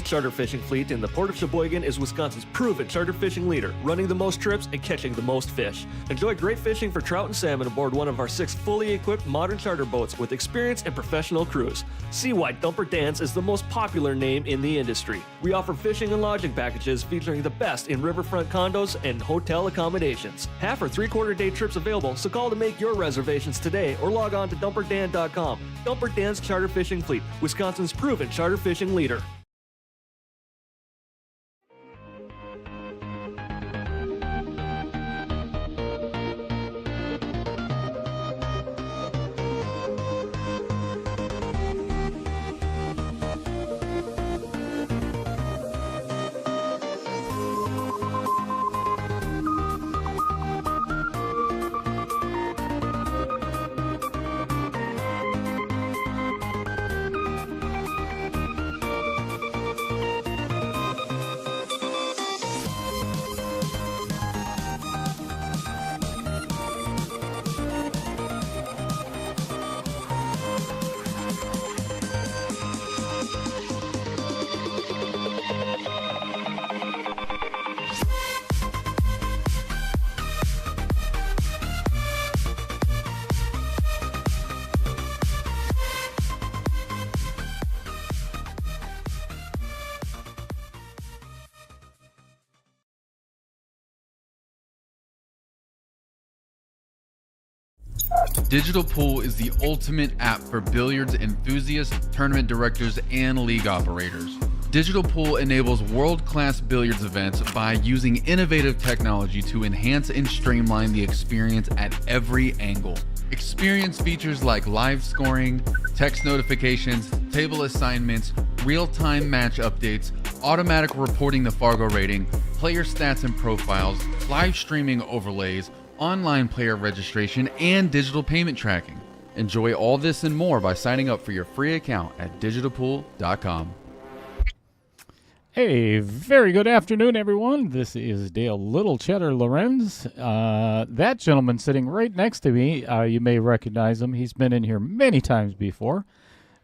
charter fishing fleet in the Port of Sheboygan is Wisconsin's proven charter fishing leader, running the most trips and catching the most fish. Enjoy great fishing for trout and salmon aboard one of our 6 fully equipped modern charter boats with experience and professional crews. See why Dumper Dan's is the most popular name in the industry. We offer fishing and lodging packages featuring the best in riverfront condos and hotel accommodations. Half or 3/4 day trips available, so call to make your reservations today or log on to dumperdan.com. Dumper Dan's Charter Fishing Fleet, Wisconsin's proven charter fishing leader. Digital Pool is the ultimate app for billiards enthusiasts, tournament directors, and league operators. Digital Pool enables world-class billiards events by using innovative technology to enhance and streamline the experience at every angle. Experience features like live scoring, text notifications, table assignments, real-time match updates, automatic reporting the Fargo rating, player stats and profiles, live streaming overlays, online player registration, and digital payment tracking. Enjoy all this and more by signing up for your free account at digitalpool.com. Hey, very good afternoon, everyone. This is Dale Little Cheddar Lorenz. That gentleman sitting right next to me, you may recognize him. He's been in here many times before.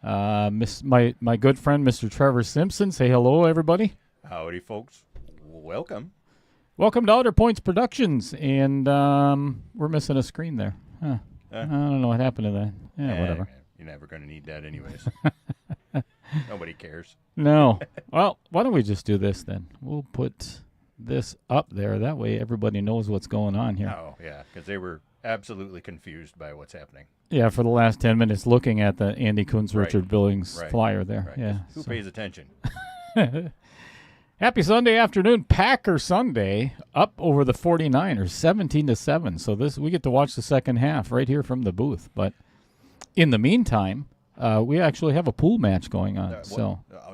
My good friend, Mr. Trevor Simpson. Say hello, everybody. Howdy, folks. Welcome. Welcome to Outer Points Productions, and we're missing a screen there. Huh. I don't know what happened to that. Yeah, whatever. You're never going to need that anyways. Nobody cares. No. Well, why don't we just do this then? We'll put this up there. That way everybody knows what's going on here. Oh, yeah, because they were absolutely confused by what's happening. Yeah, for the last 10 minutes looking at the Andy Kunz, Richard Billings flyer there. Right. Yeah. Who pays attention? Happy Sunday afternoon, Packer Sunday, up over the 49ers, 17-7. So we get to watch the second half right here from the booth. But in the meantime, we actually have a pool match going on.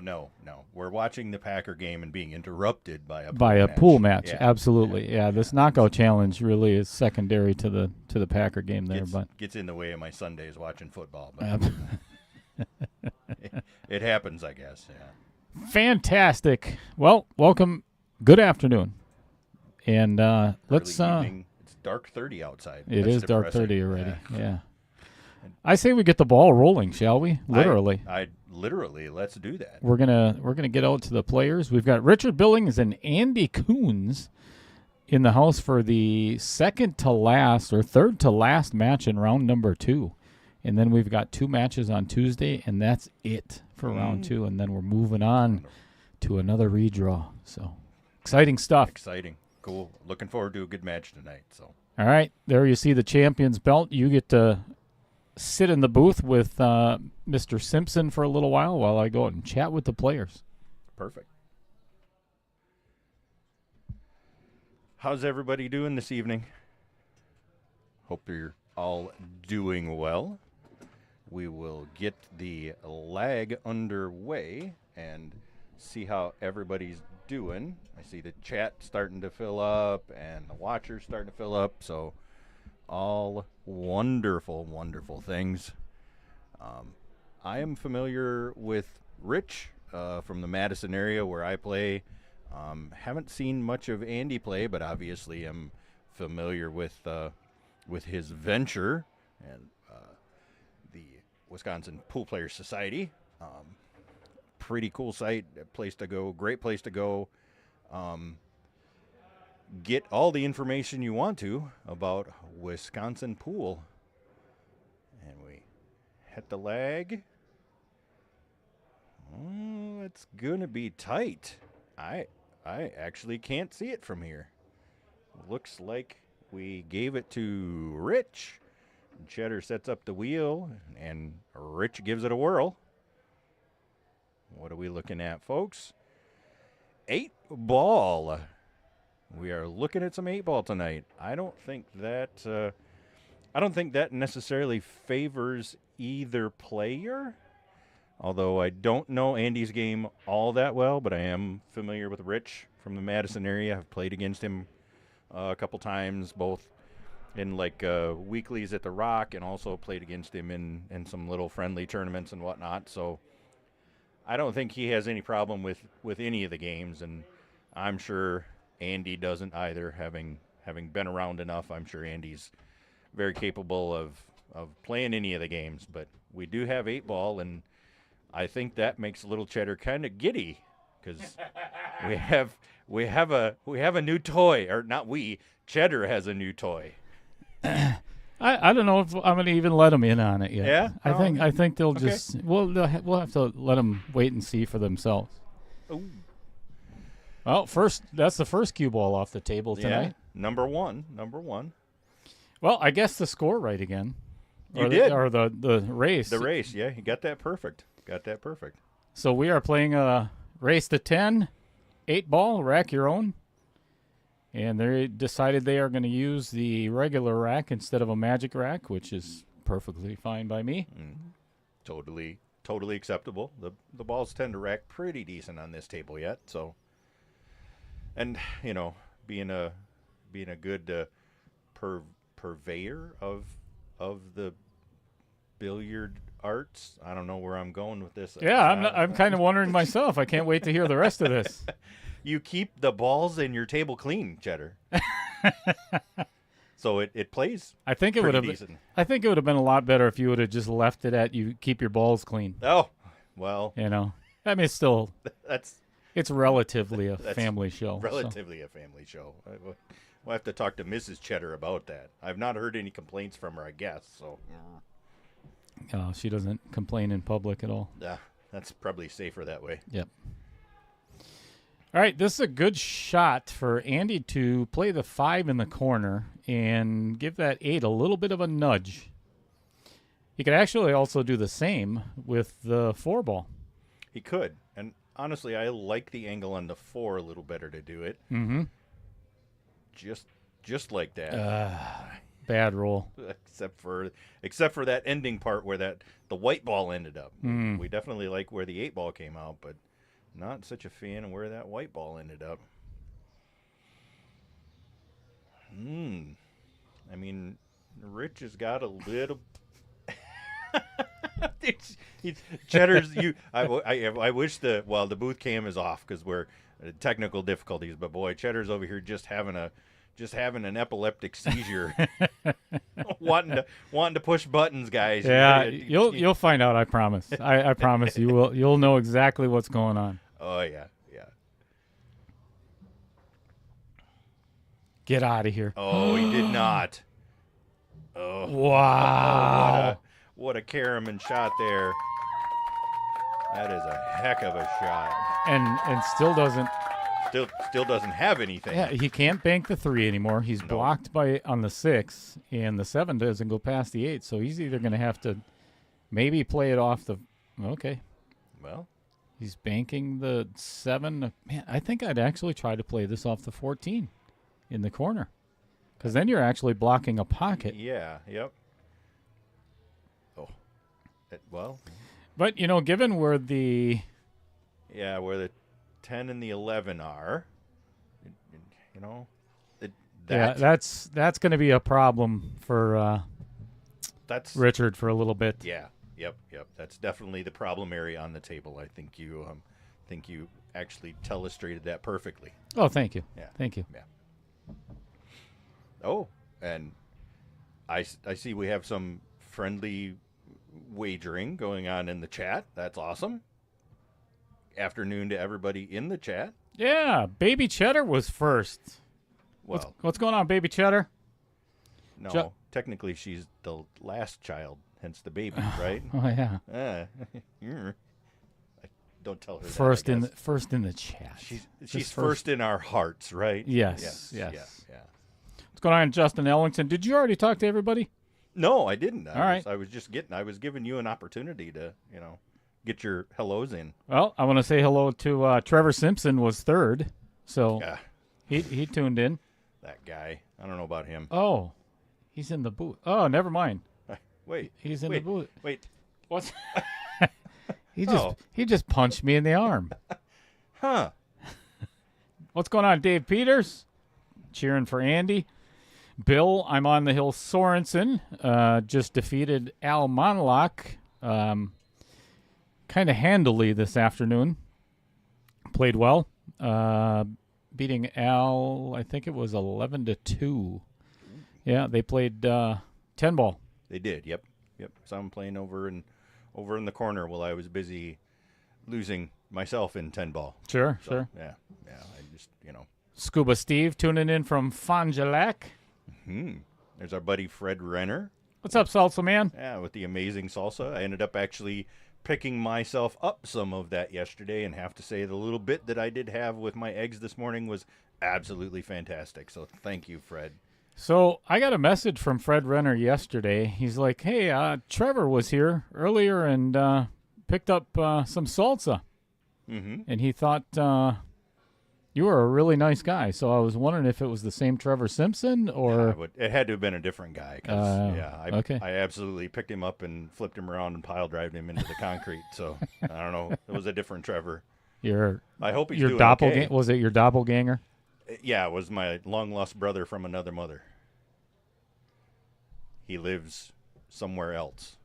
No. We're watching the Packer game and being interrupted by a pool match. Yeah. Absolutely. Yeah, this knockout challenge really is secondary to the Packer game there. Gets in the way of my Sundays watching football. But it happens, I guess. Yeah. Fantastic. Well, welcome. Good afternoon. And let's. Evening. It's dark 30 outside. It is dark 30 already. Yeah. I say we get the ball rolling, shall we? Literally. Literally, let's do that. We're gonna get out to the players. We've got Richard Billings and Andy Kunz in the house for the second to last or third to last match in round number 2. And then we've got 2 matches on Tuesday, and that's it for round 2. And then we're moving on to another redraw. So exciting stuff. Exciting. Cool. Looking forward to a good match tonight. So. All right. There you see the champion's belt. You get to sit in the booth with Mr. Simpson for a little while I go out and chat with the players. Perfect. How's everybody doing this evening? Hope you're all doing well. We will get the lag underway and see how everybody's doing. I see the chat starting to fill up and the watchers starting to fill up, so all wonderful, wonderful things. I am familiar with Rich from the Madison area where I play. Haven't seen much of Andy play, but obviously I'm familiar with his venture and the Wisconsin Pool Players Society. pretty cool site, place to go, great place to go. Get all the information you want to about Wisconsin pool. And we hit the lag. Oh, it's going to be tight. I actually can't see it from here. Looks like we gave it to Rich. Cheddar sets up the wheel, and Rich gives it a whirl. What are we looking at, folks? 8-ball. We are looking at some 8-ball tonight. I don't think that necessarily favors either player. Although I don't know Andy's game all that well, but I am familiar with Rich from the Madison area. I've played against him a couple times, both in weeklies at the Rock, and also played against him in some little friendly tournaments and whatnot. So I don't think he has any problem with any of the games, and I'm sure Andy doesn't either, having been around enough. I'm sure Andy's very capable of playing any of the games, but we do have 8-ball, and I think that makes Little Cheddar kind of giddy, because we have a new toy, or not we. Cheddar has a new toy. I don't know if I'm going to even let them in on it yet. Yeah? I think they'll Okay. just we'll have to let them wait and see for themselves. Ooh. Well, that's the first cue ball off the table tonight. Yeah, number one. Well, I guess the score right again. You did. Or the race. The race, yeah, you got that perfect. So we are playing a race to 10, 8-ball, rack your own. And they decided they are going to use the regular rack instead of a magic rack, which is perfectly fine by me. Totally acceptable. The balls tend to rack pretty decent on this table yet, so. And being a good purveyor of the billiard arts. I don't know where I'm going with this. Yeah, I'm kind of wondering myself. I can't wait to hear the rest of this. You keep the balls in your table clean, Cheddar. So it plays. I think it would have. Decent. I think it would have been a lot better if you would have just left it at you keep your balls clean. Oh, well. I mean, it's still. It's relatively a That's family show. Relatively a family show. We'll have to talk to Mrs. Cheddar about that. I've not heard any complaints from her, I guess. So. She doesn't complain in public at all. Yeah, that's probably safer that way. Yep. All right, this is a good shot for Andy to play the 5 in the corner and give that 8 a little bit of a nudge. He could actually also do the same with the 4-ball. He could, and honestly, I like the angle on the 4 a little better to do it. Mm-hmm. Just like that. Bad roll. Except for that ending part where the white ball ended up. We definitely like where the 8-ball came out, but not such a fan of where that white ball ended up. I mean, Rich has got a little. Cheddar's. I wish the booth cam is off because we're technical difficulties. But boy, Cheddar's over here just having an epileptic seizure, wanting to push buttons, guys. Yeah, you'll find out. I promise. I promise you will. You'll know exactly what's going on. Oh yeah. Get out of here. Oh, he did not. Oh wow! What a Karaman shot there. That is a heck of a shot. And still doesn't. Still doesn't have anything. Yeah, he can't bank the 3 anymore. He's blocked on the 6, and the 7 doesn't go past the 8. So he's either going to have to maybe play it off the. Okay. Well, he's banking the 7. Man, I think I'd actually try to play this off the 14 in the corner, because then you're actually blocking a pocket. Yeah. Yep. Oh. Well. But given where the. Yeah, where the 10 and the 11 are, that's going to be a problem for that's Richard for a little bit. Yeah, yep. That's definitely the problem area on the table. I think you actually illustrated that perfectly. Oh, thank you. Yeah, thank you. Yeah. Oh, and I see we have some friendly wagering going on in the chat. That's awesome. afternoon to everybody in the chat. Yeah, Baby Cheddar was first. Well, What's going on, Baby Cheddar? no, technically she's the last child, hence the baby, right? Oh yeah, Don't tell her first that. first in the chat. She's first in our hearts, right? Yes. Yeah. What's going on, Justin Ellington? Did you already talk to everybody? No, I didn't. All right. I was giving you an opportunity to, get your hellos in. Well, I want to say hello to Trevor Simpson was third, so Yeah, he tuned in. that guy. I don't know about him. Oh, he's in the booth. Oh, never mind. Wait. He's in the booth. Wait. What's Oh. he just punched me in the arm. Huh. What's going on, Dave Peters? Cheering for Andy. Bill, I'm on the hill. Sorensen just defeated Al Monlock kind of handily this afternoon. Played well. Beating Al, I think it was 11-2. Yeah, they played 10 ball. They did. Yep. So I'm playing over in the corner while I was busy losing myself in 10 ball. Sure. Yeah. I just, Scuba Steve tuning in from Fond du Lac. There's our buddy Fred Renner. What's up, Salsa Man? Yeah, with the amazing salsa. I ended up actually picking myself up some of that yesterday, and have to say the little bit that I did have with my eggs this morning was absolutely fantastic. So thank you, Fred. So I got a message from Fred Renner yesterday. He's like, hey, Trevor was here earlier and picked up some salsa. Mm-hmm. And he thought you were a really nice guy. So I was wondering if it was the same Trevor Simpson or... It had to have been a different guy. Cause, okay. I absolutely picked him up and flipped him around and pile drived him into the concrete. So I don't know. It was a different Trevor. I hope he's doing okay. Was it your doppelganger? Yeah, it was my long-lost brother from another mother. He lives somewhere else.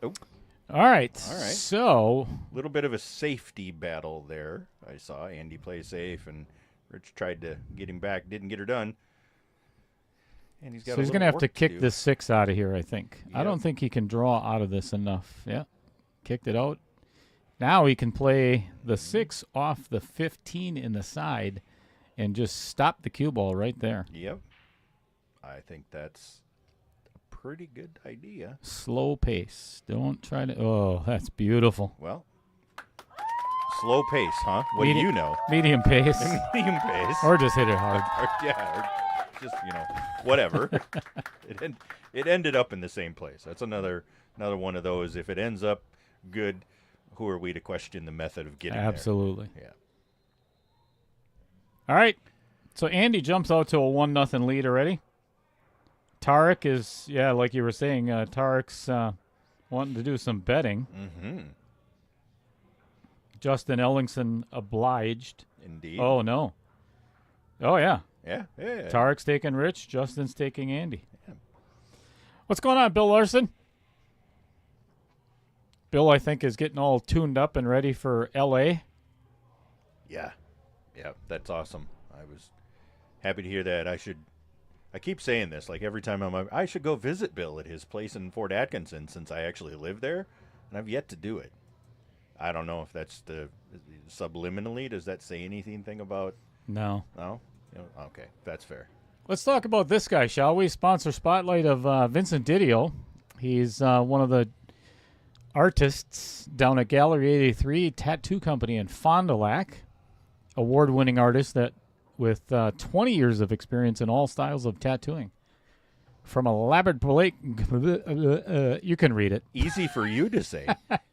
Oh. All right. So... A little bit of a safety battle there. I saw Andy play safe, and Rich tried to get him back, didn't get her done. And he's going to have to kick this 6 out of here, I think. Yep. I don't think he can draw out of this enough. Yeah. Kicked it out. Now he can play the 6 off the 15 in the side and just stop the cue ball right there. Yep. I think that's a pretty good idea. Slow pace. Don't try to... Oh, that's beautiful. Well, slow pace, huh? What do you know? Medium pace. Medium pace. Or just hit it hard. Or just, whatever. It ended up in the same place. That's another one of those. If it ends up good, who are we to question the method of getting Absolutely. there? Yeah. All right. So Andy jumps out to a 1-0 lead already. Tarek is, like you were saying, Tarek's wanting to do some betting. Mm-hmm. Justin Ellingson obliged. Indeed. Oh, no. Oh, yeah. Yeah. Tarek's taking Rich. Justin's taking Andy. Yeah. What's going on, Bill Larson? Bill, I think, is getting all tuned up and ready for L.A. Yeah, that's awesome. I was happy to hear that. I keep saying this, like every time I should go visit Bill at his place in Fort Atkinson since I actually live there, and I've yet to do it. I don't know if that's subliminally, does that say anything about... No? Okay, that's fair. Let's talk about this guy, shall we? Sponsor spotlight of Vincent Didio. He's one of the artists down at Gallery 83 Tattoo Company in Fond du Lac. Award-winning artist that with 20 years of experience in all styles of tattooing. From elaborate you can read it. Easy for you to say.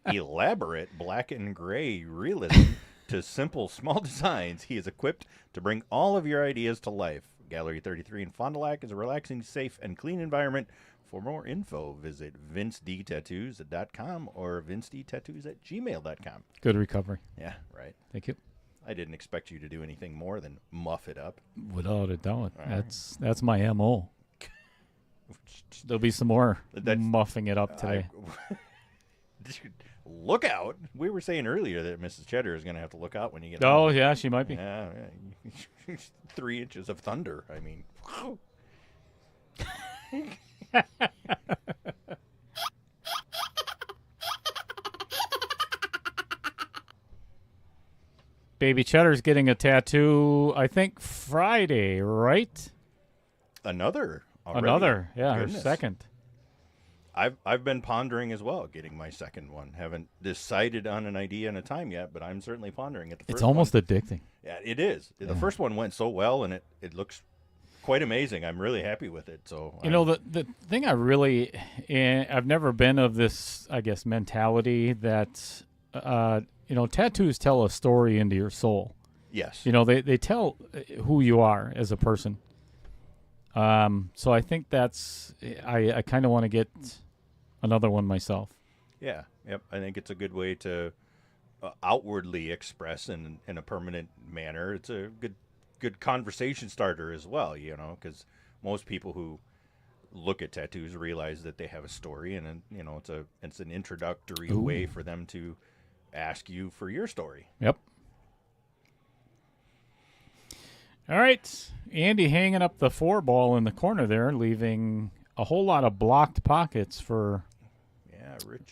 Elaborate black and gray realism to simple small designs, he is equipped to bring all of your ideas to life. Gallery 33 in Fond du Lac is a relaxing, safe, and clean environment. For more info, visit vincedtattoos.com or vincedtattoos@gmail.com. Good recovery. Yeah, right. Thank you. I didn't expect you to do anything more than muff it up. Without a doubt. That's my MO. There'll be some more muffing it up today. Look out. We were saying earlier that Mrs. Cheddar is going to have to look out when you get home. home. Yeah, she might be. Yeah. 3 inches of thunder. I mean, All Baby Cheddar's getting a tattoo, I think, Friday, right? Another. Already. Another. Yeah, Goodness. her second. I've been pondering as well, getting my second one. Haven't decided on an idea and a time yet, but I'm certainly pondering it. It's almost addicting. Yeah, it is. The first one went so well, and it looks quite amazing. I'm really happy with it. So the thing I really, I've never been of this, I guess, mentality that, tattoos tell a story into your soul. Yes. They tell who you are as a person. So I think that's, I kind of want to get another one myself. Yeah. Yep. I think it's a good way to outwardly express in a permanent manner. It's a good conversation starter as well, because most people who look at tattoos realize that they have a story, and it's an introductory way for them to ask you for your story. Yep. All right, Andy hanging up the 4-ball in the corner there, leaving a whole lot of blocked pockets for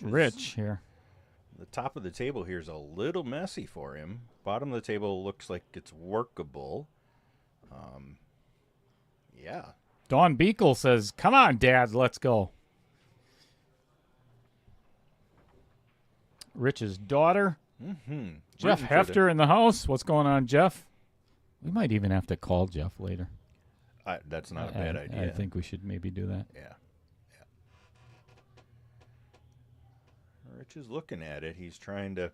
Rich here. The top of the table here is a little messy for him. Bottom of the table looks like it's workable. Yeah. Dawn Beekle says, "Come on, Dad, let's go." Rich's daughter, Jeff Hefter in the house. What's going on, Jeff? We might even have to call Jeff later. That's not a bad idea. I think we should maybe do that. Yeah. Rich is looking at it. He's trying to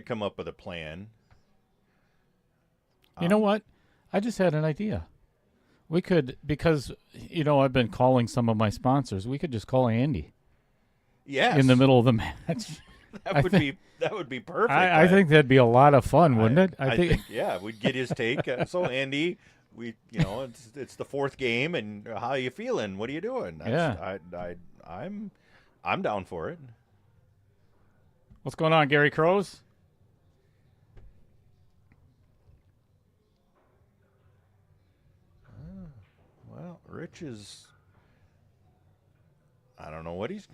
come up with a plan. You know what? I just had an idea. We could, because I've been calling some of my sponsors. We could just call Andy. Yes. In the middle of the match. That would be perfect. I think that'd be a lot of fun, wouldn't it? I think yeah, we'd get his take. So Andy, it's the fourth game, and how are you feeling? What are you doing? I'm down for it. What's going on, Gary Crows? Well, Rich is. I don't know what is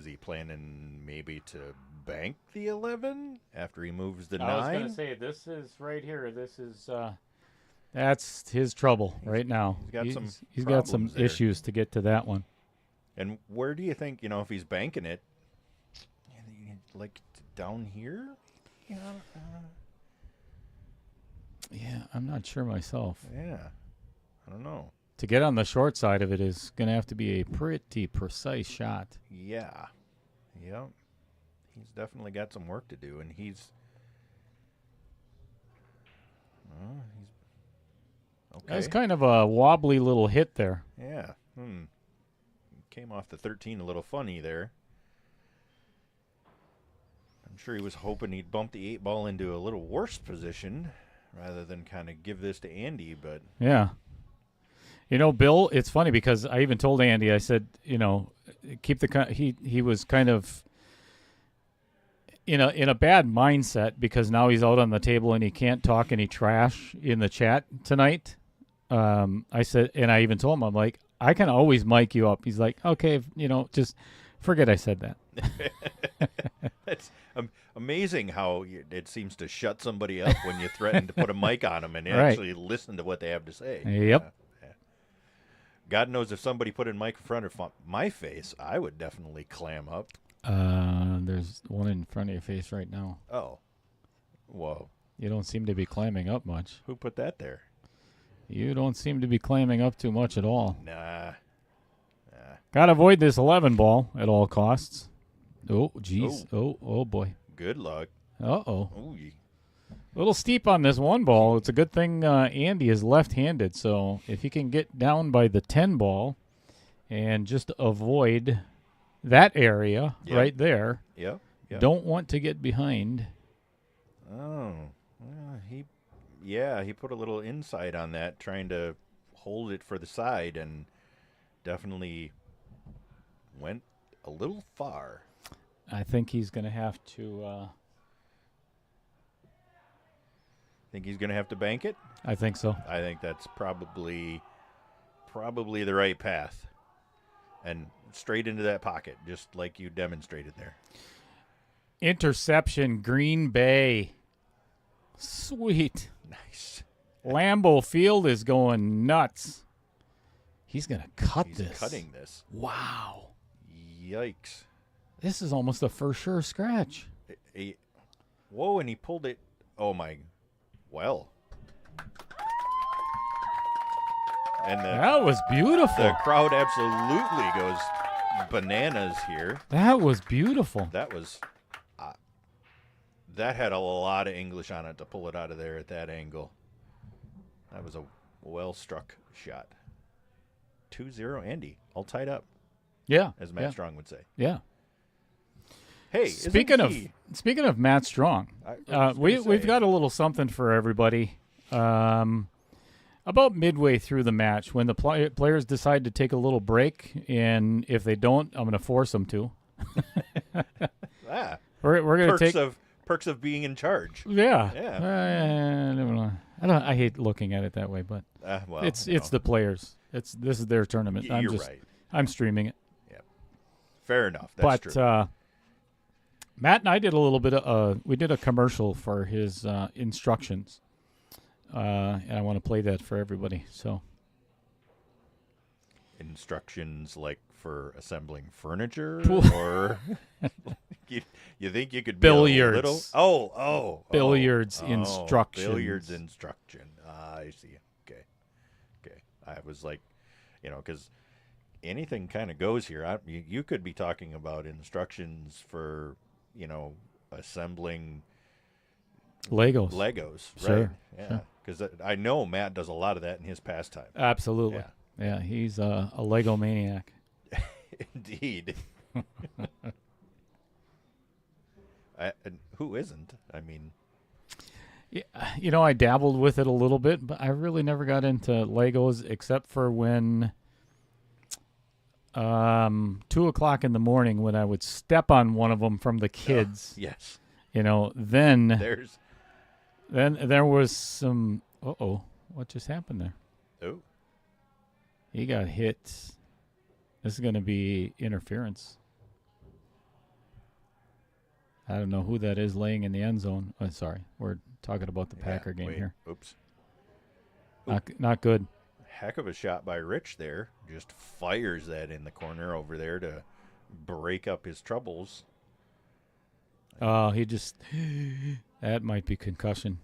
he planning maybe to bank the 11 after he moves the 9? I was going to say, this is right here. This is that's his trouble right now. He's got some issues to get to that one. And where do you think, if he's banking it, like down here? Yeah, I'm not sure myself. Yeah, I don't know. To get on the short side of it is going to have to be a pretty precise shot. Yeah. Yep. He's definitely got some work to do, and he's okay. That's kind of a wobbly little hit there. Yeah. Came off the 13 a little funny there. I'm sure he was hoping he'd bump the 8-ball into a little worse position rather than kind of give this to Andy, but... Yeah. Bill, it's funny because I even told Andy, I said, keep he was kind of in a bad mindset because now he's out on the table and he can't talk any trash in the chat tonight. I said, and I even told him, I'm like, I can always mic you up. He's like, okay, just forget I said that. It's amazing how it seems to shut somebody up when you threaten to put a mic on them and actually listen to what they have to say. Yep. God knows if somebody put a mic in front of my face, I would definitely clam up. There's one in front of your face right now. Oh. Whoa. You don't seem to be clamming up much. Who put that there? You don't seem to be clamming up too much at all. Nah. Got to avoid this 11 ball at all costs. Oh, jeez. Oh, boy. Good luck. Uh-oh. Ooh. A little steep on this 1 ball. It's a good thing Andy is left-handed, so if he can get down by the 10 ball and just avoid that area right there, Yep. don't want to get behind. Oh. Well, he put a little inside on that, trying to hold it for the side, and definitely went a little far. I think he's going to have to... Think he's going to have to bank it? I think so. I think that's probably the right path. And straight into that pocket, just like you demonstrated there. Interception, Green Bay. Sweet. Nice. Lambeau Field is going nuts. He's going to cut He's this. cutting this. Wow. Yikes. This is almost a for sure scratch. Whoa, and he pulled it. Oh, my. Well. And That was beautiful. the crowd absolutely goes bananas here. That was beautiful. That was. That had a lot of English on it to pull it out of there at that angle. That was a well-struck shot. 2-0, Andy. All tied up, Yeah. as Matt Strong would say. Yeah. Hey, Speaking of Matt Strong, we've got a little something for everybody. About midway through the match, when the players decide to take a little break, and if they don't, I'm going to force them to. We're going to take perks of being in charge. Yeah. Yeah. I hate looking at it that way, but it's the players. This is their tournament. You're right. I'm streaming it. Yeah. Fair enough. That's true. Matt and I did a little bit of we did a commercial for his instructions. And I want to play that for everybody. So instructions like for assembling furniture or you think you could billiards. Be a little billiards instructions. Billiards instruction. I see. Okay. I was like, because anything kind of goes here. You could be talking about instructions for, assembling Legos. Right? Sure. Yeah. Because I know Matt does a lot of that in his pastime. Absolutely. Yeah, he's a Lego maniac. Indeed. And who isn't? I mean, yeah, I dabbled with it a little bit, but I really never got into Legos except for when 2:00 in the morning when I would step on one of them from the kids. Yes. Then there's. Then there was some. What just happened there? Oh. He got hit. This is going to be interference. I don't know who that is laying in the end zone. Oh, sorry, we're talking about the Packer game here. Oops. Not good. Heck of a shot by Rich there. Just fires that in the corner over there to break up his troubles. Oh, he just... That might be concussion.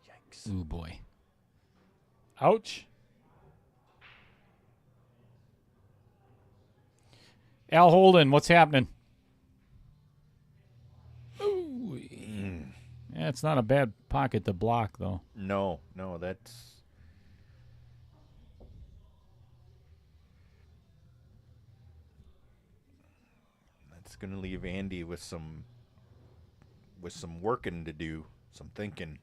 Yikes. Ooh, boy. Ouch. Al Holden, what's happening? Ooh. Yeah, it's not a bad pocket to block, though. No, that's... That's going to leave Andy with some working to do, some thinking.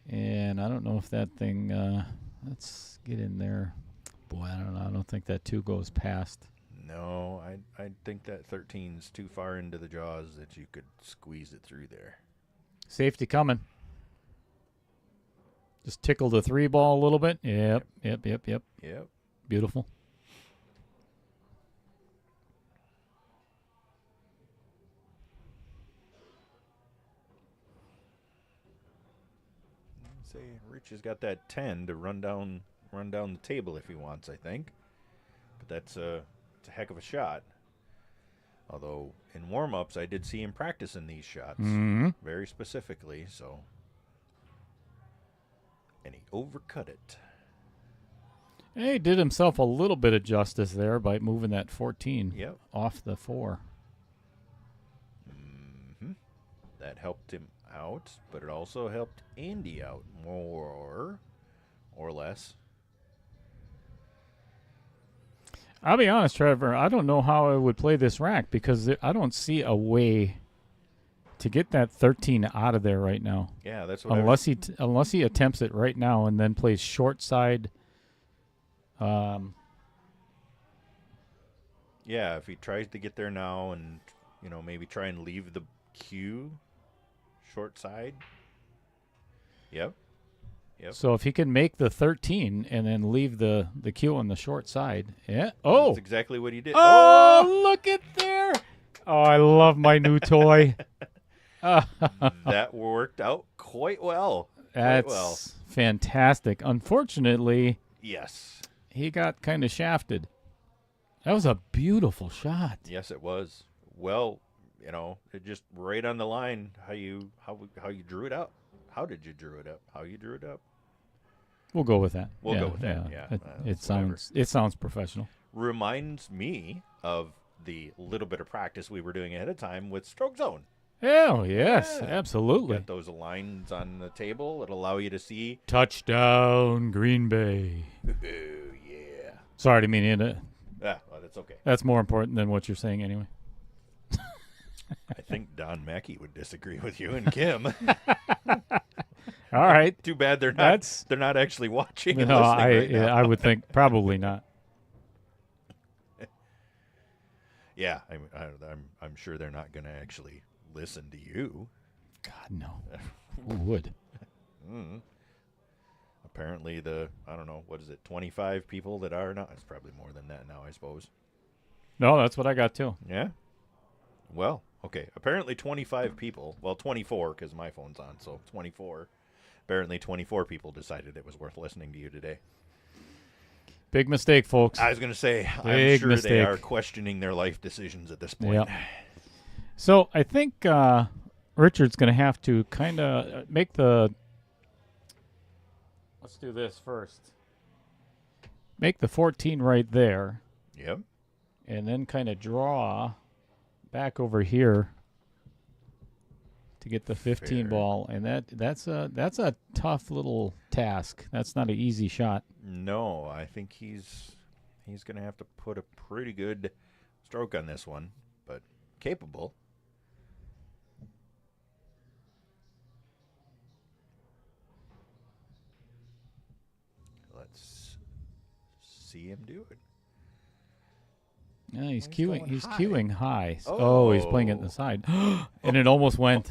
And I don't know if that thing... let's get in there. Boy, I don't know. I don't think that 2 goes past. No, I think that 13's too far into the jaws that you could squeeze it through there. Safety coming. Just tickle the 3 ball a little bit. Yep. Beautiful. Say Rich has got that 10 to run down the table if he wants, I think. But it's a heck of a shot. Although in warm-ups I did see him practicing these shots very specifically, so and he overcut it. He did himself a little bit of justice there by moving that 14 off the 4. That helped him out, but it also helped Andy out more or less. I'll be honest, Trevor, I don't know how I would play this rack because I don't see a way to get that 13 out of there right now. Yeah, that's what unless he attempts it right now and then plays short side. Yeah, if he tries to get there now and maybe try and leave the cue short side. Yep. So if he can make the 13 and then leave the cue on the short side. Yeah. Oh. That's exactly what he did. Oh, look at there. Oh, I love my new toy. That worked out quite well. Quite well. That's fantastic. Unfortunately, Yes. he got kind of shafted. That was a beautiful shot. Yes, it was. Well, it just right on the line how you drew it up. How did you drew it up? How you drew it up? We'll go with that. We'll go with that, yeah. It Whatever. sounds professional. Reminds me of the little bit of practice we were doing ahead of time with Stroke Zone. Oh, yes, Yeah. absolutely. Got those lines on the table that allow you to see. Touchdown, Green Bay. Oh, yeah. Sorry to mean it. Yeah, well, that's okay. That's more important than what you're saying anyway. I think Don Mackey would disagree with you and Kim. All right. Too bad they're not actually watching and No, listening right now. I would think probably not. Yeah, I'm sure they're not going to actually listen to you. God, no. Who would? Apparently I don't know, what is it, 25 people that are not? It's probably more than that now, I suppose. No, that's what I got too. Yeah? Well, okay. Apparently 25 people. Well, 24 because my phone's on, so 24. Apparently 24 people decided it was worth listening to you today. Big mistake, folks. I was going to say, I'm Big sure they mistake. are questioning their life decisions at this point. Yep. So I think Richard's going to have to kind of make the. Let's do this first. Make the 14 right there, Yep. and then kind of draw back over here to get the 15 Fair. ball, and that's a tough little task. That's not an easy shot. No, I think he's going to have to put a pretty good stroke on this one, but capable. Let's see him do it. Yeah, he's He's queuing. going He's high. queuing high. Oh, he's playing it in the side, and it almost went.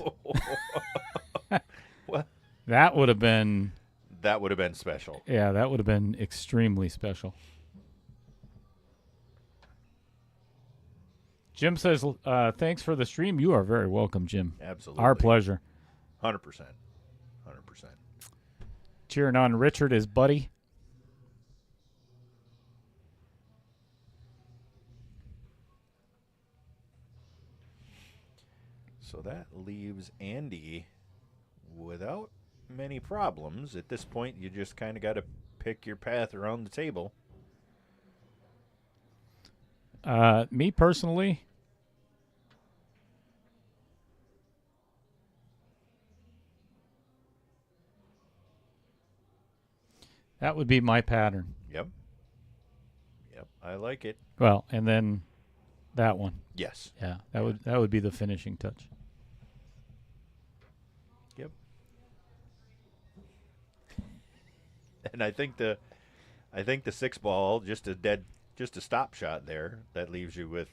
What? That would have been. That would have been special. Yeah, that would have been extremely special. Jim says, thanks for the stream. You are very welcome, Jim. Absolutely. Our pleasure. 100%. 100%. Cheering on Richard, his buddy. So that leaves Andy without many problems. At this point, you just kind of got to pick your path around the table. Me personally, that would be my pattern. Yep. Yep. I like it. Well, and then that one. Yes. Yeah, that would be the finishing touch. Yep. And I think the 6 ball, just a stop shot there. That leaves you with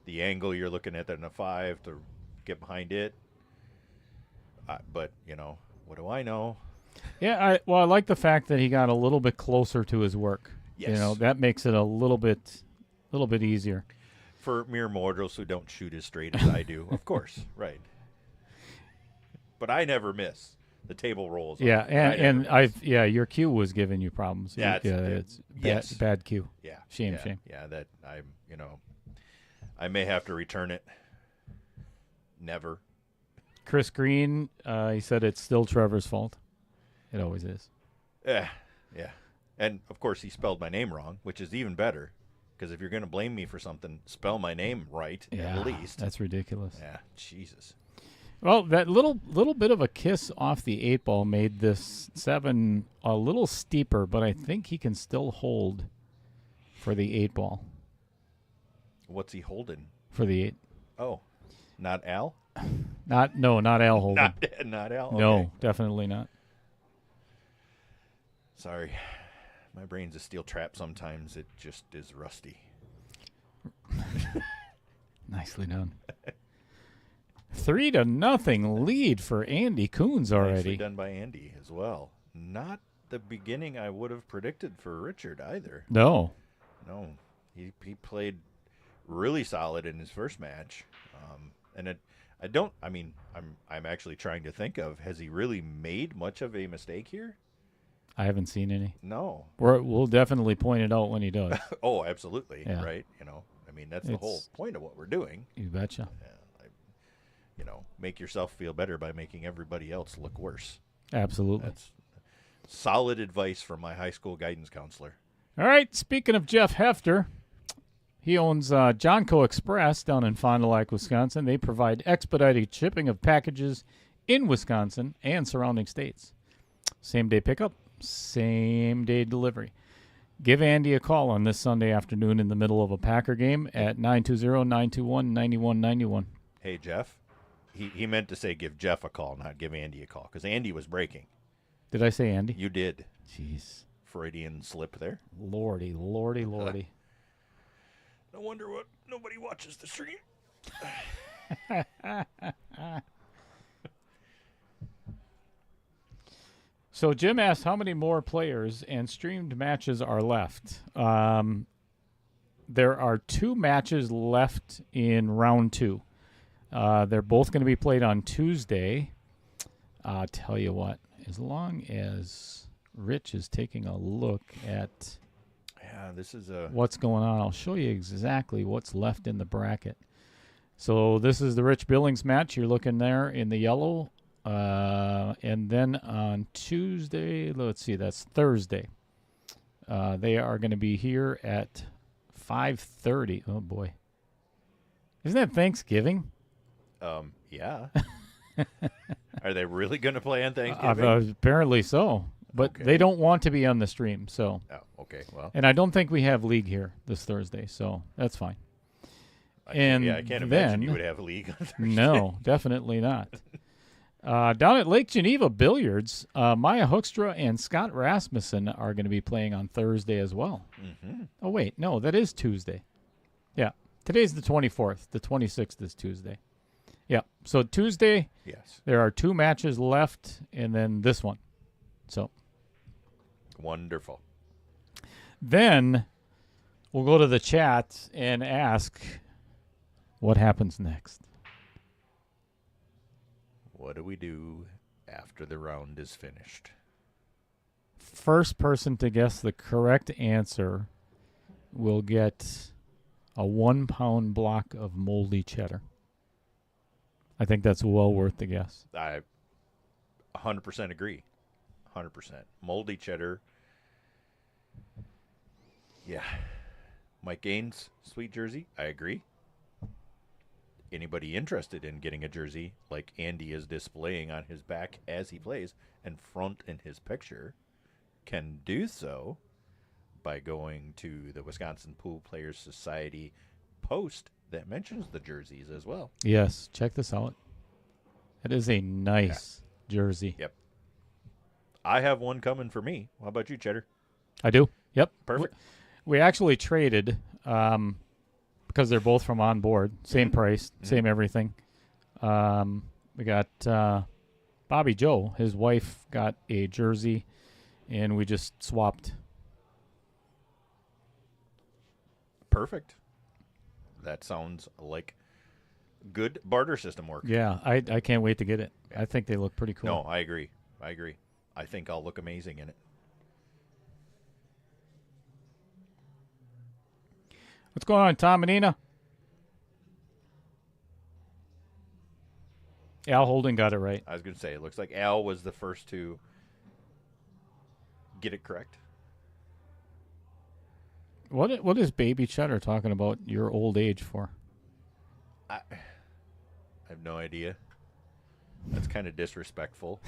the angle you're looking at in a 5 to get behind it. But what do I know? Yeah, I like the fact that he got a little bit closer to his work. Yes. That makes it a little bit easier. For mere mortals who don't shoot as straight as I do, of course, right. But I never miss. The table rolls. Yeah, on. your cue was giving you problems. Yeah, it's yes. bad cue. Yeah. Shame. Yeah, that I may have to return it. Never. Chris Green, he said it's still Trevor's fault. It always is. Yeah. And of course he spelled my name wrong, which is even better. Because if you're going to blame me for something, spell my name right at least. That's ridiculous. Yeah, Jesus. Well, that little bit of a kiss off the 8 ball made this 7 a little steeper, but I think he can still hold for the 8 ball. What's he holding? For the 8. Oh, not Al? Not Al holding. Not Al? Okay. No, definitely not. Sorry. My brain's a steel trap sometimes. It just is rusty. Nicely done. 3-0 lead for Andy Kunz already. Nicely done by Andy as well. Not the beginning I would have predicted for Richard either. No. No. He played really solid in his first match. I'm actually trying to think of, has he really made much of a mistake here? I haven't seen any. No. We'll definitely point it out when he does. Oh, absolutely. Yeah. Right. That's the whole point of what we're doing. You betcha. Make yourself feel better by making everybody else look worse. Absolutely. That's solid advice from my high school guidance counselor. All right. Speaking of Jeff Hefter, he owns Johnco Express down in Fond du Lac, Wisconsin. They provide expedited shipping of packages in Wisconsin and surrounding states. Same-day pickup, same-day delivery. Give Andy a call on this Sunday afternoon in the middle of a Packer game at 920-921-9191. Hey, Jeff. He meant to say give Jeff a call, not give Andy a call, because Andy was breaking. Did I say Andy? You did. Jeez. Freudian slip there. Lordy. No wonder what nobody watches the stream. So Jim asked how many more players and streamed matches are left. There are 2 matches left in round 2. They're both going to be played on Tuesday. I'll tell you what, as long as Rich is taking a look at this is what's going on, I'll show you exactly what's left in the bracket. So this is the Rich Billings match. You're looking there in the yellow. And then on Tuesday, let's see, that's Thursday. They are going to be here at 5:30. Oh, boy. Isn't that Thanksgiving? Yeah. Are they really going to play on Thanksgiving? Apparently so. But Okay. they don't want to be on the stream, so. Oh, okay. Well, And I don't think we have league here this Thursday, so that's fine. I And can't imagine then- you would have a league on Thursday. No, definitely not. Down at Lake Geneva Billiards, Maya Hoekstra and Scott Rasmussen are going to be playing on Thursday as well. Mm-hmm. Oh, wait. No, that is Tuesday. Yeah. Today's the 24th. The 26th is Tuesday. Yeah. So Tuesday, Yes. there are 2 matches left, and then this one. So Wonderful. then we'll go to the chat and ask what happens next. What do we do after the round is finished? First person to guess the correct answer will get a 1-pound block of moldy cheddar. I think that's well worth the guess. I 100% agree. 100%. Moldy cheddar. Yeah. Mike Gaines, sweet jersey. I agree. Anybody interested in getting a jersey like Andy is displaying on his back as he plays and front in his picture can do so by going to the Wisconsin Pool Players Society post that mentions the jerseys as well. Yes, check this out. It is a nice jersey. Yep. I have one coming for me. How about you, Cheddar? I do. Yep. Perfect. We actually traded because they're both from On Board. Same price, same everything. We got Bobby Joe. His wife got a jersey, and we just swapped. Perfect. That sounds like good barter system work. Yeah, I can't wait to get it. I think they look pretty cool. No, I agree. I think I'll look amazing in it. What's going on, Tom and Nina? Al Holden got it right. I was going to say, it looks like Al was the first to get it correct. What is Baby Cheddar talking about your old age for? I have no idea. That's kind of disrespectful.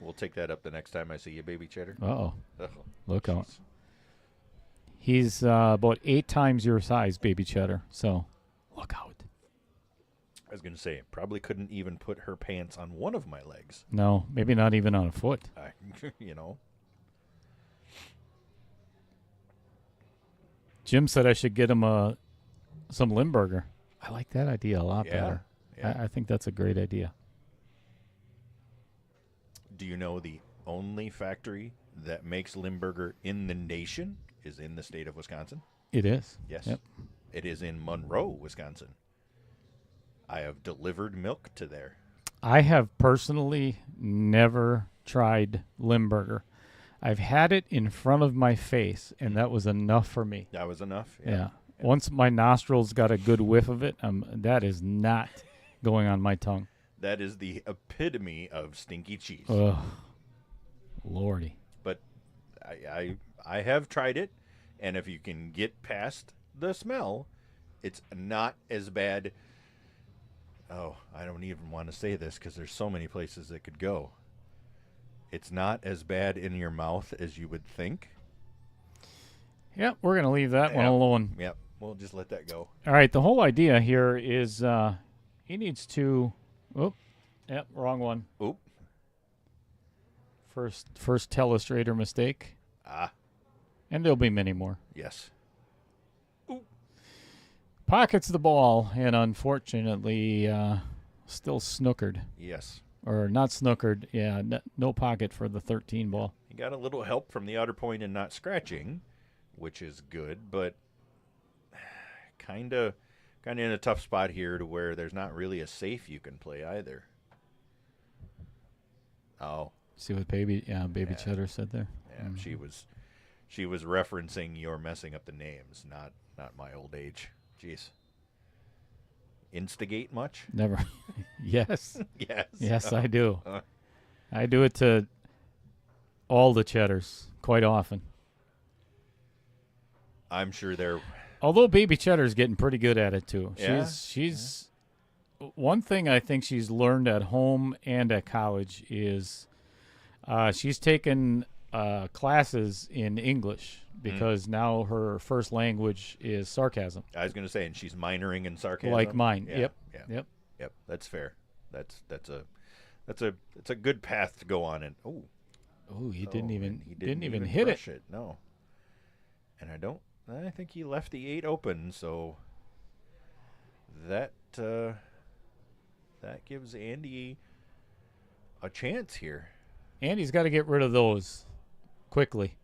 We'll take that up the next time I see you, Baby Cheddar. Uh-oh. Oh, Look out. jeez. He's about 8 times your size, Baby Cheddar. So look out. I was going to say, probably couldn't even put her pants on one of my legs. No, maybe not even on a foot. You know. Jim said I should get him some Limburger. I like that idea a lot better. Yeah. I think that's a great idea. Do you know the only factory that makes Limburger in the nation is in the state of Wisconsin? It is. Yes. Yep. It is in Monroe, Wisconsin. I have delivered milk to there. I have personally never tried Limburger. I've had it in front of my face, and that was enough for me. That was enough. Yeah. Once my nostrils got a good whiff of it, that is not going on my tongue. That is the epitome of stinky cheese. Ugh. Lordy. But I have tried it, and if you can get past the smell, it's not as bad. Oh, I don't even want to say this because there's so many places that could go. It's not as bad in your mouth as you would think. Yep, we're going to leave that one alone. Yep, we'll just let that go. All right, the whole idea here is he needs to... Oop. Yep, wrong one. Oop. First telestrator mistake. Ah. And there'll be many more. Yes. Pockets the ball, and unfortunately, still snookered. Yes. Or not snookered. Yeah, no pocket for the 13 ball. He got a little help from the outer point and not scratching, which is good, but kind of in a tough spot here to where there's not really a safe you can play either. Oh. See what Baby Cheddar said there? Yeah, she was referencing you're messing up the names, not my old age. Jeez. Instigate much? Never. Yes. Yes. Yes, I do. I do it to all the Cheddars quite often. I'm sure they're... Although Baby Cheddar's getting pretty good at it, too. Yeah? She's one thing I think she's learned at home and at college is she's taken classes in English because now her first language is sarcasm. I was going to say, and she's minoring in sarcasm. Like mine. Yeah, Yep. Yep. That's fair. That's a good path to go on. And he didn't even hit hit it. No. And I think he left the 8 open, so that gives Andy a chance here. Andy's got to get rid of those quickly.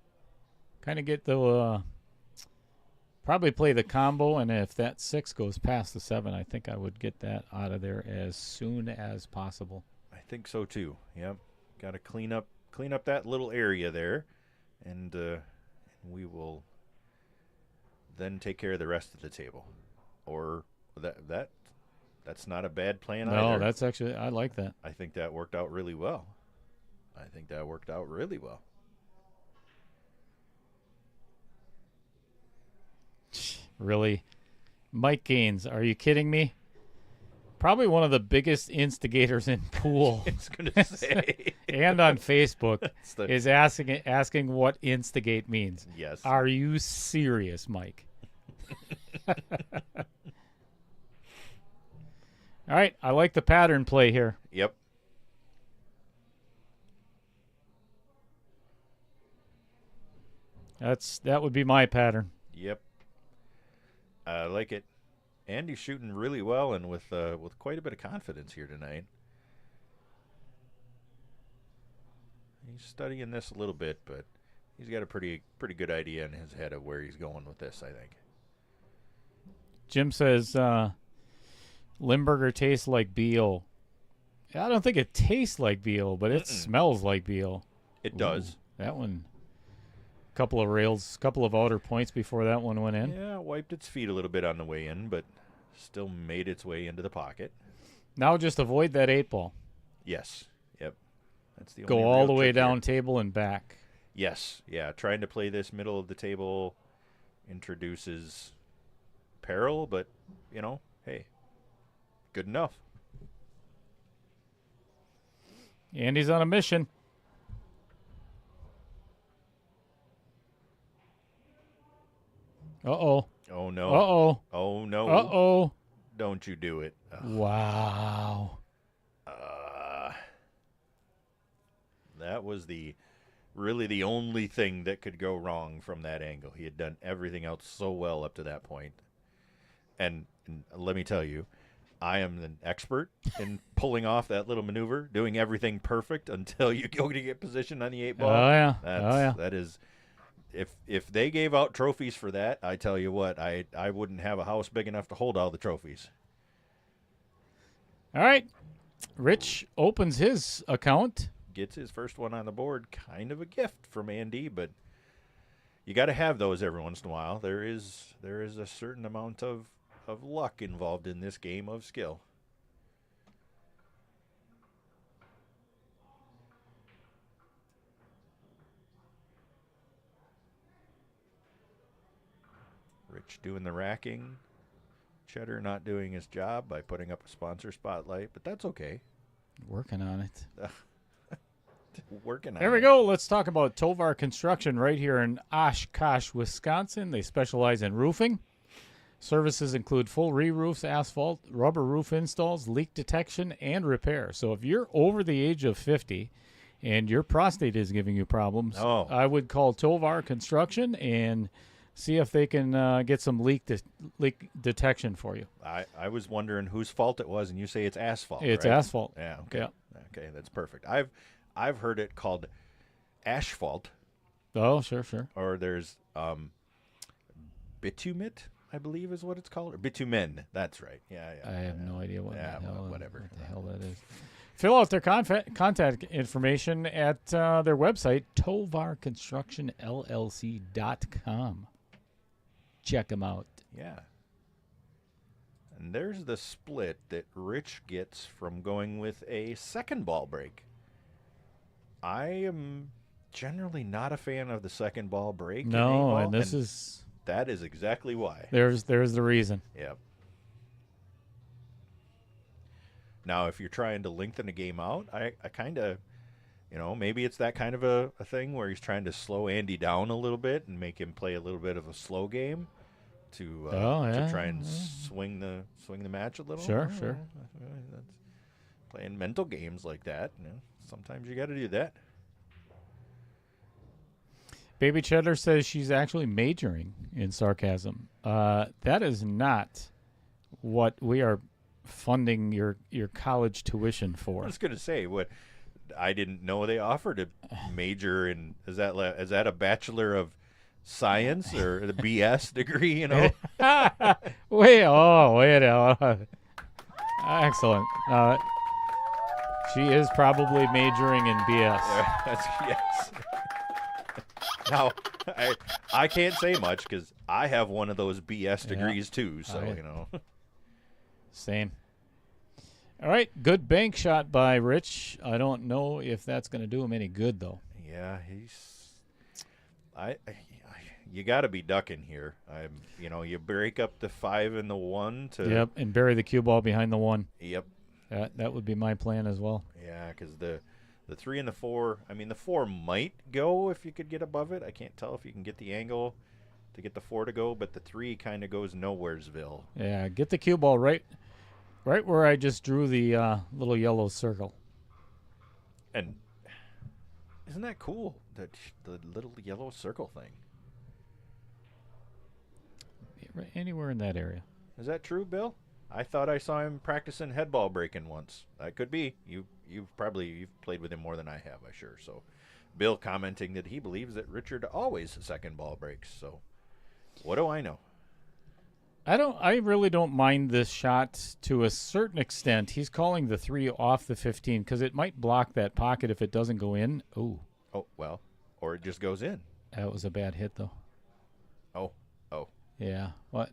Kind of get the probably play the combo, and if that 6 goes past the 7, I think I would get that out of there as soon as possible. I think so too. Yep. Got to clean up that little area there, and we will then take care of the rest of the table. Or that's not a bad plan either. No, that's actually, I like that. I think that worked out really well. Really? Mike Gaines, are you kidding me? Probably one of the biggest instigators in pool. I was going to say. And on Facebook is asking what instigate means. Yes. Are you serious, Mike? All right, I like the pattern play here. Yep. That would be my pattern. Yep. I like it. Andy's shooting really well and with quite a bit of confidence here tonight. He's studying this a little bit, but he's got a pretty good idea in his head of where he's going with this, I think. Jim says Limburger tastes like BO. I don't think it tastes like BO, but it smells like BO. It does. That one. Couple of outer points before that one went in. Yeah, wiped its feet a little bit on the way in, but still made its way into the pocket. Now just avoid that 8 ball. Yes. Yep. That's the Go only all real the way trick down here. table and back. Yes. Yeah, trying to play this middle of the table introduces peril, but, hey, good enough. Andy's on a mission. Uh-oh. Oh, no. Uh-oh. Oh, no. Uh-oh. Don't you do it. Wow. That was really the only thing that could go wrong from that angle. He had done everything else so well up to that point. And let me tell you, I am an expert in pulling off that little maneuver, doing everything perfect until you go to get positioned on the 8 ball. Oh, yeah. That is... If they gave out trophies for that, I tell you what, I wouldn't have a house big enough to hold all the trophies. All right. Rich opens his account. Gets his first one on the board. Kind of a gift from Andy, but you got to have those every once in a while. There is a certain amount of luck involved in this game of skill. Rich doing the racking. Cheddar not doing his job by putting up a sponsor spotlight, but that's okay. Working on it. Working on There we it. go. Let's talk about Tovar Construction right here in Oshkosh, Wisconsin. They specialize in roofing. Services include full re-roofs, asphalt, rubber roof installs, leak detection, and repair. So if you're over the age of 50 and your prostate is giving you problems, I would call Tovar Construction and see if they can get some leak detection for you. I was wondering whose fault it was, and you say it's asphalt. It's right? asphalt. Yeah. Okay. Yeah. Okay, that's perfect. I've heard it called asphalt, Oh, sure. or there's bitumit, I believe is what it's called, or bitumen. That's right. Yeah. I have no idea what whatever. What the hell that is. Fill out their contact information at their website, tovarconstructionllc.com. Check them out. Yeah. And there's the split that Rich gets from going with a second ball break. I am generally not a fan of the second ball break. No, and that is exactly why. There's the reason. Yep. Now, if you're trying to lengthen a game out, I kind of, maybe it's that kind of a thing where he's trying to slow Andy down a little bit and make him play a little bit of a slow game to try and swing the match a little. Sure. That's playing mental games like that. Sometimes you got to do that. Baby Cheddar says she's actually majoring in sarcasm. That is not what we are funding your college tuition for. I was going to say, I didn't know they offered a major in. Is that a Bachelor of Science or the BS degree? Wait. Excellent. She is probably majoring in BS. Yes. Now, I can't say much because I have one of those BS degrees too. So Same. All right, good bank shot by Rich. I don't know if that's going to do him any good, though. Yeah, you got to be ducking here. You break up the 5 and the 1 to. Yep, and bury the cue ball behind the 1. Yep. That would be my plan as well. Yeah, because the 3 and the 4. I mean, the 4 might go if you could get above it. I can't tell if you can get the angle to get the 4 to go, but the 3 kind of goes nowheresville. Yeah, get the cue ball right where I just drew the little yellow circle. And isn't that cool, the little yellow circle thing? Right, anywhere in that area. Is that true, Bill? I thought I saw him practicing head ball breaking once. That could be. You've played with him more than I have, I'm sure. So, Bill commenting that he believes that Richard always second ball breaks. So, what do I know? I really don't mind this shot to a certain extent. He's calling the 3 off the 15 because it might block that pocket if it doesn't go in. Oh, well, or it just goes in. That was a bad hit, though. Oh. Yeah,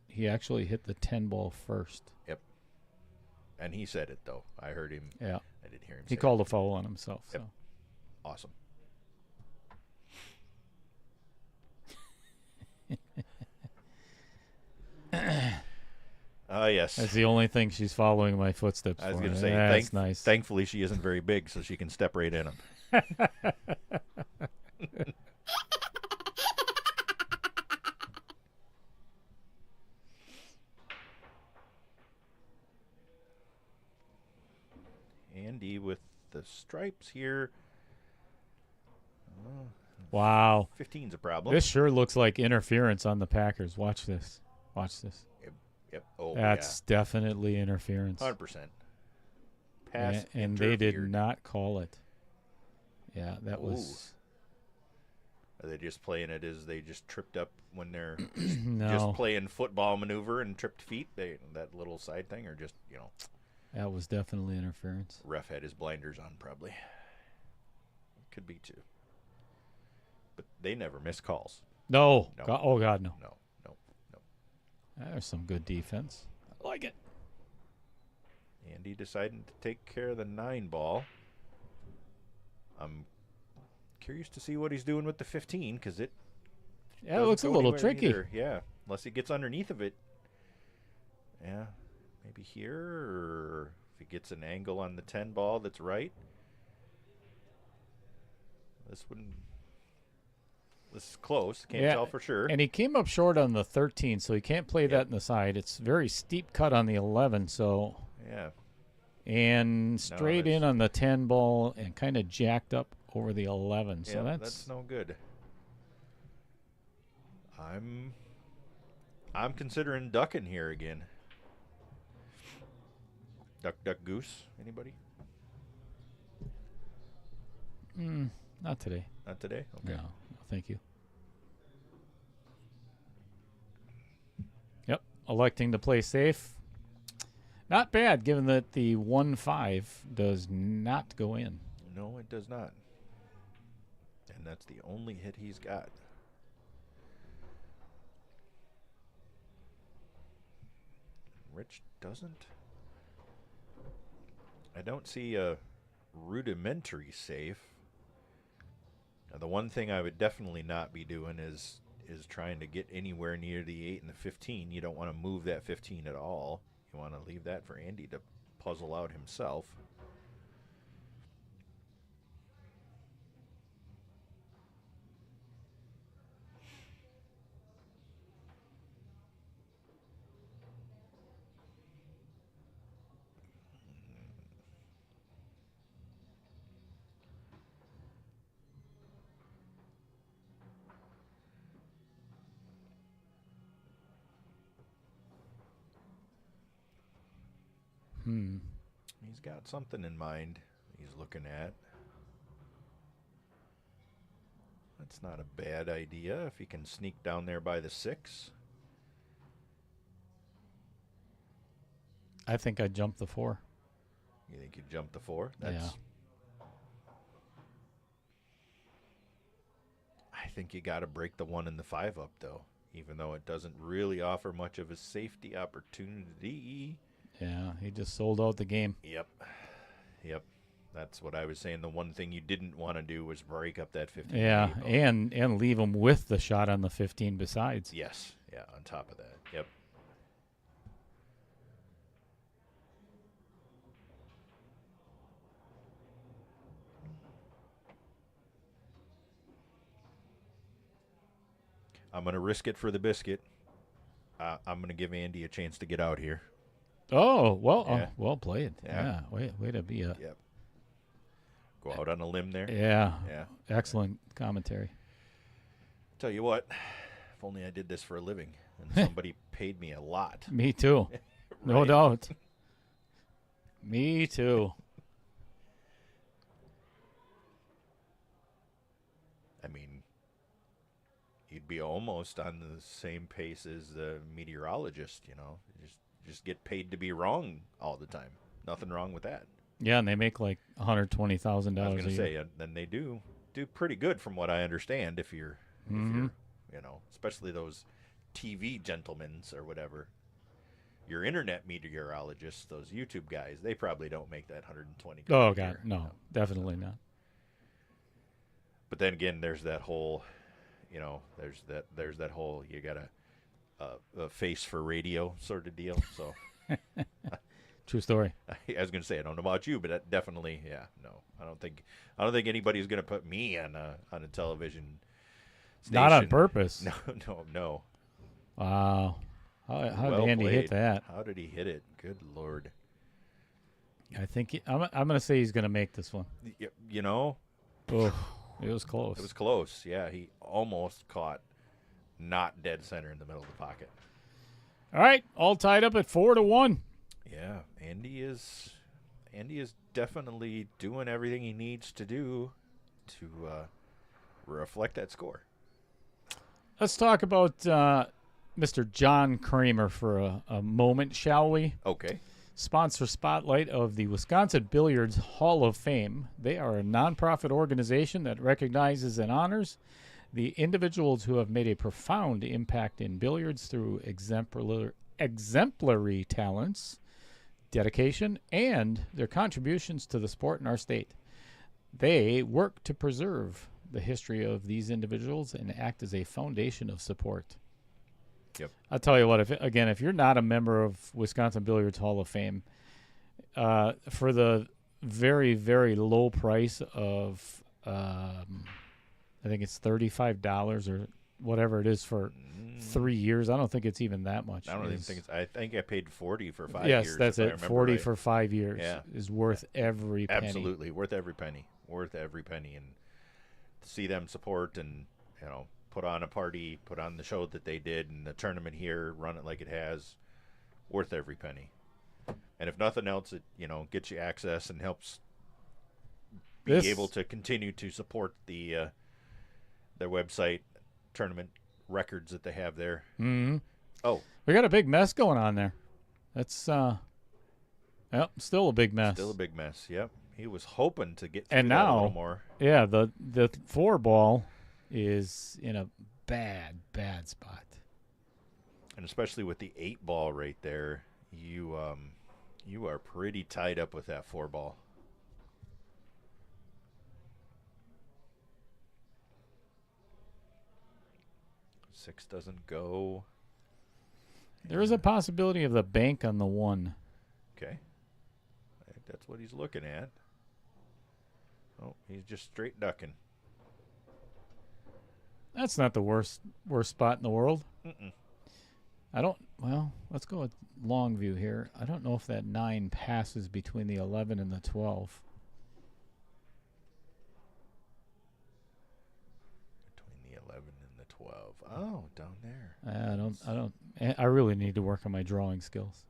he actually hit the 10 ball first. Yep. And he said it, though. I heard him. Yeah. I did hear him say He called a foul on himself. Yep. So. Awesome. Yes. That's the only thing she's following my footsteps I was for. going to say, That's nice. Thankfully, she isn't very big, so she can step right in them. Andy with the stripes here. Wow. 15's a problem. This sure looks like interference on the Packers. Watch this. Yep. Oh, That's definitely interference. 100%. Pass And they did interfered. not call it. Yeah, that was. Are they just playing it as they just tripped up when they're No. just playing football maneuver and tripped feet? That little side thing, or just That was definitely interference. Ref had his blinders on, probably. Could be too. But they never miss calls. No. No. Oh, God, no. No. There's some good defense. I like it. Andy deciding to take care of the 9 ball. I'm curious to see what he's doing with the 15 because it looks a little tricky. Either. Yeah, unless he gets underneath of it. Yeah, maybe here, or if he gets an angle on the 10 ball that's right. This is close. Can't tell for sure. And he came up short on the 13, so he can't play that in the side. It's very steep cut on the 11, so. Yeah. And straight in on the 10 ball and kind of jacked up over the 11. So that's no good. I'm considering ducking here again. Duck, duck, goose. Anybody? Not today. Not today? Okay. No, thank you. Yep, electing to play safe. Not bad, given that the 1-5 does not go in. No, it does not. And that's the only hit he's got. Rich doesn't. I don't see a rudimentary safe. Now, the one thing I would definitely not be doing is trying to get anywhere near the 8 and the 15. You don't want to move that 15 at all. You want to leave that for Andy to puzzle out himself. He's got something in mind he's looking at. That's not a bad idea if he can sneak down there by the 6. I think I'd jump the 4. You think you'd jump the 4? Yeah. I think you got to break the 1 and the 5 up, though, even though it doesn't really offer much of a safety opportunity. Yeah, he just sold out the game. Yep. That's what I was saying. The one thing you didn't want to do was break up that 15. Yeah, and leave him with the shot on the 15 besides. Yes. Yeah, on top of that. Yep. I'm going to risk it for the biscuit. I'm going to give Andy a chance to get out here. Oh, well, well played. Yeah. Way to be a. Yep. Go out on a limb there. Yeah. Yeah. Excellent commentary. Tell you what, if only I did this for a living and somebody paid me a lot. Me too. No doubt. Me too. I mean, you'd be almost on the same pace as the meteorologist, you know. Just get paid to be wrong all the time. Nothing wrong with that. Yeah, and they make like $120,000 I was a going to year. say, then they do pretty good from what I understand if you're, you know, especially those TV gentlemen or whatever. Your internet meteorologists, those YouTube guys, they probably don't make that $120,000. Oh, God, no, definitely not. But then again, there's that whole, you know, there's that whole you got a face for radio sort of deal. So True story. I was going to say, I don't know about you, but that definitely, no, I don't think anybody's going to put me on a television station. Not on purpose. No. Wow. How Well did Andy played. hit that? How did he hit it? Good Lord. I think I'm going to say he's going to make this one. You know, Oh, it was close. it was close. Yeah, he almost caught not dead center in the middle of the pocket. All right, all tied up at 4-1. Yeah, Andy is definitely doing everything he needs to do to reflect that score. Let's talk about Mr. John Kramer for a moment, shall we? Okay. sponsor spotlight of the Wisconsin Billiards Hall of Fame. They are a nonprofit organization that recognizes and honors the individuals who have made a profound impact in billiards through exemplary talents, dedication, and their contributions to the sport in our state. They work to preserve the history of these individuals and act as a foundation of support. Yep. I'll tell you what, if you're not a member of Wisconsin Billiards Hall of Fame, for the very, very low price of, I think it's $35 or whatever it is for 3 years. I don't think it's even that much. I don't even think I think I paid 40 for 5 yes, years. Yes, that's if I it. remember 40 right. for 5 years is worth every penny. Absolutely. Worth every penny. Worth every penny. And to see them support and, put on a party, put on the show that they did and the tournament here, run it like it has, worth every penny. And if nothing else, it, gets you access and helps be able to continue to support the their website, tournament records that they have there. Mm-hmm. Oh. We got a big mess going on there. That's still a big mess. Still a big mess, yep. He was hoping to get through and that now, a little more. Yeah, the 4-ball is in a bad spot. And especially with the 8-ball right there, you are pretty tied up with that 4-ball. Six doesn't go. There is a possibility of the bank on the 1. Okay. I think that's what he's looking at. Oh, he's just straight ducking. That's not the worst spot in the world. Mm-mm. Let's go with long view here. I don't know if that 9 passes between the 11 and the 12. Between the 11 and the 12. Oh, down there. I really need to work on my drawing skills.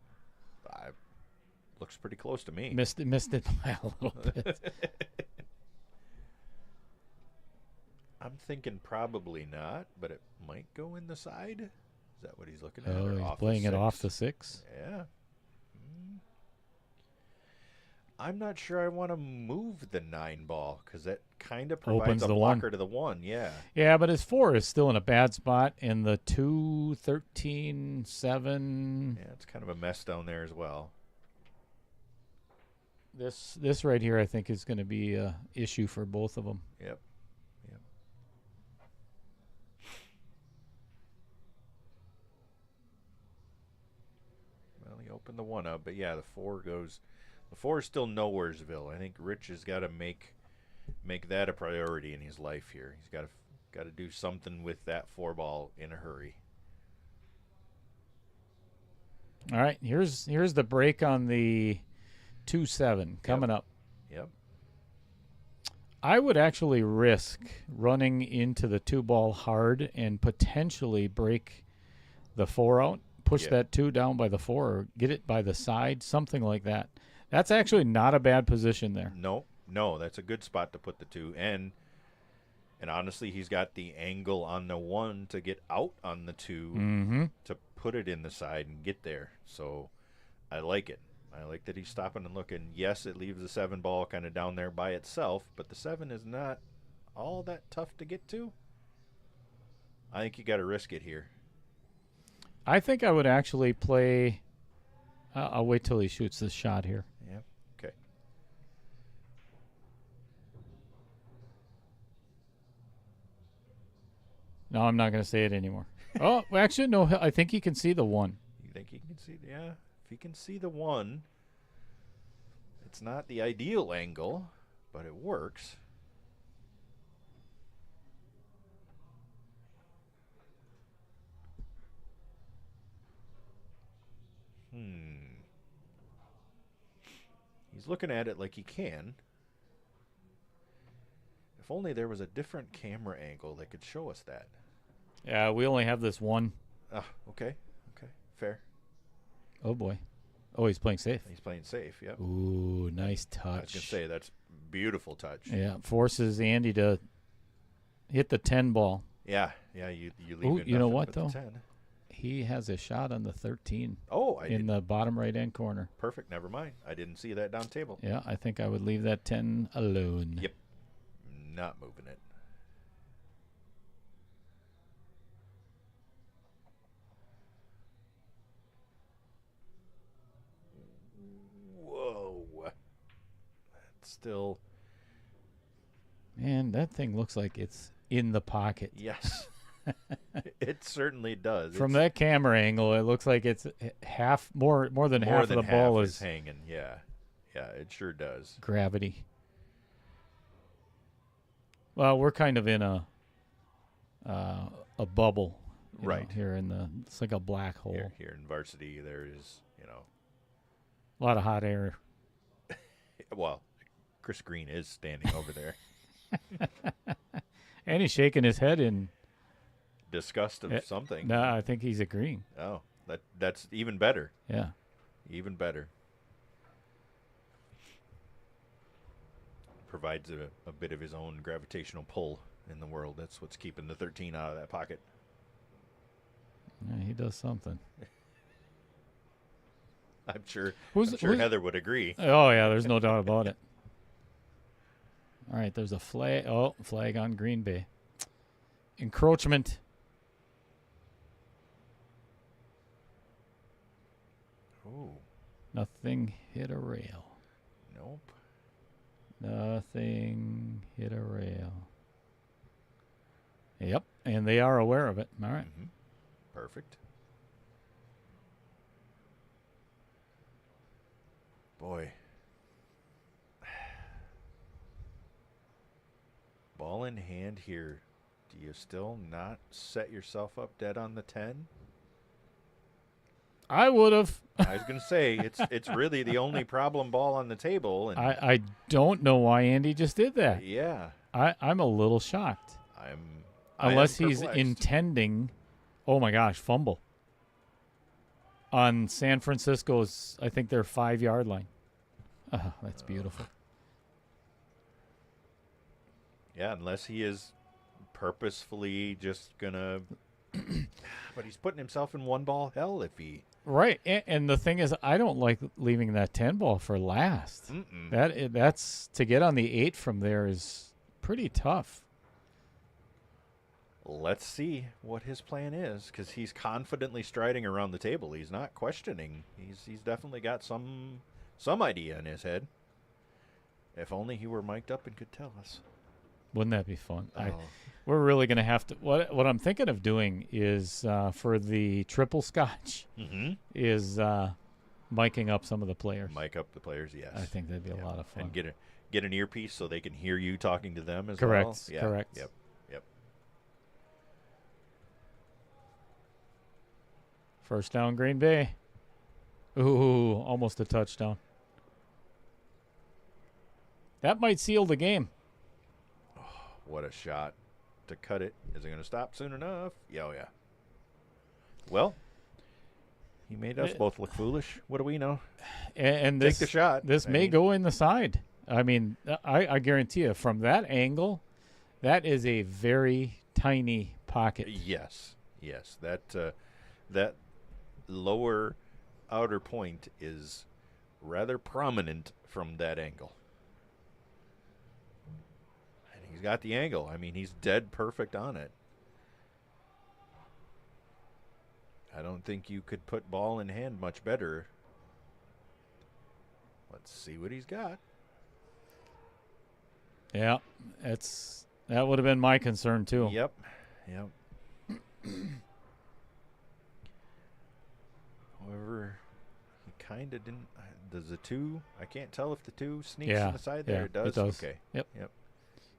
Looks pretty close to me. Missed it by a little bit. I'm thinking probably not, but it might go in the side. Is that what he's looking at? Oh, he's playing it off the 6. Yeah. I'm not sure I want to move the 9-ball because that kind of provides Opens a the blocker 1. to the 1. Yeah. Yeah, but his 4 is still in a bad spot, and the 2, 13, 7. Yeah, it's kind of a mess down there as well. This right here, I think, is going to be a issue for both of them. Yep. Well, he opened the 1 up, but yeah, the 4 goes. The 4 is still nowheresville. I think Rich has got to make that a priority in his life here. He's got to do something with that 4-ball in a hurry. All right, here's the break on the 2-7 coming up. Yep. I would actually risk running into the 2-ball hard and potentially break the 4 out, push that 2 down by the 4, or get it by the side, something like that. That's actually not a bad position there. No, that's a good spot to put the 2. And honestly, he's got the angle on the 1 to get out on the 2 to put it in the side and get there. So I like it. I like that he's stopping and looking. Yes, it leaves the 7-ball kind of down there by itself, but the 7 is not all that tough to get to. I think you got to risk it here. I think I would actually play. I'll wait till he shoots this shot here. Yeah. Okay. No, I'm not going to say it anymore. Oh, well, actually, no. I think he can see the 1. You think he can see? Yeah. If he can see the 1, it's not the ideal angle, but it works. He's looking at it like he can. If only there was a different camera angle that could show us that. Yeah, we only have this 1. Okay. Fair. Oh, boy. Oh, he's playing safe. He's playing safe, yep. Ooh, nice touch. I was going to say, that's beautiful touch. Yeah, forces Andy to hit the 10 ball. Yeah, you leave Ooh, it you know nothing what, but the though? 10. he has a shot on the 13 Oh, in the bottom right-hand corner. Perfect. Never mind. I didn't see that down table. Yeah, I think I would leave that 10 alone. Yep. Not moving it. Whoa. That's still. Man, that thing looks like it's in the pocket. Yes. It certainly does. From that camera angle, it looks like it's more than more half than of the ball half is hanging. Yeah. Yeah, it sure does. gravity. Well, we're kind of in a bubble, you Right. know, here in the. It's like a black hole. Here in varsity, there is, A lot of hot air. well, Chris Green is standing over there. And he's shaking his head in. Disgust of something. No, I think he's agreeing. Oh, that's even better. Yeah. Even better. Provides a bit of his own gravitational pull in the world. That's what's keeping the 13 out of that pocket. Yeah, he does something. I'm sure Who's- Heather would agree. Oh, yeah, there's no doubt about it. All right, there's a flag. Oh, flag on Green Bay. Encroachment. Ooh, Nothing hit a rail. nope. Nothing hit a rail. Yep, and they are aware of it. All right. Mm-hmm. Perfect. Boy. Ball in hand here. Do you still not set yourself up dead on the 10? I would have. I was going to say, it's really the only problem ball on the table. And I don't know why Andy just did that. yeah, I'm a little shocked. I am Unless he's perplexed. intending, oh my gosh, fumble. On San Francisco's, I think their 5-yard line. Oh, that's beautiful. Yeah, unless he is purposefully just going to. But he's putting himself in one ball hell if he. Right, and the thing is, I don't like leaving that 10 ball for last. Mm-mm. That's to get on the 8 from there is pretty tough. Let's see what his plan is, because he's confidently striding around the table. He's not questioning. He's definitely got some idea in his head. If only he were mic'd up and could tell us. Wouldn't that be fun? Oh. We're really going to have to. What I'm thinking of doing is for the triple scotch Mm-hmm. is miking up some of the players. Mic up the players, yes. I think that'd be a lot of fun. And get an earpiece so they can hear you talking to them as Correct, well. Yeah, correct. Yep. First down, Green Bay. Ooh, almost a touchdown. That might seal the game. What a shot to cut it. Is it going to stop soon enough? Yeah, oh yeah. Well, he made us both look foolish. What do we know? And Take this, the shot. This may go in the side. I mean, I guarantee you, from that angle, that is a very tiny pocket. Yes. That lower outer point is rather prominent from that angle. And he's got the angle. I mean, he's dead perfect on it. I don't think you could put ball in hand much better. Let's see what he's got. Yeah, that would have been my concern too. Yep. However, he kind of didn't. Does the 2? I can't tell if the 2 sneaks in the side there. Yeah, It does. it does. Okay. Yep.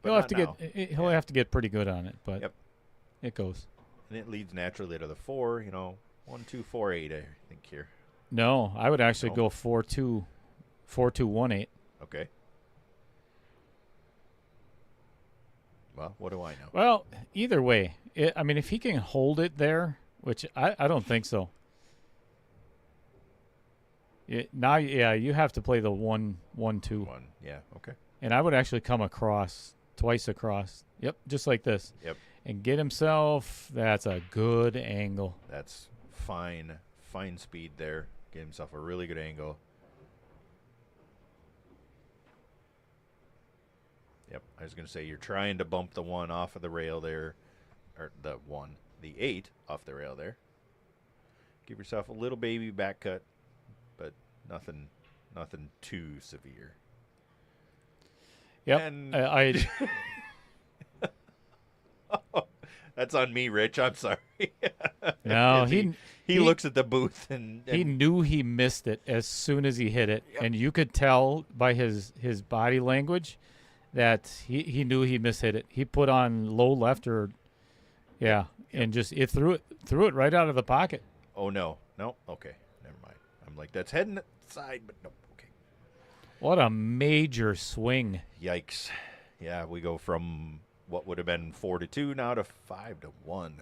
But He'll have not to now. he'll have to get pretty good on it, but Yep. it goes. And it leads naturally to the 4. 1, 2, 4, 8. I think here. No, I would actually No. go 4-2, 4-2-1-8. Okay. Well, what do I know? Well, either way, I mean, if he can hold it there, which I don't think so. You have to play the 1-1-2. 1. Yeah. Okay. And I would actually come across, twice across. Yep, just like this. Yep. And get himself, that's a good angle. That's fine speed there. Get himself a really good angle. Yep, I was going to say you're trying to bump the 1 off of the rail there, or the 8 off the rail there. Give yourself a little baby back cut, but nothing too severe. Yep. And that's on me, Rich. I'm sorry. No, he looks at the booth and he knew he missed it as soon as he hit it, and you could tell by his body language that he knew he mishit it. He put on low left and just it threw it right out of the pocket. Oh no, okay, never mind. I'm like, that's heading side, but no, okay. What a major swing! Yikes! Yeah, we go from what would have been 4-2 now to 5-1.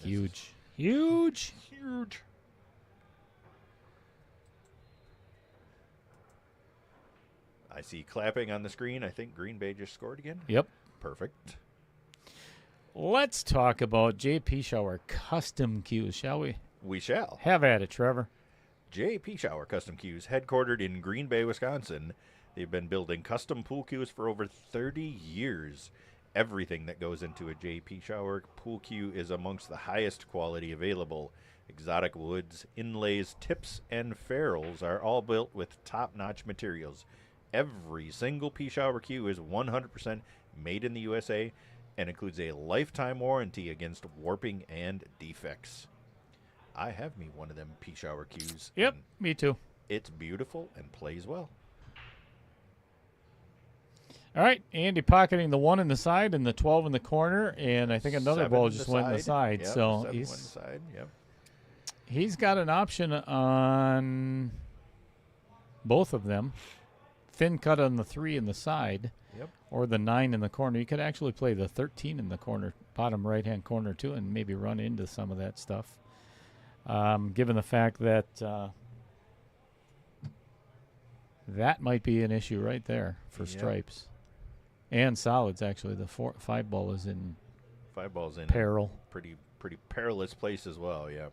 Huge. I see clapping on the screen. I think Green Bay just scored again. Yep. Perfect. Let's talk about J.P. Shower custom cues, shall we? We shall. Have at it, Trevor. J.P. Shower Custom Cues, headquartered in Green Bay, Wisconsin. They've been building custom pool cues for over 30 years. Everything that goes into a J.P. Shower pool cue is amongst the highest quality available. Exotic woods, inlays, tips, and ferrules are all built with top-notch materials. Every single P Shower cue is 100% made in the USA and includes a lifetime warranty against warping and defects. I have me one of them P Shower cues. Yep, me too. It's beautiful and plays well. All right, Andy pocketing the 1 in the side and the 12 in the corner, and I think another 7 ball in just the went in the side. Yep, So 7 he's went inside. Yep. he's got an option on both of them. Thin cut on the 3 in the side, Yep. or the 9 in the corner. You could actually play the 13 in the corner, bottom right-hand corner too, and maybe run into some of that stuff. Given the fact that that might be an issue right there for Yep. stripes and solids. Actually, the 5 ball is in 5 balls in peril. pretty perilous place as well. Yeah.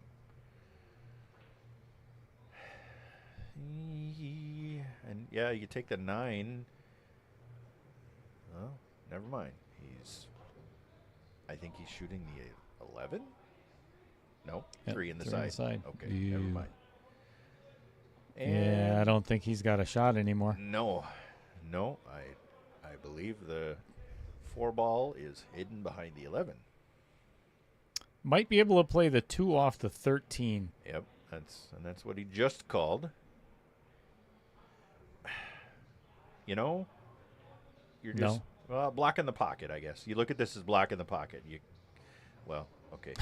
And yeah, you take the 9. Oh, never mind. I think he's shooting the 11. No, Yep, 3 in the 3 in side. the side. Okay, never Ew. mind. Yeah, I don't think he's got a shot anymore. No, I believe the 4 ball is hidden behind the 11. Might be able to play the 2 off the 13. Yep, that's what he just called. You know, you're just blocking the pocket, I guess. You look at this as blocking the pocket. Okay.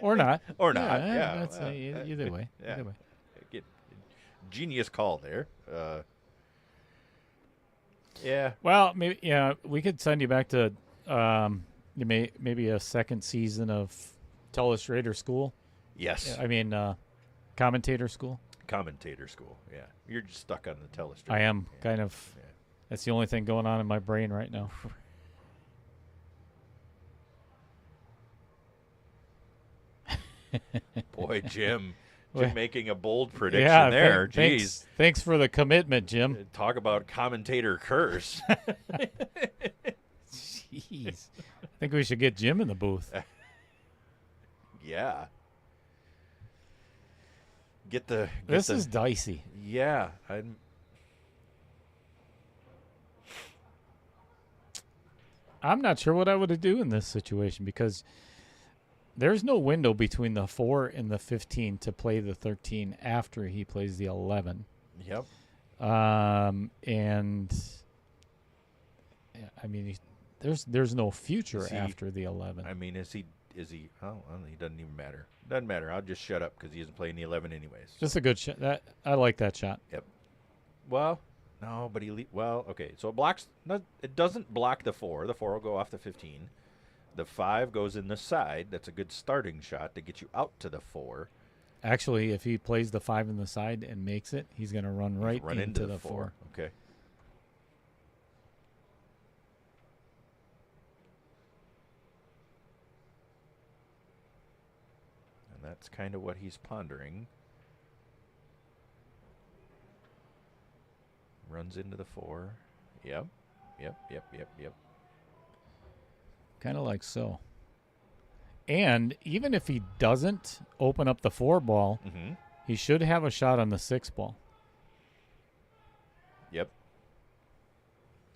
Or not. Or not, yeah. That's either way. Yeah. Either way. Genius call there. Yeah. Well, maybe we could send you back to maybe a second season of Telestrator School. Yes. I mean, commentator school. Commentator school. Yeah. You're just stuck on the Telestrator. I am kind of. Yeah. That's the only thing going on in my brain right now. Boy, Jim Well, making a bold prediction there. Jeez. Thanks for the commitment, Jim. Talk about commentator curse. Jeez. I think we should get Jim in the booth. Yeah. This is dicey. Yeah. I'm not sure what I would do in this situation because there's no window between the 4 and the 15 to play the 13 after he plays the 11. Yep. And I mean, there's no future after the 11. I mean, is he? Oh, he doesn't even matter. Doesn't matter. I'll just shut up because he isn't playing the 11 anyways. Just a good shot. I like that shot. Yep. Well, no, but okay. So it blocks. No, it doesn't block the 4. The 4 will go off the 15. The 5 goes in the side. That's a good starting shot to get you out to the 4. Actually, if he plays the 5 in the side and makes it, he's going to run right Run into the 4. Okay. That's kind of what he's pondering. Runs into the 4. Yep. Kind of like so. And even if he doesn't open up the 4 ball, Mm-hmm. he should have a shot on the 6 ball. Yep.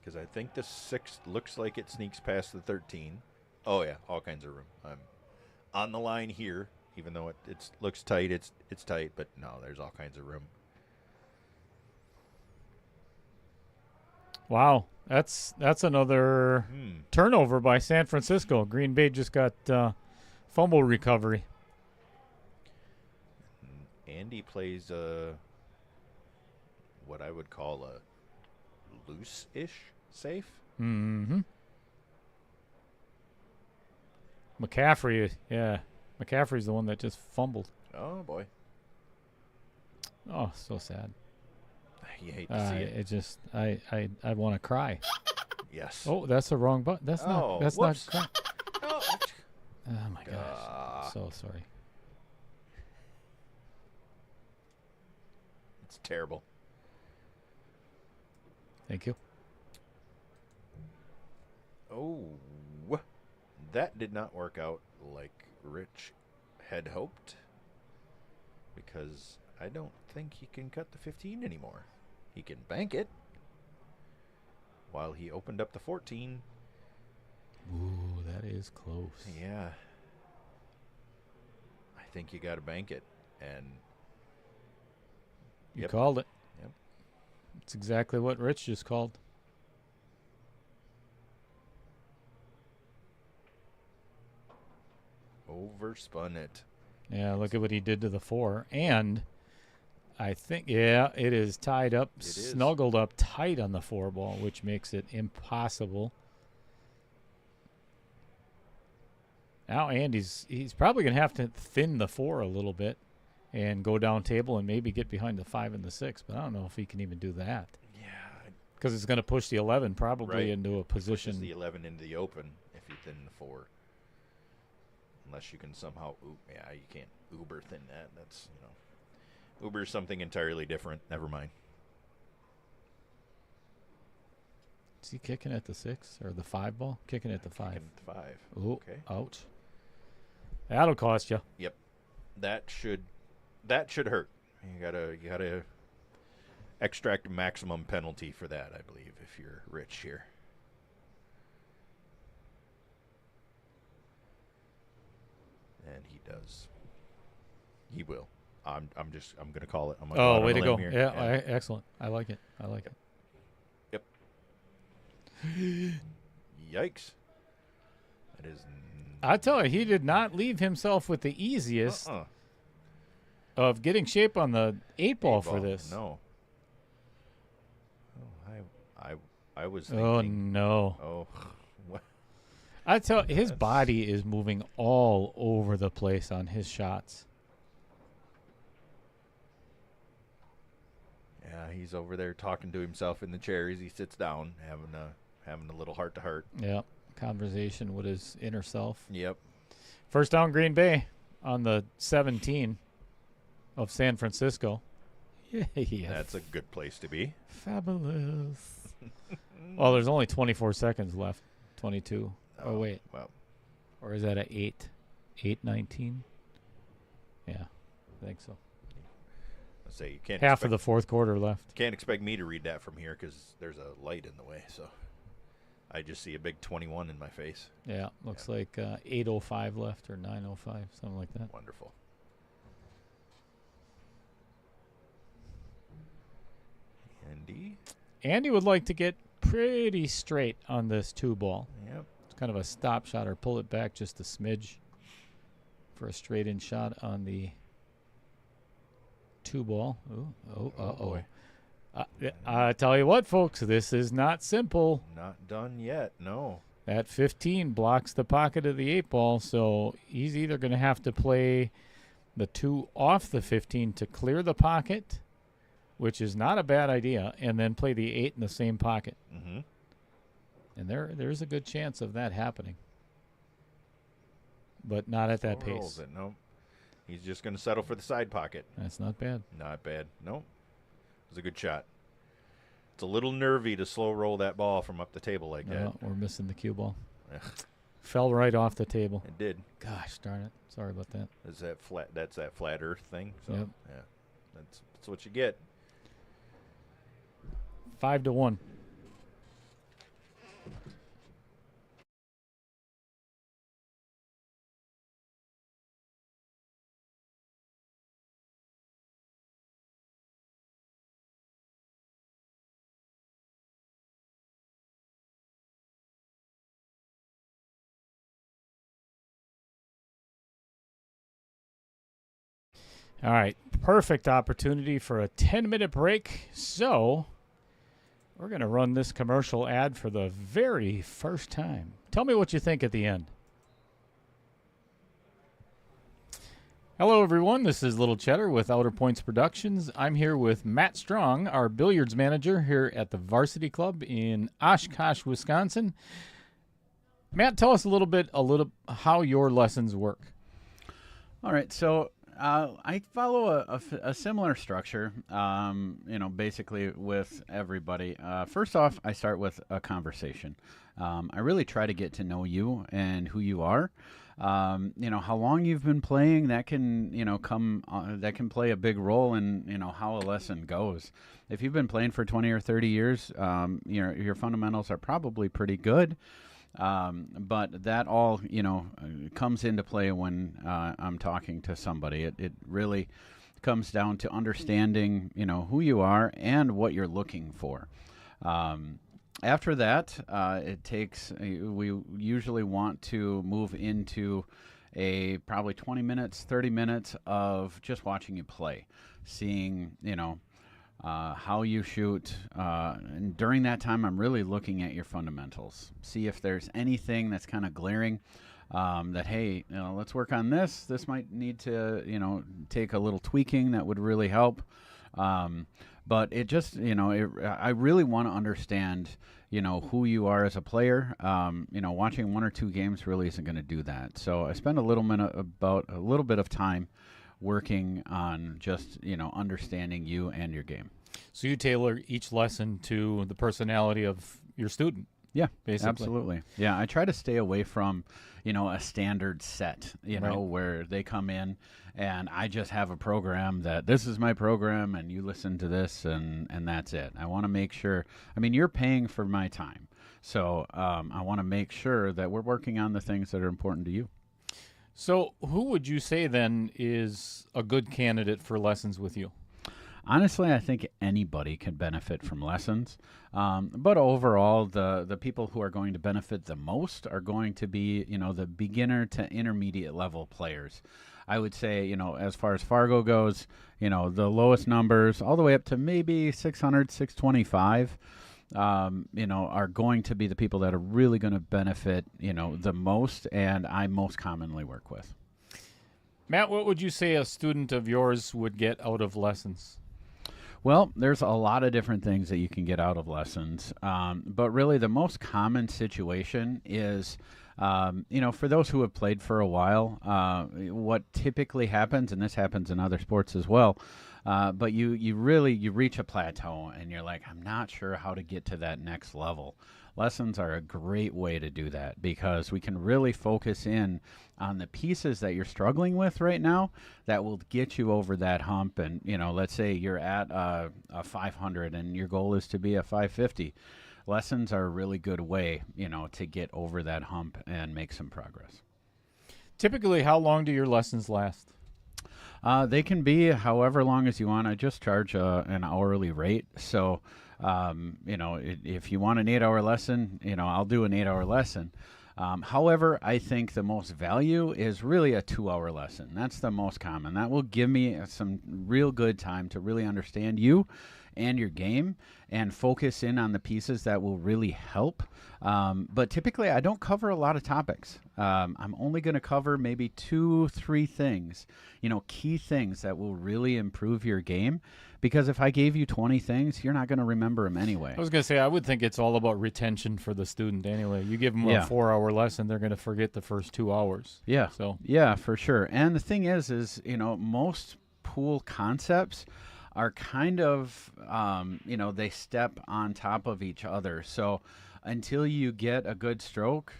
Because I think the 6 looks like it sneaks past the 13. Oh, yeah. All kinds of room. I'm on the line here. Even though it looks tight, it's tight. But no, there's all kinds of room. Wow. That's another turnover by San Francisco. Green Bay just got fumble recovery. Andy plays what I would call a loose-ish safe. Mm-hmm. McCaffrey, yeah. McCaffrey's the one that just fumbled. Oh, boy. Oh, so sad. You hate to see it. It just, I want to cry. Yes. Oh, that's the wrong button. That's not whoops. cry. Oh, Oh, my gosh. So sorry. it's terrible. Thank you. Oh, that did not work out like Rich had hoped, because I don't think he can cut the 15 anymore. He can bank it while he opened up the 14. Ooh, that is close. Yeah. I think you got to bank it. And You Yep. called it. Yep. It's exactly what Rich just called. overspun it. Yeah, look at what he did to the 4. And I think, yeah, it is tied up, It is. snuggled up tight on the 4 ball, which makes it impossible. Now Andy's he's probably going to have to thin the 4 a little bit and go down table and maybe get behind the 5 and the 6. But I don't know if he can even do that. Yeah. Because it's going to push the 11 probably Right. into a Pushes position. the 11 into the open if you thin the 4. Unless you can somehow, you can't uber thin that. That's, Uber's something entirely different. Never mind. Is he kicking at the 6 or the 5 ball? Kicking at the 5. Kicking at the 5. Oh, Okay. ouch. That'll cost you. Yep. That should hurt. You gotta extract maximum penalty for that, I believe, if you're Rich here. And he does. He will. I'm gonna call it. I'm gonna Oh, out way on to a go. limb here. Yeah, excellent. I like it. Yep. Yikes. That is. I tell you, he did not leave himself with the easiest of getting shape on the 8 ball for this. No. Oh, I was thinking. Oh, no. Oh. What? I tell you, his That's- body is moving all over the place on his shots. Yeah, he's over there talking to himself in the chair as he sits down, having a little heart to heart. Yeah. Conversation with his inner self. Yep. First down, Green Bay on the 17 of San Francisco. Yeah. That's a good place to be. Fabulous. Well, there's only 24 seconds left. 22. Oh, wait. Well, Or is that a 8? 8:19? Yeah, I think so. let's say you can't Half expect, of the fourth quarter left. can't expect me to read that from here because there's a light in the way. So I just see a big 21 in my face. Yeah, looks like 8:05 left or 9:05, something like that. Wonderful. Andy would like to get pretty straight on this 2 ball. Yep. It's kind of a stop shot or pull it back just a smidge for a straight in shot on the 2 ball. Ooh, Oh, boy. I tell you what, folks, this is not simple. Not done yet. No. That 15 blocks the pocket of the 8 ball, so he's either going to have to play the 2 off the 15 to clear the pocket, which is not a bad idea, and then play the 8 in the same pocket. Mm-hmm. And there's a good chance of that happening. But not at that pace. No. He's just going to settle for the side pocket. That's not bad. Not bad. Nope. It was a good shot. It's a little nervy to slow roll that ball from up the table like that. We're missing the cue ball. Ugh. Fell right off the table. It did. Gosh darn it. Sorry about that. Is that flat? That's that flat Earth thing. So Yep. yeah, that's what you get. 5-1. All right, perfect opportunity for a 10-minute break. So we're going to run this commercial ad for the very first time. Tell me what you think at the end. Hello, everyone. This is Little Cheddar with Outer Points Productions. I'm here with Matt Strong, our billiards manager here at the Varsity Club in Oshkosh, Wisconsin. Matt, tell us a little bit how your lessons work. All right, so I follow a similar structure, basically with everybody. First off, I start with a conversation. I really try to get to know you and who you are. How long you've been playing, that can, that can play a big role in, how a lesson goes. If you've been playing for 20 or 30 years, your fundamentals are probably pretty good. But that all, comes into play when I'm talking to somebody. It really comes down to understanding, who you are and what you're looking for. After that, we usually want to move into a probably 20 minutes, 30 minutes of just watching you play, seeing, how you shoot. And during that time, I'm really looking at your fundamentals. See if there's anything that's kind of glaring that, hey, let's work on this. This might need to, take a little tweaking that would really help. But it just, I really want to understand, who you are as a player. Watching one or two games really isn't going to do that. So I spend a little bit of time working on just, understanding you and your game. So you tailor each lesson to the personality of your student. Yeah, basically. Absolutely. Yeah, I try to stay away from, a standard set, Right. where they come in and I just have a program that this is my program and you listen to this and that's it. I want to make sure, you're paying for my time. So I want to make sure that we're working on the things that are important to you. So who would you say then is a good candidate for lessons with you? Honestly, I think anybody can benefit from lessons. But overall, the people who are going to benefit the most are going to be, the beginner to intermediate level players. I would say, as far as Fargo goes, the lowest numbers all the way up to maybe 600, 625, are going to be the people that are really going to benefit, the most, and I most commonly work with. Matt, what would you say a student of yours would get out of lessons? Well, there's a lot of different things that you can get out of lessons. But really the most common situation is, for those who have played for a while, what typically happens, and this happens in other sports as well, but you reach a plateau and you're like, I'm not sure how to get to that next level. Lessons are a great way to do that because we can really focus in on the pieces that you're struggling with right now that will get you over that hump. And, let's say you're at a 500 and your goal is to be a 550. Lessons are a really good way, to get over that hump and make some progress. Typically, how long do your lessons last? They can be however long as you want. I just charge an hourly rate. So, if you want an 8-hour lesson, I'll do an 8-hour lesson. However, I think the most value is really a 2-hour lesson. That's the most common. That will give me some real good time to really understand you and your game and focus in on the pieces that will really help. But typically, I don't cover a lot of topics. I'm only going to cover maybe 2-3 things, key things that will really improve your game. Because if I gave you 20 things, you're not going to remember them anyway. I was going to say, I would think it's all about retention for the student anyway. You give them a 4-hour lesson, they're going to forget the first 2 hours. Yeah. So yeah, for sure. And the thing is most pool concepts are kind of, they step on top of each other. So until you get a good stroke,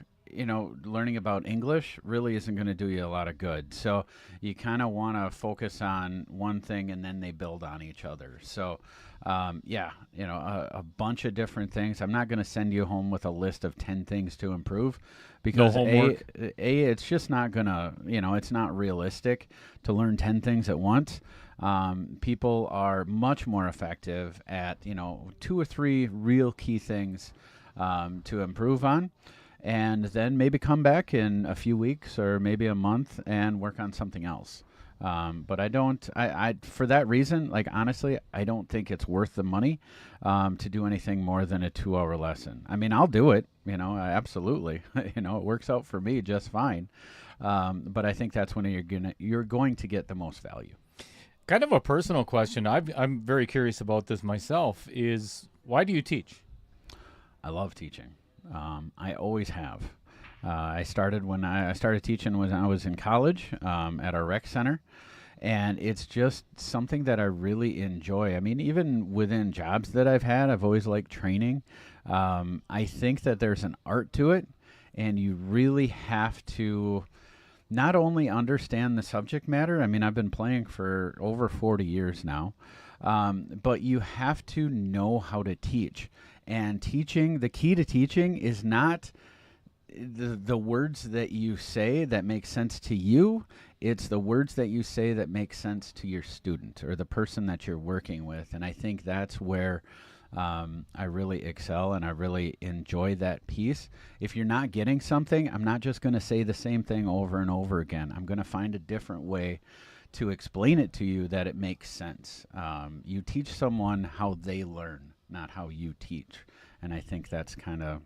learning about English really isn't going to do you a lot of good. So you kind of want to focus on one thing and then they build on each other. So, a bunch of different things. I'm not going to send you home with a list of 10 things to improve because no homework. It's just not going to, it's not realistic to learn 10 things at once. People are much more effective at, 2 or 3 real key things to improve on. And then maybe come back in a few weeks or maybe a month and work on something else. But I for that reason, honestly, I don't think it's worth the money to do anything more than a 2-hour lesson. I mean, I'll do it, absolutely. It works out for me just fine. But I think that's when you're going to get the most value. Kind of a personal question. I'm very curious about this myself is why do you teach? I love teaching. I always have. I started teaching when I was in college at our rec center, and it's just something that I really enjoy. I mean, even within jobs that I've had, I've always liked training. I think that there's an art to it, and you really have to not only understand the subject matter. I mean, I've been playing for over 40 years now, but you have to know how to teach. And teaching, the key to teaching is not the words that you say that make sense to you. It's the words that you say that make sense to your student or the person that you're working with. And I think that's where I really excel and I really enjoy that piece. If you're not getting something, I'm not just going to say the same thing over and over again. I'm going to find a different way to explain it to you that it makes sense. You teach someone how they learn, not how you teach. And I think that's kind of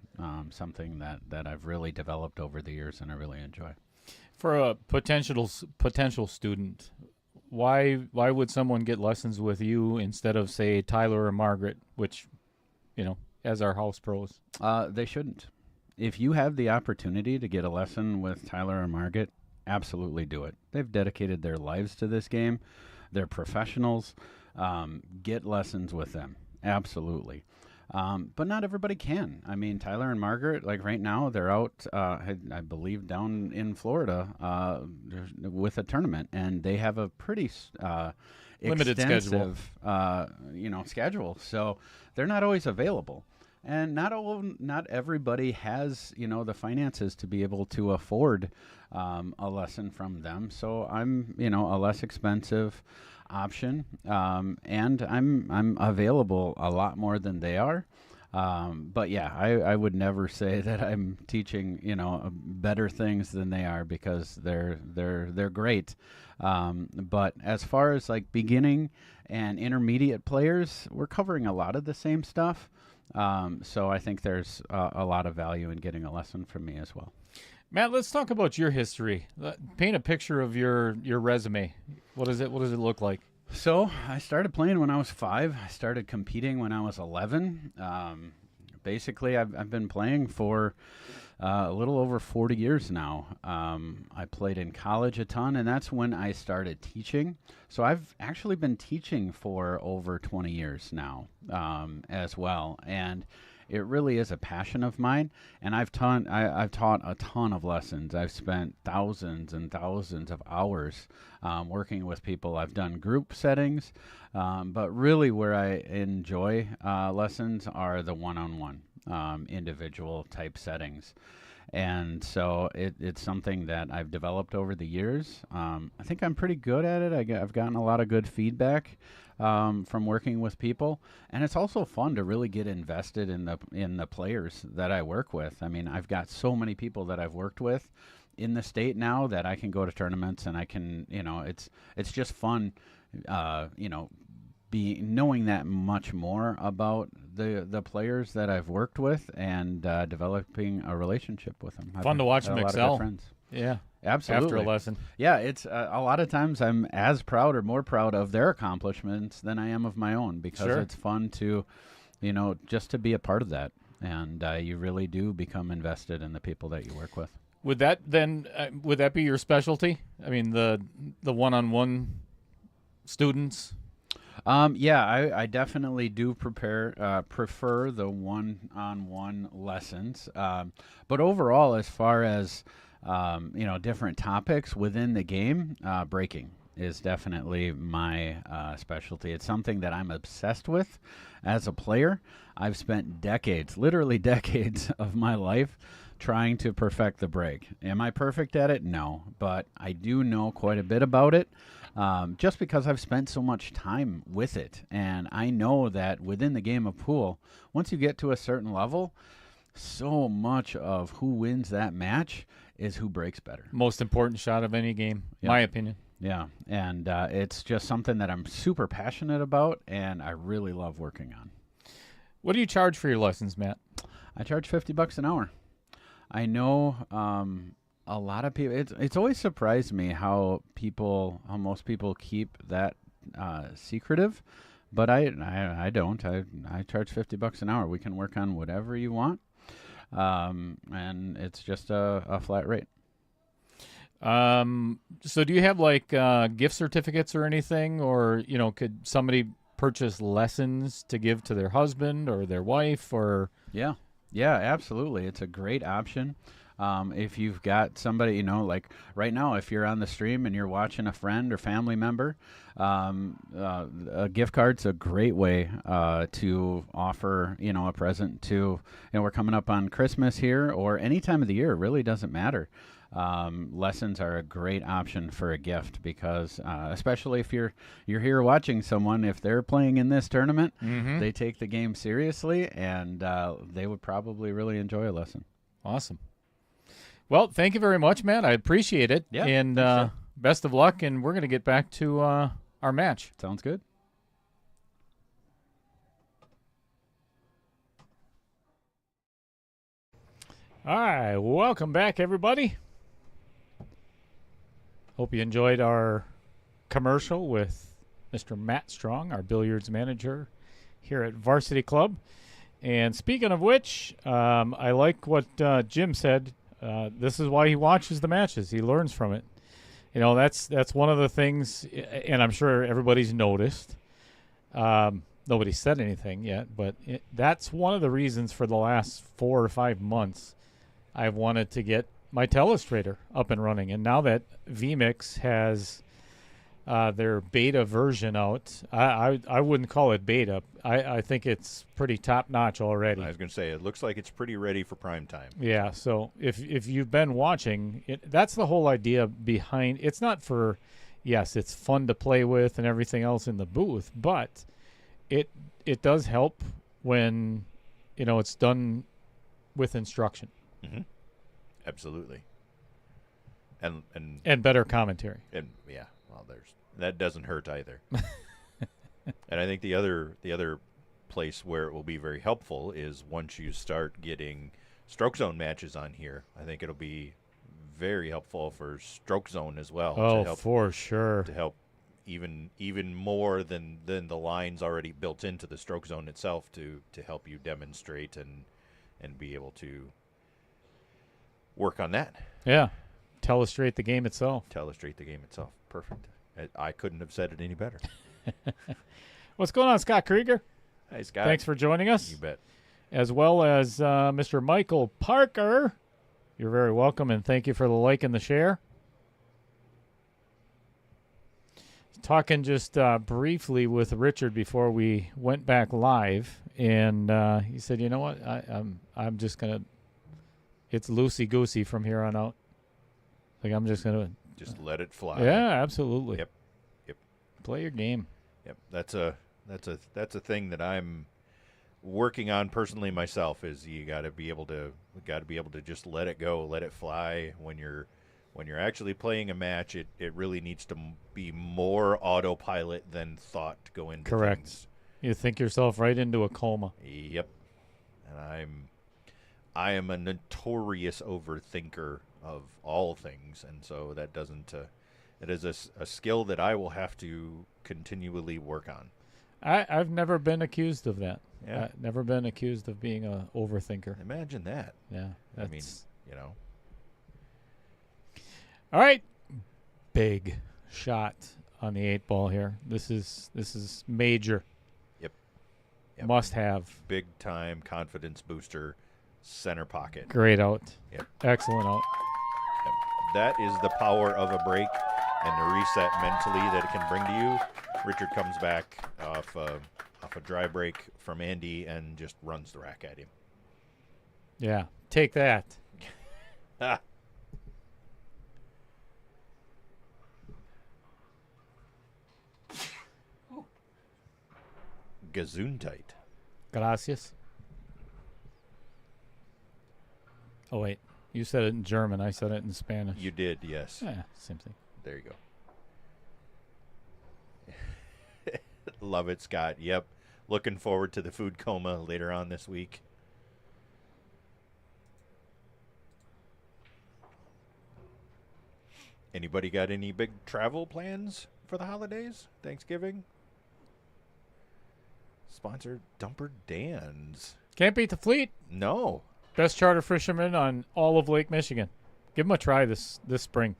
something that I've really developed over the years and I really enjoy. For a potential student, why would someone get lessons with you instead of, say, Tyler or Margaret, which, as our house pros? They shouldn't. If you have the opportunity to get a lesson with Tyler or Margaret, absolutely do it. They've dedicated their lives to this game. They're professionals. Get lessons with them. Absolutely. But not everybody can. I mean, Tyler and Margaret, right now, they're out, I believe, down in Florida with a tournament, and they have a pretty limited extensive, schedule. So they're not always available. And not everybody has, the finances to be able to afford a lesson from them. So I'm, a less expensive option, and I'm available a lot more than they are. But yeah, I would never say that I'm teaching, better things than they are because they're great. But as far as beginning and intermediate players, we're covering a lot of the same stuff. So I think there's a lot of value in getting a lesson from me as well. Matt, let's talk about your history. Paint a picture of your resume. What does it look like? So I started playing when I was 5. I started competing when I was 11. Basically, I've been playing for a little over 40 years now. I played in college a ton, and that's when I started teaching. So I've actually been teaching for over 20 years now as well. And it really is a passion of mine, and I've taught a ton of lessons. I've spent thousands and thousands of hours working with people. I've done group settings, but really where I enjoy lessons are the one-on-one individual type settings. And so it's something that I've developed over the years. I think I'm pretty good at it. I've gotten a lot of good feedback from working with people, and it's also fun to really get invested in the players that I work with. I mean, I've got so many people that I've worked with in the state now that I can go to tournaments and I can, it's just fun, knowing that much more about the players that I've worked with and developing a relationship with them. Fun to watch had them a lot of excel. good friends. Yeah. Absolutely. After a lesson. Yeah, it's a lot of times I'm as proud or more proud of their accomplishments than I am of my own, because Sure. it's fun to, just to be a part of that. And you really do become invested in the people that you work with. Would that be your specialty? I mean, the one-on-one students. Yeah, I definitely do prefer the one-on-one lessons. But overall, as far as different topics within the game, breaking is definitely my specialty. It's something that I'm obsessed with as a player. I've spent decades, literally decades of my life trying to perfect the break. Am I perfect at it? No, but I do know quite a bit about it. Just because I've spent so much time with it. And I know that within the game of pool, once you get to a certain level, so much of who wins that match is who breaks better. Most important shot of any game, my opinion. Yeah, and it's just something that I'm super passionate about and I really love working on. What do you charge for your lessons, Matt? I charge $50 an hour. I know a lot of people. It's always surprised me how most people keep that secretive, but I don't. I charge $50 an hour. We can work on whatever you want, and it's just a flat rate. So do you have like gift certificates or anything, or could somebody purchase lessons to give to their husband or their wife, or? Yeah, absolutely. It's a great option. If you've got somebody, like right now, if you're on the stream and you're watching a friend or family member, a gift card's a great way to offer, a present to, we're coming up on Christmas here, or any time of the year. It really doesn't matter. Lessons are a great option for a gift because, especially if you're here watching someone, if they're playing in this tournament, they take the game seriously, and they would probably really enjoy a lesson. Awesome. Well, thank you very much, Matt. I appreciate it. Yeah, and best of luck. And we're going to get back to our match. Sounds good. All right, welcome back, everybody. Hope you enjoyed our commercial with Mr. Matt Strong, our billiards manager here at Varsity Club. And speaking of which, I like what Jim said. This is why he watches the matches. He learns from it. That's one of the things, and I'm sure everybody's noticed. Nobody said anything yet, but that's one of the reasons for the last 4 or 5 months I've wanted to get my telestrator up and running. And now that vMix has their beta version out, I wouldn't call it beta. I think it's pretty top-notch already. I was going to say, it looks like it's pretty ready for prime time. Yeah, so if you've been watching, that's the whole idea behind. It's not for, yes, it's fun to play with and everything else in the booth, but it does help when, it's done with instruction. Mm-hmm. Absolutely. And better commentary. And yeah, well, that doesn't hurt either. And I think the other place where it will be very helpful is once you start getting stroke zone matches on here. I think it'll be very helpful for stroke zone as well. Oh, for sure. To help even more than the lines already built into the stroke zone itself to help you demonstrate and be able to work on that. Yeah. Telestrate the game itself. Telestrate the game itself. Perfect. I couldn't have said it any better. What's going on, Scott Krieger? Hey, Scott. Thanks for joining us. You bet. As well as Mr. Michael Parker. You're very welcome, and thank you for the like and the share. Talking just briefly with Richard before we went back live, and he said, "You know what? I'm just gonna. It's loosey goosey from here on out. Like I'm just gonna just let it fly." Yeah, absolutely. Yep. Play your game. Yep. That's a thing that I'm working on personally myself. Is you got to be able to just let it go, let it fly when you're when you're actually playing a match, it really needs to be more autopilot than thought to go into Correct. things. You think yourself right into a coma. Yep. And I am a notorious overthinker of all things, and so that doesn't. It is a skill that I will have to continually work on. I've never been accused of that. Yeah. Never been accused of being a overthinker. Imagine that. Yeah. I mean, That's all right. Big shot on the 8 ball here. This is major. Yep. Must have. Big time confidence booster, center pocket. Great out. Yep. Excellent out. Yep. That is the power of a break and the reset mentally that it can bring to you. Richard comes back off a dry break from Andy and just runs the rack at him. Yeah. Take that. Gesundheit. Gracias. Oh, wait. You said it in German. I said it in Spanish. You did, yes. Yeah, same thing. There you go. Love it, Scott. Yep. Looking forward to the food coma later on this week. Anybody got any big travel plans for the holidays? Thanksgiving? Sponsored Dumper Dan's. Can't beat the fleet. No. Best charter fisherman on all of Lake Michigan. Give them a try this spring.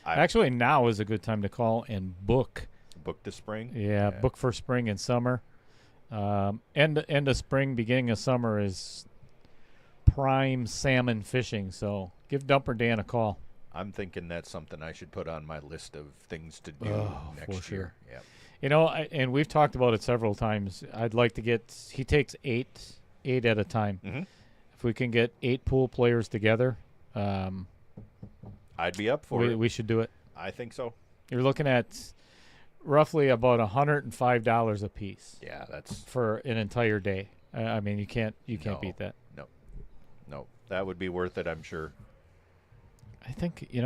Actually, now is a good time to call and book. Book the spring? Yeah, book for spring and summer. End of spring, beginning of summer is prime salmon fishing. So give Dumper Dan a call. I'm thinking that's something I should put on my list of things to do next year. Yep. You know, and we've talked about it several times. I'd like to get. He takes eight at a time. Mm-hmm. If we can get 8 pool players together, I'd be up for it. We should do it. I think so. You're looking at roughly about $105 a piece. Yeah, that's for an entire day. I mean, you can't beat that. No, that would be worth it, I'm sure. I think we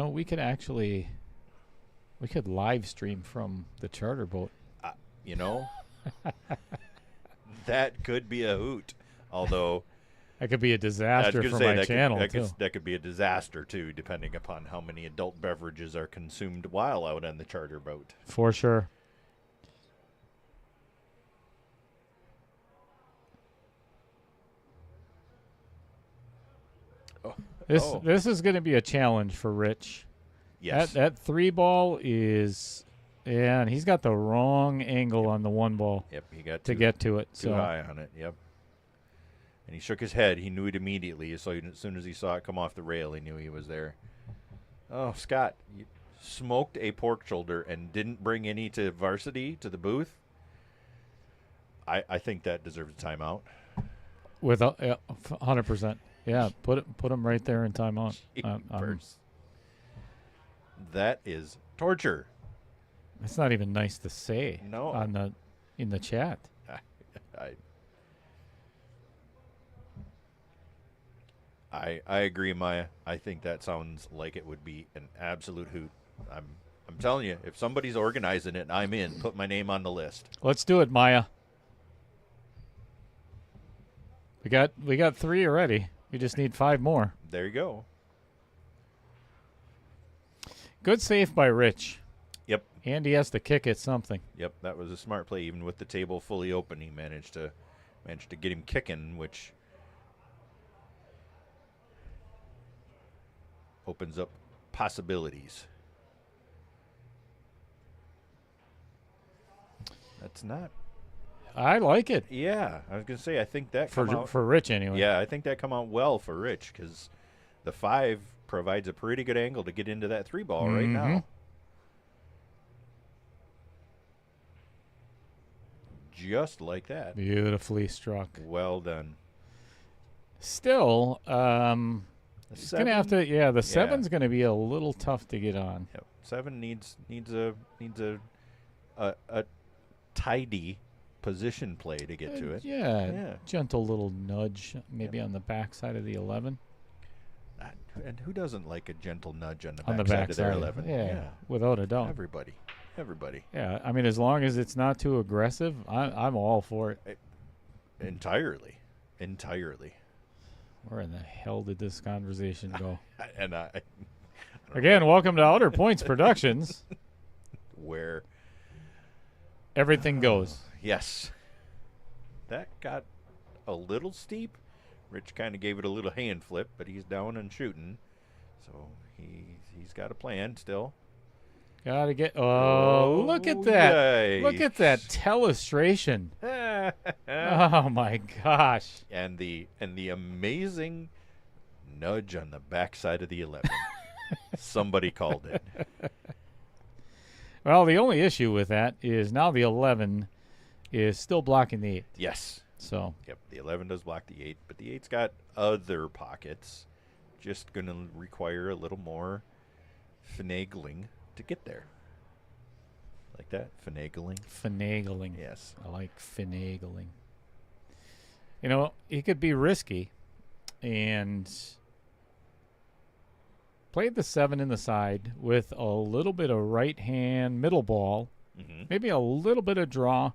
could live stream from the charter boat. That could be a hoot. Although that could be a disaster for my channel too. That could be a disaster too, depending upon how many adult beverages are consumed while out on the charter boat. For sure. This is going to be a challenge for Rich. Yes. That 3 ball is, and he's got the wrong angle on the 1 ball. Yep, he got to get to it. Too high on it. Yep. And he shook his head. He knew it immediately. So as soon as he saw it come off the rail, he knew he was there. Oh, Scott, you smoked a pork shoulder and didn't bring any to varsity, to the booth. I think that deserves a timeout. With 100%. Yeah, put him right there in timeout. That is torture. It's not even nice to say. No. In the chat. I agree, Maya. I think that sounds like it would be an absolute hoot. I'm telling you, if somebody's organizing it, I'm in. Put my name on the list. Let's do it, Maya. We got 3 already. We just need 5 more. There you go. Good save by Rich. Yep. Andy has to kick at something. Yep, that was a smart play. Even with the table fully open, he managed to get him kicking, which opens up possibilities. That's not. I like it. Yeah, I was gonna say I think that for Rich anyway. Yeah, I think that come out well for Rich because the 5 provides a pretty good angle to get into that 3 ball right now. Just like that. Beautifully struck. Well done. Still, it's gonna have to. Yeah, the 7's gonna be a little tough to get on. Yep. 7 needs a tidy position play to get to it. Yeah, gentle little nudge, maybe on the back side of the 11. And who doesn't like a gentle nudge on the On the backside of their backside. 11? Yeah, without a doubt. Everybody. Yeah, I mean, as long as it's not too aggressive, I'm all for it. Entirely. Where in the hell did this conversation go? And I Again, welcome to Outer Points Productions. where Everything goes. yes, that got a little steep. Rich kind of gave it a little hand flip, but he's down and shooting, so he's got a plan still. Gotta get. Oh, look at that! Yikes. Look at that telestration. Oh my gosh! And the amazing nudge on the backside of the 11. Somebody called it. Well, the only issue with that is now the 11 is still blocking the 8. Yes. So. Yep, the 11 does block the 8, but the 8's got other pockets. Just going to require a little more finagling to get there. Like that? Finagling? Finagling. Yes. I like finagling. You know, he could be risky and played the 7 in the side with a little bit of right hand middle ball, maybe a little bit of draw,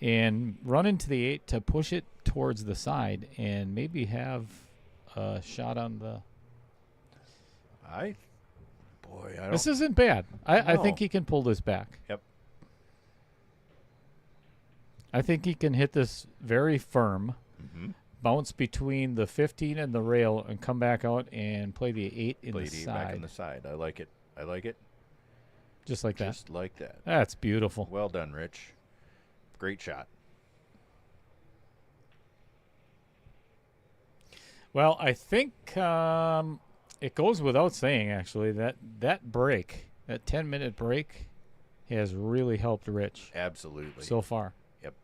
and run into the 8 to push it towards the side and maybe have a shot on the. This isn't bad. I think he can pull this back. Yep. I think he can hit this very firm, bounce between the 15 and the rail, and come back out and play the 8 in the side. Back in the side. I like it. Just like that. Just like that. That's beautiful. Well done, Rich. Great shot. Well, I think it goes without saying, actually, that break, that 10-minute break, has really helped Rich. Absolutely. So far. Yep.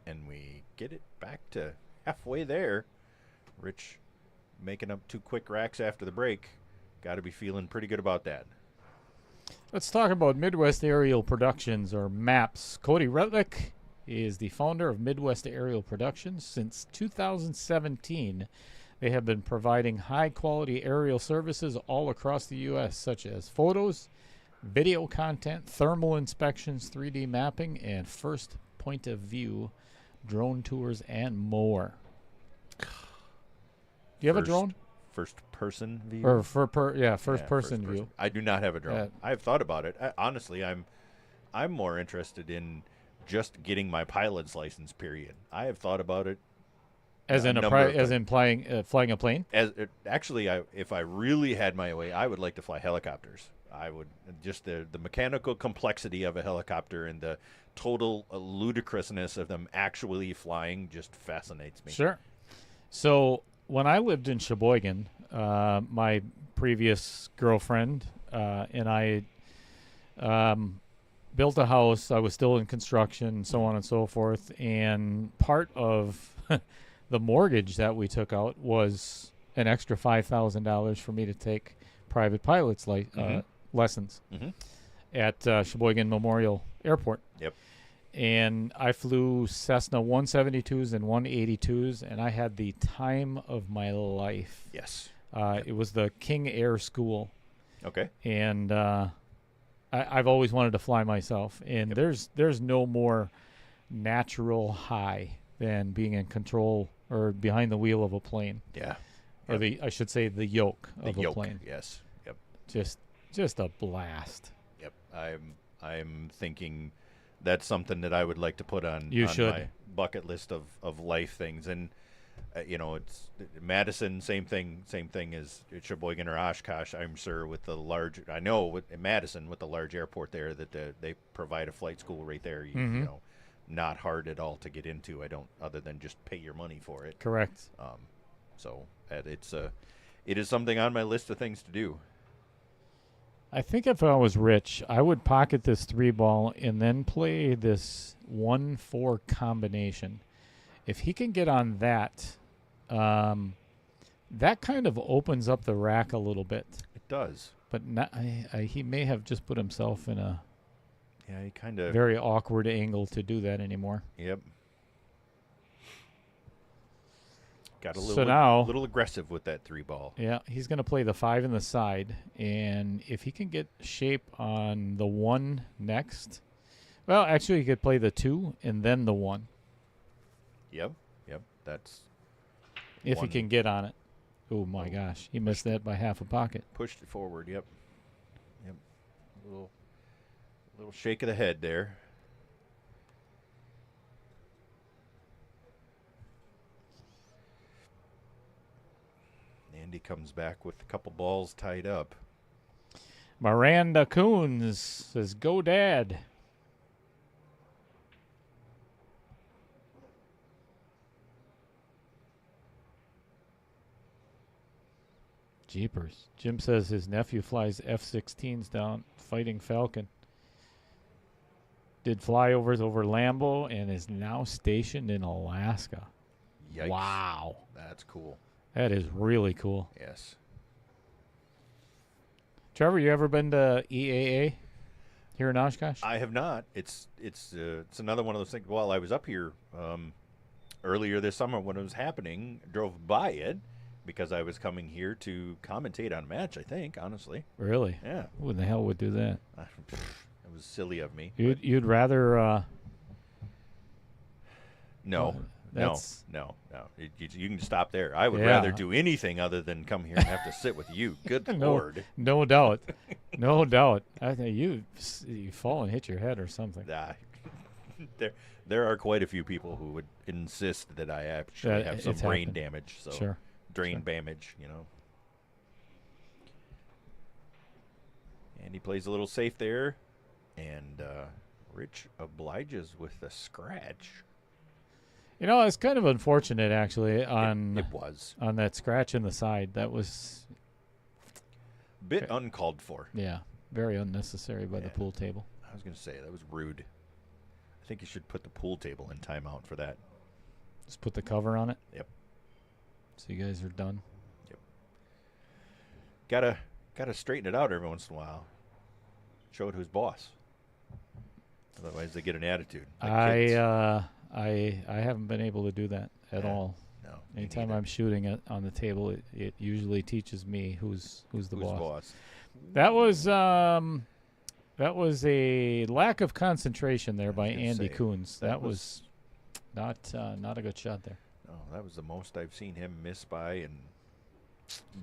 And we get it back to halfway there. Rich making up 2 quick racks after the break. Got to be feeling pretty good about that. Let's talk about Midwest Aerial Productions, or MAPS. Cody Retlick is the founder of Midwest Aerial Productions. Since 2017, they have been providing high-quality aerial services all across the U.S., such as photos, video content, thermal inspections, 3D mapping, and first point of view drone tours, and more. Do you have a drone? First-person view? Or first-person view. Person. I do not have a drone. I've thought about it. Honestly, I'm more interested in just getting my pilot's license. Period. I have thought about it. As in flying a plane. Actually, if I really had my way, I would like to fly helicopters. I would just the mechanical complexity of a helicopter and the total ludicrousness of them actually flying just fascinates me. Sure. So when I lived in Sheboygan, my previous girlfriend and I built a house. I was still in construction, so on and so forth. And part of the mortgage that we took out was an extra $5,000 for me to take private pilot's lessons at Sheboygan Memorial Airport. Yep. And I flew Cessna 172s and 182s, and I had the time of my life. Yes. It was the King Air School. Okay. And I've always wanted to fly myself. And there's no more natural high than being in control or behind the wheel of a plane. Yeah. Or I should say the yoke of a plane. Yes. Yep. Just a blast. Yep. I'm thinking that's something that I would like to put on my bucket list of life things. And it's Madison, same thing as Sheboygan or Oshkosh. I'm sure with Madison with the large airport there that they provide a flight school right there. You know, not hard at all to get into. Other than just pay your money for it. Correct. So it is something on my list of things to do. I think if I was Rich, I would pocket this 3-ball and then play this 1-4 combination. If he can get on that, that kind of opens up the rack a little bit. It does. But he may have just put himself in a he kind of very awkward angle to do that anymore. Yep. Got a So now- little aggressive with that 3 ball. Yeah, he's going to play the 5 in the side, and if he can get shape on the 1 next, well, actually, he could play the 2 and then the 1 Yep. That's if one. he can get on it. Oh my gosh, he missed that by half a pocket. Pushed it forward. Yep. Little shake of the head there. Andy comes back with a couple balls tied up. Miranda Kunz says, "Go, Dad." Jeepers. Jim says his nephew flies F-16s down Fighting Falcon. Did flyovers over Lambeau and is now stationed in Alaska. Yikes. Wow. That's cool. That is really cool. Yes. Trevor, you ever been to EAA here in Oshkosh? I have not. It's another one of those things. Well, I was up here earlier this summer when it was happening. Drove by it because I was coming here to commentate on a match. I think, honestly. Really? Yeah. Who in the hell would do that? It was silly of me. You'd rather No. that's- No. You can stop there. I would Yeah. rather do anything other than come here and have to sit with you. Good Lord. No doubt. No doubt. I think you fall and hit your head or something. Nah. There are quite a few people who would insist that I actually have some it's brain happened. damage. So Sure. drain damage, And he plays a little safe there. And Rich obliges with a scratch. It's kind of unfortunate actually on It was. on that scratch in the side. That was Bit uncalled for. very unnecessary by the Yeah. pool table. I was going to say, that was rude. I think you should put the pool table in timeout for that. Just put the cover on it. Yep. So you guys are done. Gotta straighten it out every once in a while. Show it who's boss. Otherwise, they get an attitude. like kids. I haven't been able to do that at Yeah. all. No. me Anytime neither. I'm shooting it on the table, it usually teaches me who's the Who's boss. That was a lack of concentration there by gonna Andy say, Kunz. that That was not a good shot there. No, that was the most I've seen him miss by in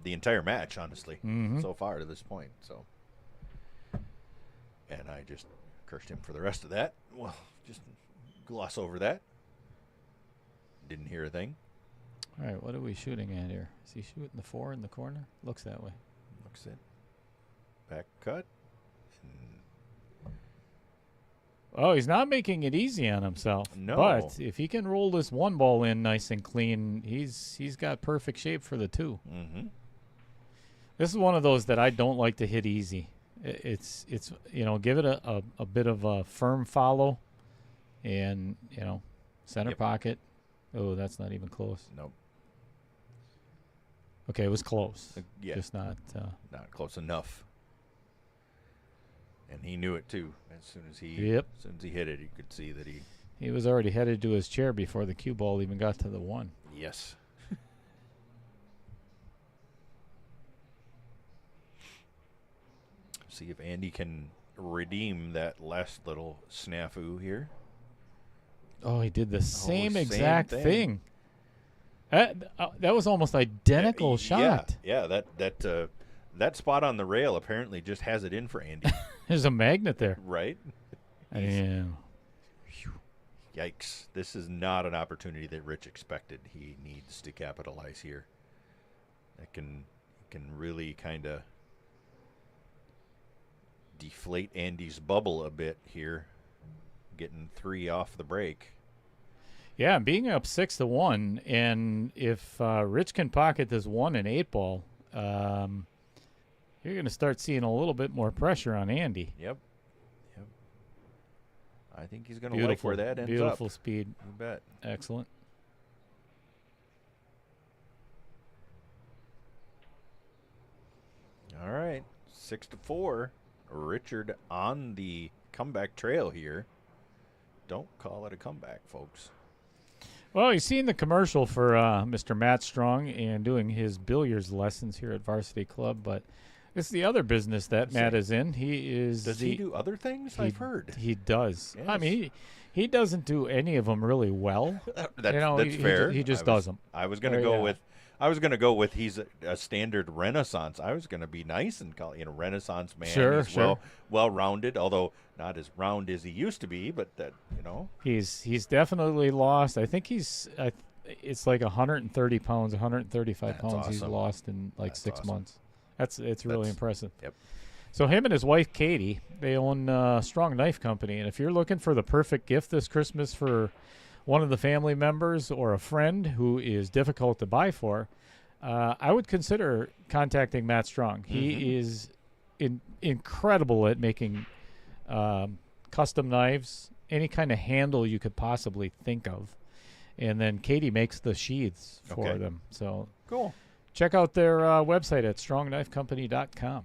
the entire match, honestly, Mhm. so far to this point. So, and I just cursed him for the rest of that. Well, just gloss over that. Didn't hear a thing. All right, what are we shooting at here? Is he shooting the 4 in the corner? Looks that way. Looks it. Back cut. Oh, he's not making it easy on himself. No. But if he can roll this 1 ball in nice and clean, he's got perfect shape for the 2. Mm-hmm. This is one of those that I don't like to hit easy. It's give it a bit of a firm follow, and center Yep. pocket. Oh, that's not even close. Nope. Okay, it was close. Yeah. Just not. Not close enough. And he knew it too. As soon as he hit it, you could see that he. He was already headed to his chair before the cue ball even got to the 1. Yes. See if Andy can redeem that last little snafu here. Oh, he did the same same exact thing. thing. That was almost identical shot. Yeah. That spot on the rail apparently just has it in for Andy, There's a magnet there. right? Yeah. Yikes! This is not an opportunity that Rich expected. He needs to capitalize here. That can really kind of deflate Andy's bubble a bit here, getting 3 off the break. Yeah, being up 6-1, and if Rich can pocket this 1 and 8 ball, you're going to start seeing a little bit more pressure on Andy. Yep. I think he's going to like where that ends beautiful up. speed. You bet. Excellent. All right, 6-4. Richard on the comeback trail here. Don't call it a comeback, folks. Well, you've seen the commercial for Mr. Matt Strong and doing his billiards lessons here at Varsity Club, but it's the other business that Matt is in. He is. Does he do other things? I've heard. He does. Yes. I mean, he doesn't do any of them really well. That's fair. He just does them. I was going to go with. I was going to go with he's a standard Renaissance. I was going to be nice and call Renaissance man. Sure, he's sure. Well rounded, although not as round as he used to be. But he's definitely lost. I think it's like 130 pounds, 135 That's pounds he's awesome. lost in like That's 6 awesome. months. It's really impressive. Yep. So him and his wife Katie, they own Strong Knife Company, and if you're looking for the perfect gift this Christmas for one of the family members or a friend who is difficult to buy for, I would consider contacting Matt Strong. He is incredible at making custom knives, any kind of handle you could possibly think of. And then Katie makes the sheaths for them. So cool. Check out their website at strongnifecompany.com.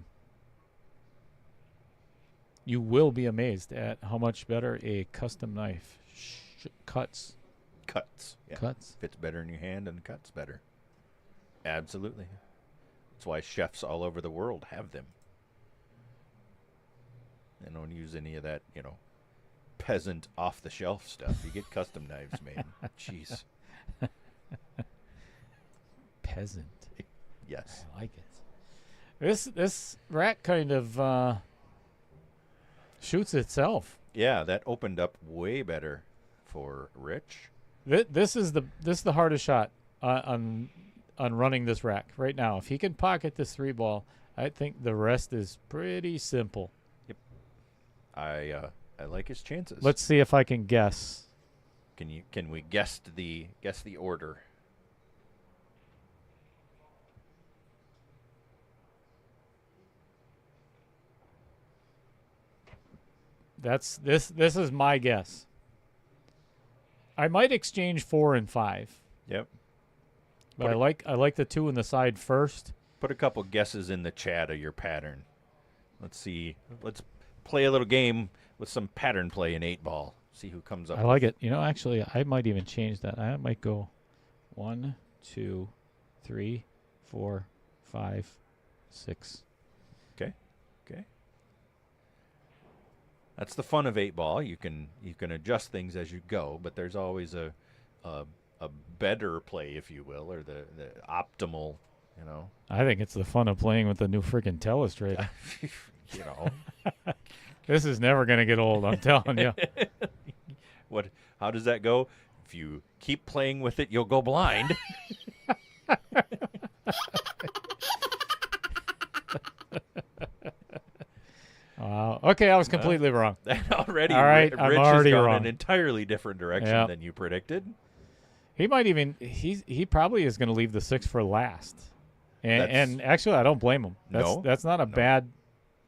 You will be amazed at how much better a custom knife cuts. Yeah. Cuts. Fits better in your hand and cuts better. Absolutely. That's why chefs all over the world have them. They don't use any of that, peasant off-the-shelf stuff. You get custom knives made. Jeez. Peasant. Yes. I like it. This rack kind of shoots itself. Yeah, that opened up way better for Rich. This is the hardest shot on running this rack right now. If he can pocket this 3-ball, I think the rest is pretty simple. Yep. I like his chances. Let's see if I can guess. Can we guess the order? This is my guess. I might exchange 4 and 5. Yep. But I like the 2 in the side first. Put a couple guesses in the chat of your pattern. Let's see. Let's play a little game with some pattern play in 8-ball. See who comes up. I like it. Actually, I might even change that. I might go 1, 2, 3, 4, 5, 6. Okay. That's the fun of 8-ball. You can adjust things as you go, but there's always a better play, if you will, or the optimal. I think it's the fun of playing with the new freaking telestrator. This is never going to get old, I'm telling you. How does that go? If you keep playing with it, you'll go blind. Wow. Okay, I was completely wrong. Already, all right, Rich I'm has already gone wrong. an entirely different direction than you predicted. He might even he probably is going to leave the 6 for last. And actually, I don't blame him. That's not a bad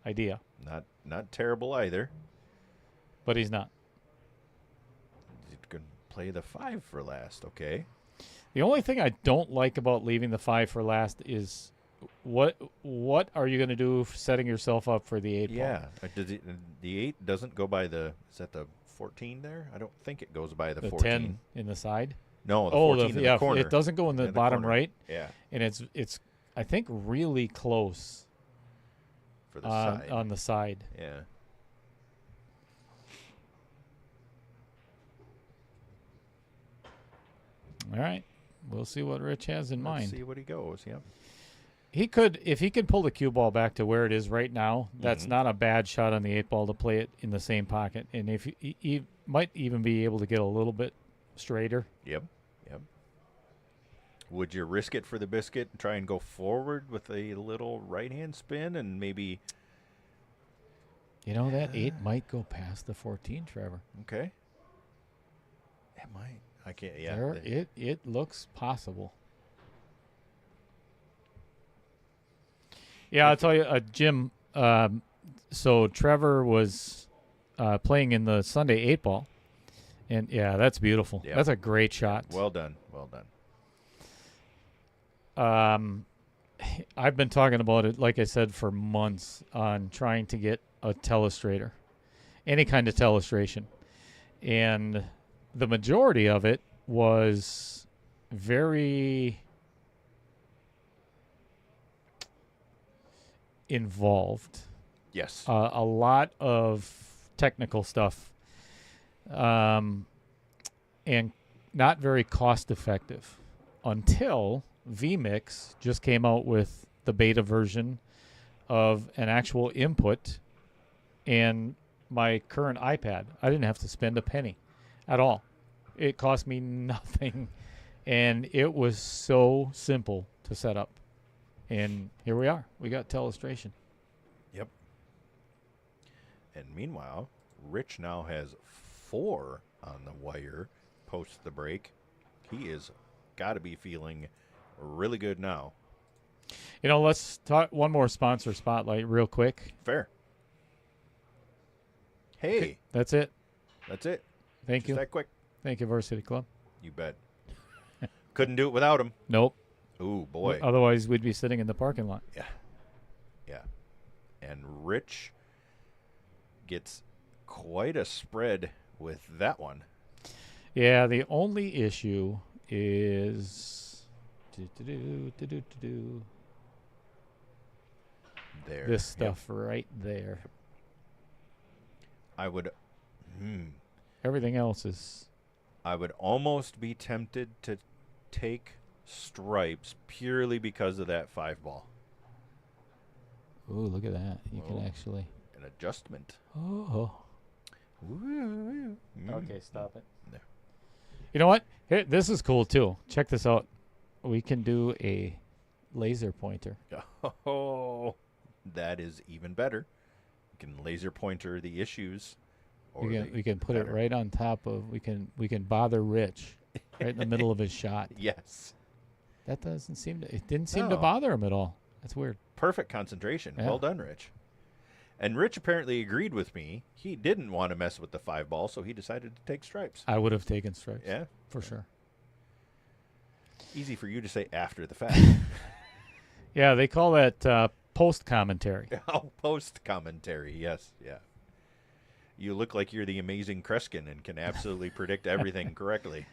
idea. Not terrible either. But he's not. He's going to play the 5 for last. Okay. The only thing I don't like about leaving the 5 for last is what are you going to do setting yourself up for the 8-ball? Yeah. The 8 doesn't go by is that the 14 there? I don't think it goes by the 14. 10 in the side? No, the 14 in the corner. It doesn't go in the bottom corner. right. Yeah. And it's I think really close For the side. on the side. Yeah. All right. We'll see what Rich has in mind. Let's see what he goes. Yep. He could, if he can pull the cue ball back to where it is right now, that's not a bad shot on the 8-ball to play it in the same pocket. And if he might even be able to get a little bit straighter. Yep. Would you risk it for the biscuit and try and go forward with a little right-hand spin and maybe... That 8 might go past the 14, Trevor. Okay. It might. I can't. Yeah. It looks possible. Yeah, I'll tell you, Jim. So Trevor was playing in the Sunday 8-ball, and yeah, that's beautiful. Yep. That's a great shot. Well done. I've been talking about it, like I said, for months on trying to get a telestrator, any kind of telestration, and the majority of it was very involved. Yes. A lot of technical stuff, and not very cost effective until vMix just came out with the beta version of an actual input. And my current iPad, I didn't have to spend a penny at all. It cost me nothing, and it was so simple to set up. And here we are. We got Telestration. Yep. And meanwhile, Rich now has 4 on the wire post the break. He is got to be feeling really good now. You know, let's talk one more sponsor spotlight real quick. Fair. Hey, Okay, that's it. that's it. Thank Just you. that quick. Thank you, Varsity Club. You bet. Couldn't do it without him. Nope. Ooh, boy. Otherwise, we'd be sitting in the parking lot. Yeah. Yeah. And Rich gets quite a spread with that one. Yeah, the only issue is There. this Yep. stuff right there. I would Everything else is... I would almost be tempted to take stripes purely because of that 5 ball. Ooh, look at that. You Whoa. can actually... An adjustment. Oh. Ooh. Okay, stop it. There. You know what? Here, this is cool, too. Check this out. We can do a laser pointer. Oh, that is even better. You can laser pointer the issues. Or We can put it right on top of... We can bother Rich right in the middle of his shot. Yes. That doesn't seem to... It didn't seem to No. bother him at all. That's weird. Perfect concentration. Yeah. Well done, Rich. And Rich apparently agreed with me. He didn't want to mess with the 5 ball, so he decided to take stripes. I would have taken stripes. Yeah. For sure. Easy for you to say after the fact. Yeah, they call that post commentary. Oh, post commentary. Yes. Yeah. You look like you're the amazing Kreskin and can absolutely predict everything correctly.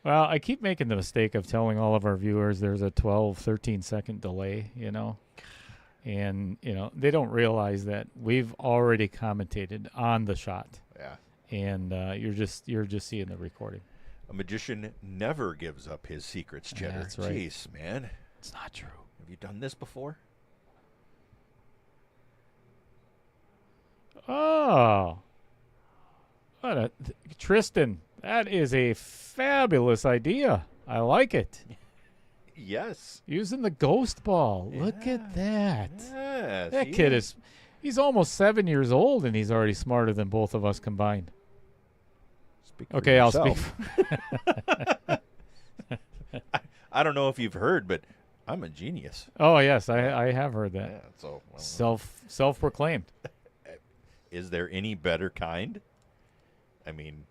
Well, I keep making the mistake of telling all of our viewers there's a 12, 13-second delay, you know. And, you know, they don't realize that we've already commentated on the shot. Yeah. And you're just seeing the recording. A magician never gives up his secrets, Cheddar. That's right. Jeez, man. It's not true. Have you done this before? Oh. Tristan, that is a fabulous idea. I like it. Yes. Using the ghost ball. Look at that. Yes. That kid he's almost 7 years old and he's already smarter than both of us combined. Speak for Okay, I'll speak. yourself. I don't know if you've heard, but I'm a genius. Oh, yes, I have heard that. Yeah, so Self-proclaimed. is there any better kind? I mean,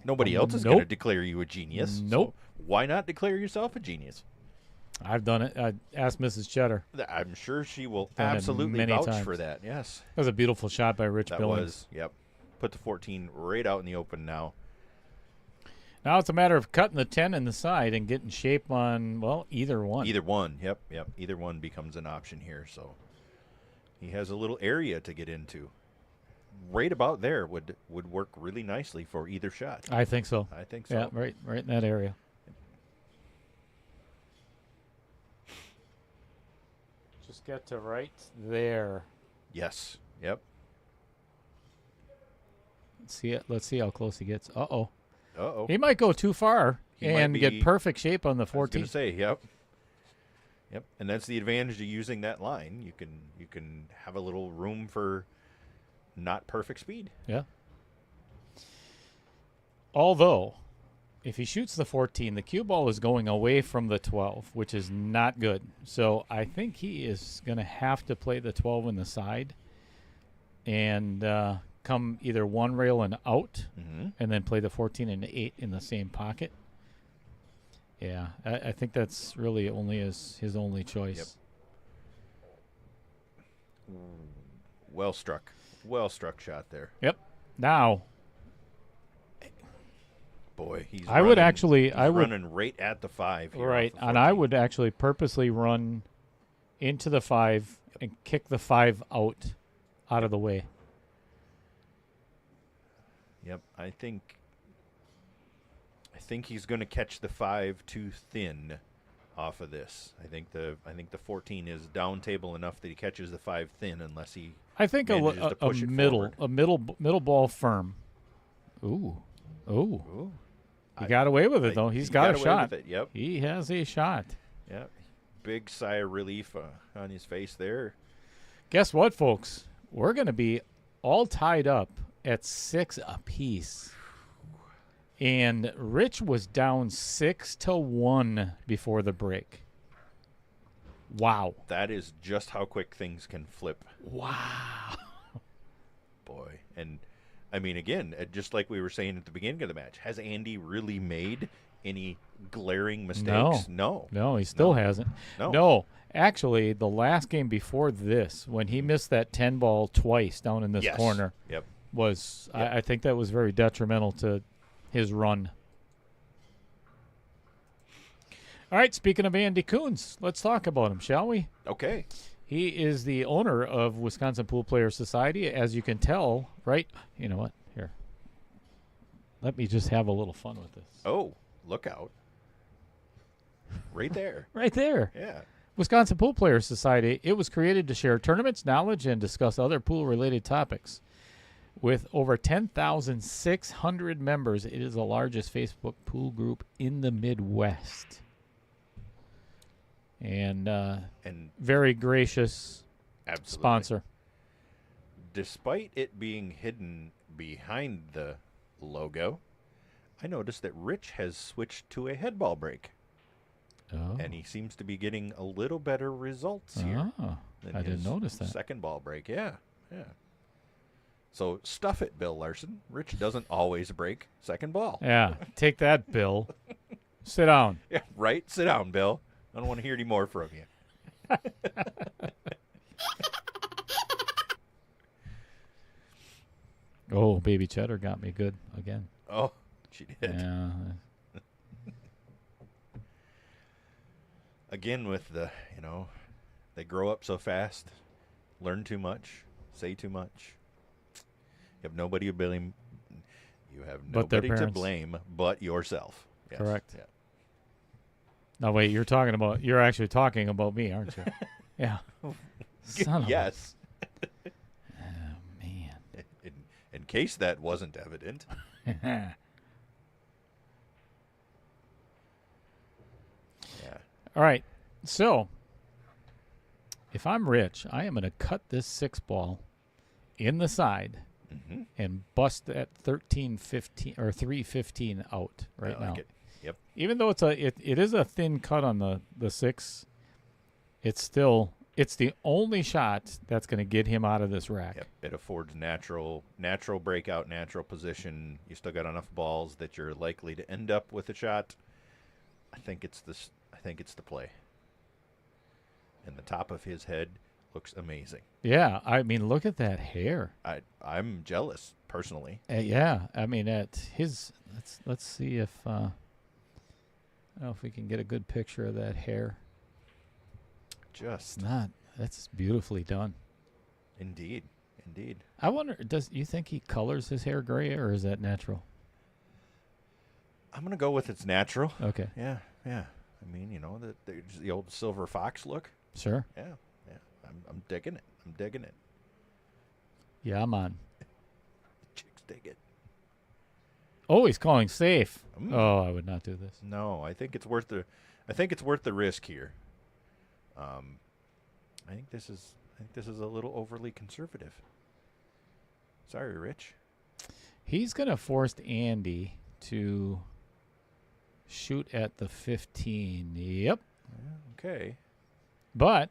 nobody else is going to Nope. declare you a genius. so Nope. why not declare yourself a genius? I've done it. I asked Mrs. Cheddar. I'm sure she will Done it absolutely many vouch times. for that. Yes. That was a beautiful shot by Rich That Billings. was, yep. Put the 14 right out in the open now. Now it's a matter of cutting the 10 in the side and getting shape on, well, either one. Either one. Yep. Either one becomes an option here. So he has a little area to get into. Right about there would work really nicely for either shot. I think so. I think so. Yeah, right in that area. Just get to right there. Yes. Yep. Let's see how close he gets. Uh-oh. Uh-oh. He might go too far He might and be- get perfect shape on the I was 14. going to say, yep. Yep. And that's the advantage of using that line. You can have a little room for not perfect speed. Yeah. Although, if he shoots the 14, the cue ball is going away from the 12, which is not good. So I think he is going to have to play the 12 in the side and come either one rail and out, Mm-hmm. and then play the 14 and the 8 in the same pocket. Yeah, I think that's really only his only choice. Yep. Well struck. Well struck shot there. Yep. Now, boy, he's I would running- actually- he's I would- running right at the 5 here. Right, off the and I 14. would actually purposely run into the 5 and kick the 5 out of the way. Yep, I think he's going to catch the 5 too thin off of this. I think the 14 is down table enough that he catches the 5 thin unless he I think manages to a push it middle forward. middle ball firm. Ooh. Ooh. He got away with it though. He He's got a away shot. with it, Yep. He has a shot. Yep. Big sigh of relief on his face there. Guess what, folks? We're going to be all tied up at 6 apiece. And Rich was down 6-1 before the break. Wow. That is just how quick things can flip. Wow. Boy. And I mean, again, just like we were saying at the beginning of the match, has Andy really made any glaring mistakes? No. No, he still hasn't. No. Actually, the last game before this, when he missed that 10 ball twice down in this Yes. corner, Yep. was Yep. I think that was very detrimental to his run. All right, speaking of Andy Kunz, let's talk about him, shall we? Okay. He is the owner of Wisconsin Pool Players Society, as you can tell, right? You know what? Here. Let me just have a little fun with this. Oh, look out. Right there. Right there. Yeah. Wisconsin Pool Players Society, it was created to share tournaments, knowledge, and discuss other pool-related topics. With over 10,600 members, it is the largest Facebook pool group in the Midwest. And very gracious Absolutely. sponsor. Despite it being hidden behind the logo, I noticed that Rich has switched to a headball break. Oh, And he seems to be getting a little better results here. Than I didn't his notice that. Second ball break, yeah. So stuff it, Bill Larson. Rich doesn't always break second ball. Yeah, take that, Bill. Sit down. Yeah, right? Sit down, Bill. I don't want to hear any more from you. Oh, baby cheddar got me good again. Oh, she did. Yeah. Again with the, they grow up so fast, learn too much, say too much. You have nobody to blame. You have But their nobody to parents. blame but yourself. Yes. Correct. Yeah. No, wait, you're actually talking about me, aren't you? Yeah. Son of a- Yes. Oh, man. In case that wasn't evident. Yeah. All right. So, if I'm Rich, I am going to cut this 6 ball in the side Mm-hmm. and bust that 13-15 or 3-15 out right I now. like it. Yep. Even though it is a thin cut on the 6, it's the only shot that's going to get him out of this rack. Yep. It affords natural breakout, natural position. You still got enough balls that you're likely to end up with a shot. I think it's the play. And the top of his head looks amazing. Yeah, I mean, look at that hair. I'm jealous personally. Yeah, I mean, at his let's see if I don't know if we can get a good picture of that hair. That's beautifully done. Indeed. I wonder, you think he colors his hair gray or is that natural? I'm gonna go with it's natural. Okay, Yeah. I mean, the old silver fox look. sure. Yeah. I'm digging it. Yeah, I'm on. The chicks dig it. Oh, he's calling safe. Mm. Oh, I would not do this. No, I think it's worth the risk here. I think this is a little overly conservative. Sorry, Rich. He's going to force Andy to shoot at the 15. Yep. Okay. But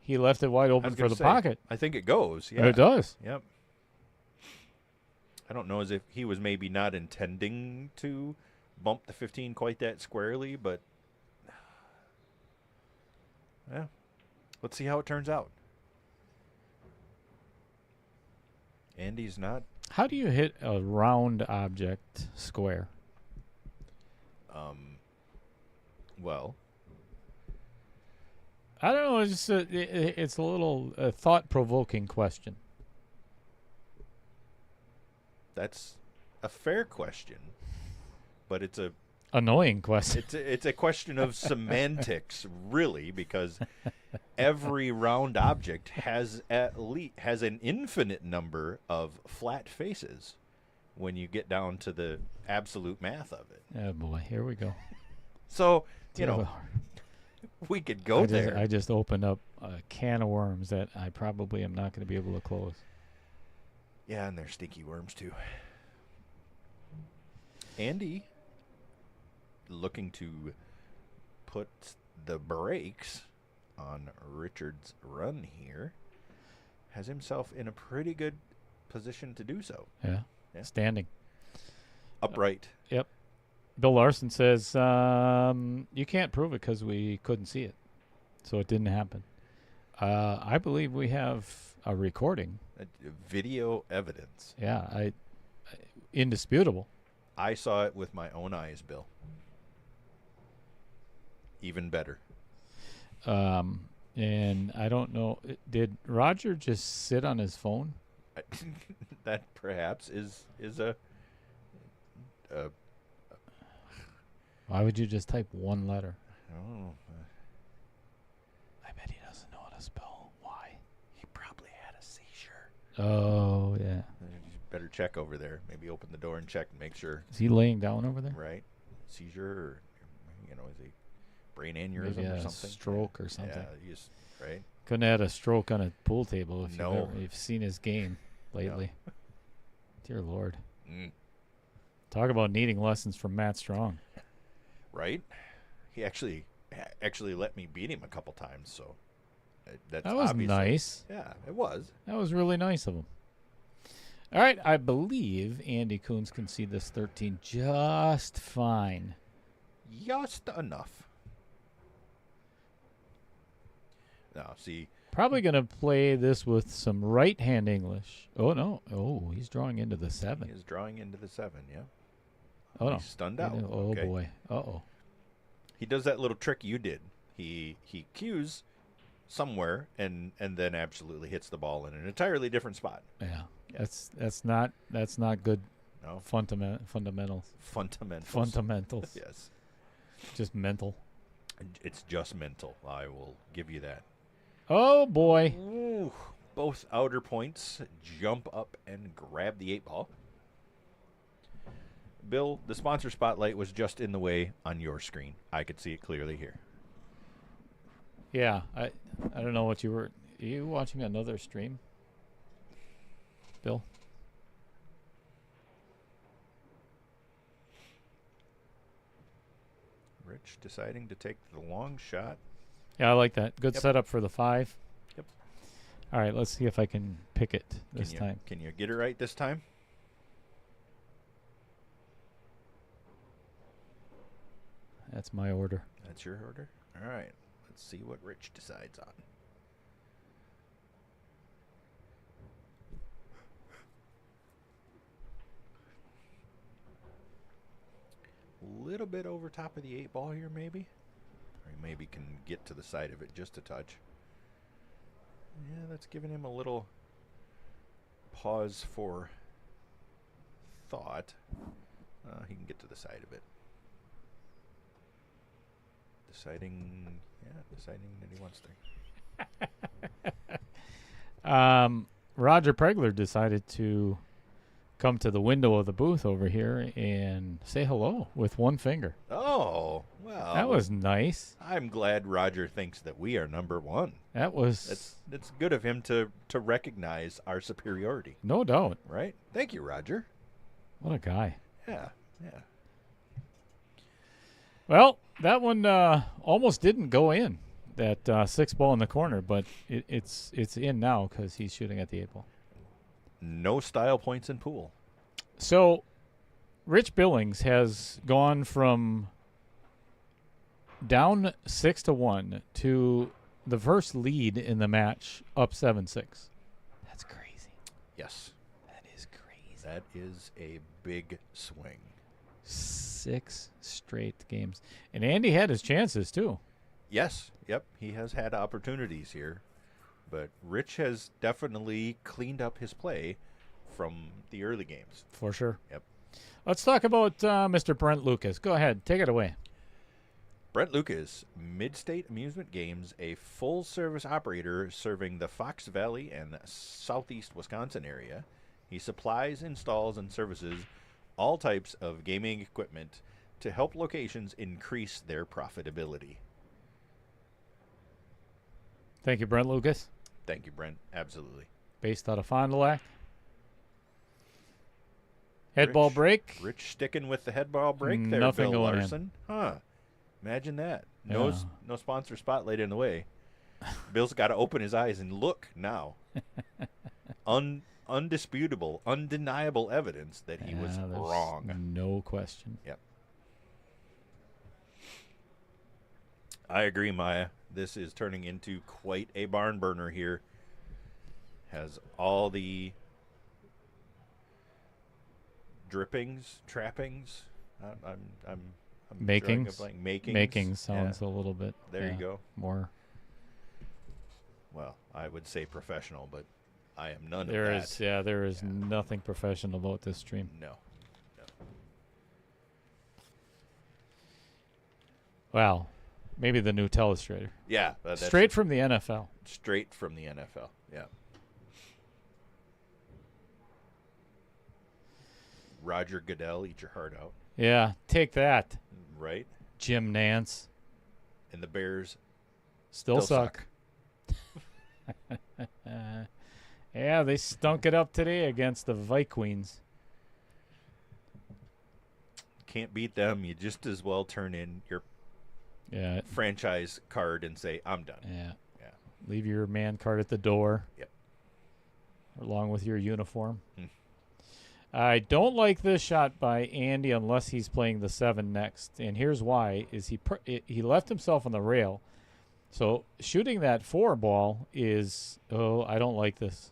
he left it wide I open was for gonna the say, pocket. I think it goes. Yeah. It does. Yep. I don't know as if he was maybe not intending to bump the 15 quite that squarely, but yeah. Let's see how it turns out. Andy's not. How do you hit a round object square? Well, I don't know. It's just it's a little thought-provoking question. that's a fair question, but it's a Annoying question. it's a question of semantics, really, because every round object has an infinite number of flat faces when you get down to the absolute math of it. Oh boy, here we go. So, we could go there. I just opened up a can of worms that I probably am not going to be able to close. Yeah, and they're stinky worms too. Andy, looking to put the brakes on Richard's run here, has himself in a pretty good position to do so. Yeah. Standing. Upright. Yep. Bill Larson says you can't prove it because we couldn't see it, so it didn't happen. I believe we have a recording. Video evidence. Yeah, indisputable. I saw it with my own eyes, Bill. Even better. And I don't know, did Roger just sit on his phone? That perhaps is a Why would you just type one letter? oh, I bet he doesn't know how to spell Y. he probably had a seizure. Oh, yeah. You better check over there. Maybe open the door and check and make sure. Is he laying down over there? Right? Seizure, or is he brain aneurysm Maybe or a something? stroke or something. Yeah, he's right. Couldn't have had a stroke on a pool table if No. you've seen his game lately. Dear Lord. Mm. Talk about needing lessons from Matt Strong. Right? He actually let me beat him a couple times, so that's That was obviously nice. Yeah, it was. That was really nice of him. All right, I believe Andy Kunz can see this 13 just fine. Just enough. Now, see. Probably going to play this with some right-hand English. Oh, no. Oh, he's drawing into the 7. He is drawing into the 7, yeah. Oh, no. He's stunned out. Oh, Okay. boy. Uh-oh. He does that little trick you did. He cues somewhere and then absolutely hits the ball in an entirely different spot. Yeah. That's not good No. fundamentals. Fundamentals. Yes. Just mental. It's just mental. I will give you that. Oh, boy. Ooh, both outer points jump up and grab the 8-ball. Bill, the sponsor spotlight was just in the way on your screen. I could see it clearly here. Yeah. I don't know what you were. Are you watching another stream, Bill? Rich deciding to take the long shot. Yeah, I like that. Good Yep. setup for the 5. Yep. All right, let's see if I can pick it this time. Can you get it right this time? That's my order. That's your order? All right. Let's see what Rich decides on. A little bit over top of the 8-ball here, maybe? Or he maybe can get to the side of it just a touch. Yeah, that's giving him a little pause for thought. He can get to the side of it. Deciding that he wants to. Roger Pregler decided to come to the window of the booth over here and say hello with one finger. Oh, well. That was nice. I'm glad Roger thinks that we are number one. That was It's good of him to recognize our superiority, no doubt. right? Thank you, Roger. What a guy. Yeah. Well, that one almost didn't go in. That 6-ball in the corner, but it's in now because he's shooting at the 8-ball. No style points in pool. So, Rich Billings has gone from down 6-1 to the first lead in the match, up 7-6. That's crazy. Yes. That is crazy. That is a big swing. 6 straight games. And Andy had his chances, too. Yes. Yep. He has had opportunities here. But Rich has definitely cleaned up his play from the early games. For sure. Yep. Let's talk about Mr. Brent Lucas. Go ahead. Take it away. Brent Lucas, Mid-State Amusement Games, a full-service operator serving the Fox Valley and southeast Wisconsin area. He supplies, installs, and services all types of gaming equipment to help locations increase their profitability. Thank you, Brent Lucas. Thank you, Brent. Absolutely. Based out of Fond du Lac. Head ball break. Rich sticking with the head ball break there, Nothing Bill going in. Larson. Huh. Imagine that. No, Yeah. no sponsor spotlight in the way. Bill's got to open his eyes and look now. Undisputable, undeniable evidence that he was there's wrong. No question. Yep. I agree, Maya. This is turning into quite a barn burner here. Has all the drippings, trappings. I'm Makings. drawing a blank. Makings. Making sounds Yeah. a little bit. There you go. More. Well, I would say professional, but I am none There of is, that. there is nothing professional about this stream. No. Wow. Maybe the new telestrator. Yeah. That's Straight from the NFL. straight from the NFL. Yeah. Roger Goodell, eat your heart out. Yeah, take that, Right? Jim Nance. And the Bears Still suck. Yeah, they stunk it up today against the Vikings. can't beat them. You just as well turn in your Yeah, franchise card and say, I'm done. yeah. Yeah. Leave your man card at the door. Yep. Along with your uniform. Hmm. I don't like this shot by Andy unless he's playing the 7 next. And here's why: is he left himself on the rail. So shooting that 4 ball is, I don't like this.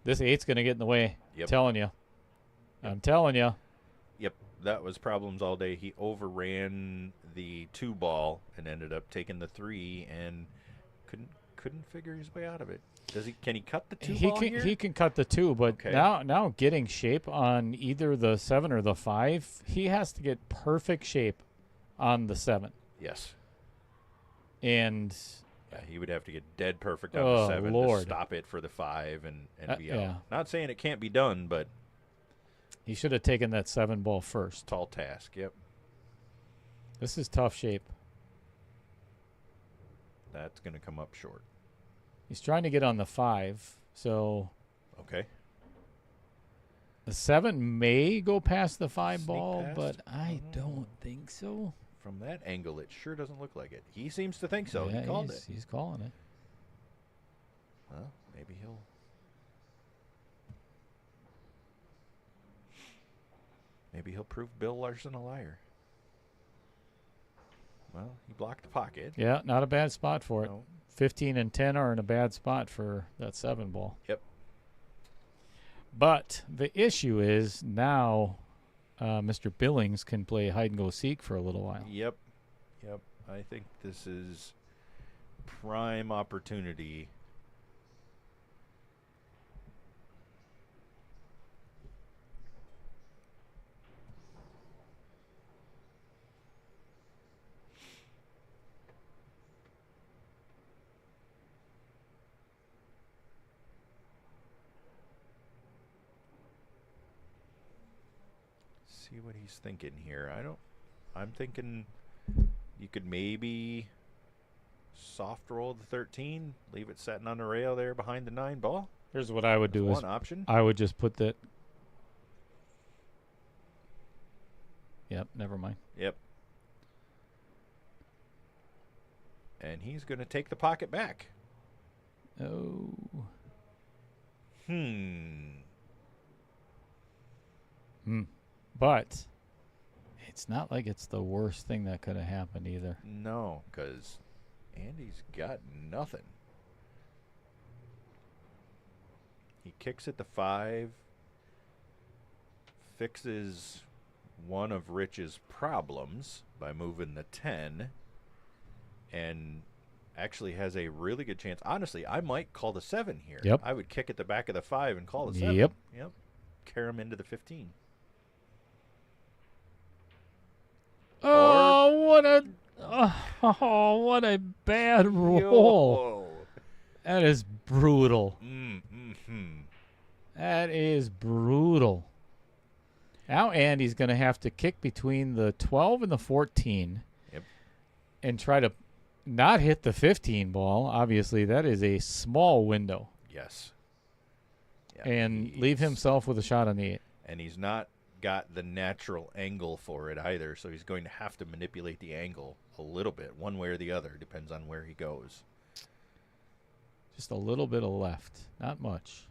This 8's going to get in the way. Yep. Telling you. I'm telling you. Yep, that was problems all day. He overran the 2 ball and ended up taking the 3 and couldn't figure his way out of it. Can he cut the 2 ball here? He can cut the 2, but Okay. now getting shape on either the 7 or the 5, he has to get perfect shape on the 7. Yes. And Yeah, he would have to get dead perfect on Oh, the 7 Lord. to stop it for the 5 and be out. yeah. Not saying it can't be done, but he should have taken that 7 ball first. tall task. Yep. This is tough shape. That's going to come up short. He's trying to get on the 5, so Okay. the 7 may go past the 5 Sneak ball, past? but I Oh. don't think so. From that angle, it sure doesn't look like it. He seems to think so. Yeah, He called it. he's calling it. Well, maybe he'll prove Bill Larson a liar. Well, he blocked the pocket. Yeah, not a bad spot for it. No. 15 and 10 are in a bad spot for that 7 ball. Yep. But the issue is now Mr. Billings can play hide and go seek for a little while. Yep. I think this is prime opportunity. See what he's thinking here. I'm thinking you could maybe soft roll the 13, leave it setting on the rail there behind the 9 ball. Here's what I would do is One option. I would just put that. Yep, never mind. Yep. And he's going to take the pocket back. Oh. But it's not like it's the worst thing that could have happened either. No, because Andy's got nothing. He kicks at the 5, fixes one of Rich's problems by moving the 10 and actually has a really good chance. Honestly, I might call the 7 here. Yep. I would kick at the back of the 5 and call the 7. Yep. Carry him into the 15. Oh, what a bad roll. That is brutal. That is brutal. Now Andy's going to have to kick between the 12 and the 14 and try to not hit the 15 ball. Obviously, that is a small window. Yes. And leave himself with a shot on the 8. And he's not got the natural angle for it either, so he's going to have to manipulate the angle a little bit, one way or the other. Depends on where he goes. Just a little bit of left. Not much.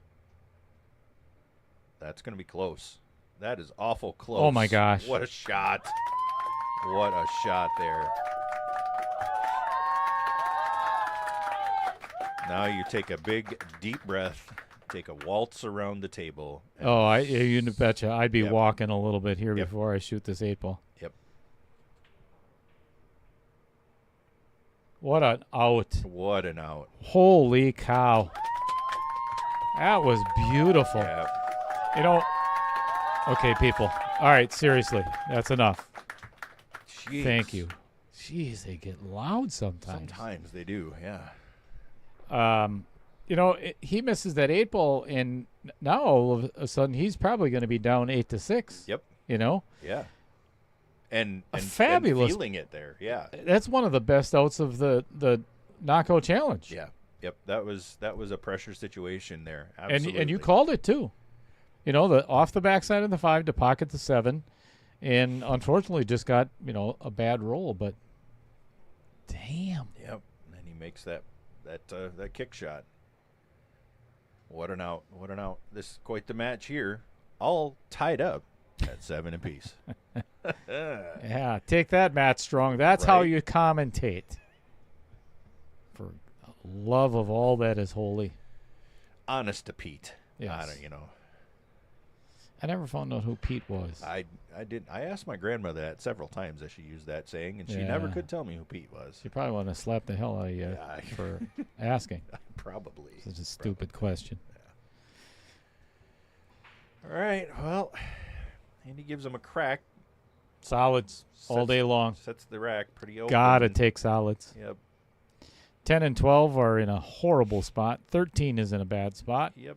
That's going to be close. That is awful close. Oh, my gosh. What a shot. What a shot there. Now you take a big, deep breath, take a waltz around the table. Oh, you betcha. I'd be walking a little bit here before I shoot this 8 ball. Yep. What an out. What an out. Holy cow. That was beautiful. Yep. You know, okay, people. All right, seriously. That's enough. Jeez. Thank you. Jeez, they get loud sometimes. Sometimes they do, yeah. You know, he misses that 8 ball, and now all of a sudden he's probably going to be down 8-6. Yep. You know? Yeah. And fabulous. And feeling it there, yeah. That's one of the best outs of the knockout challenge. Yeah. Yep. That was a pressure situation there. Absolutely. And you called it too. You know, the off the backside of the 5 to pocket the 7, and unfortunately just got, a bad roll, but damn. Yep. And he makes that kick shot. What an out. What an out. This is quite the match here. All tied up at 7 apiece. Yeah, take that, Matt Strong. That's how you commentate. For love of all that is holy. Honest to Pete. Yes. I never found out who Pete was. I didn't. I asked my grandmother that several times as she used that saying, and she never could tell me who Pete was. She probably wanted to slap the hell out of you for asking. Probably. Such a stupid question. Yeah. All right. Well, Andy gives him a crack. Solids all day long. Sets the rack pretty open. Gotta take solids. Yep. 10 and 12 are in a horrible spot. 13 is in a bad spot. Yep.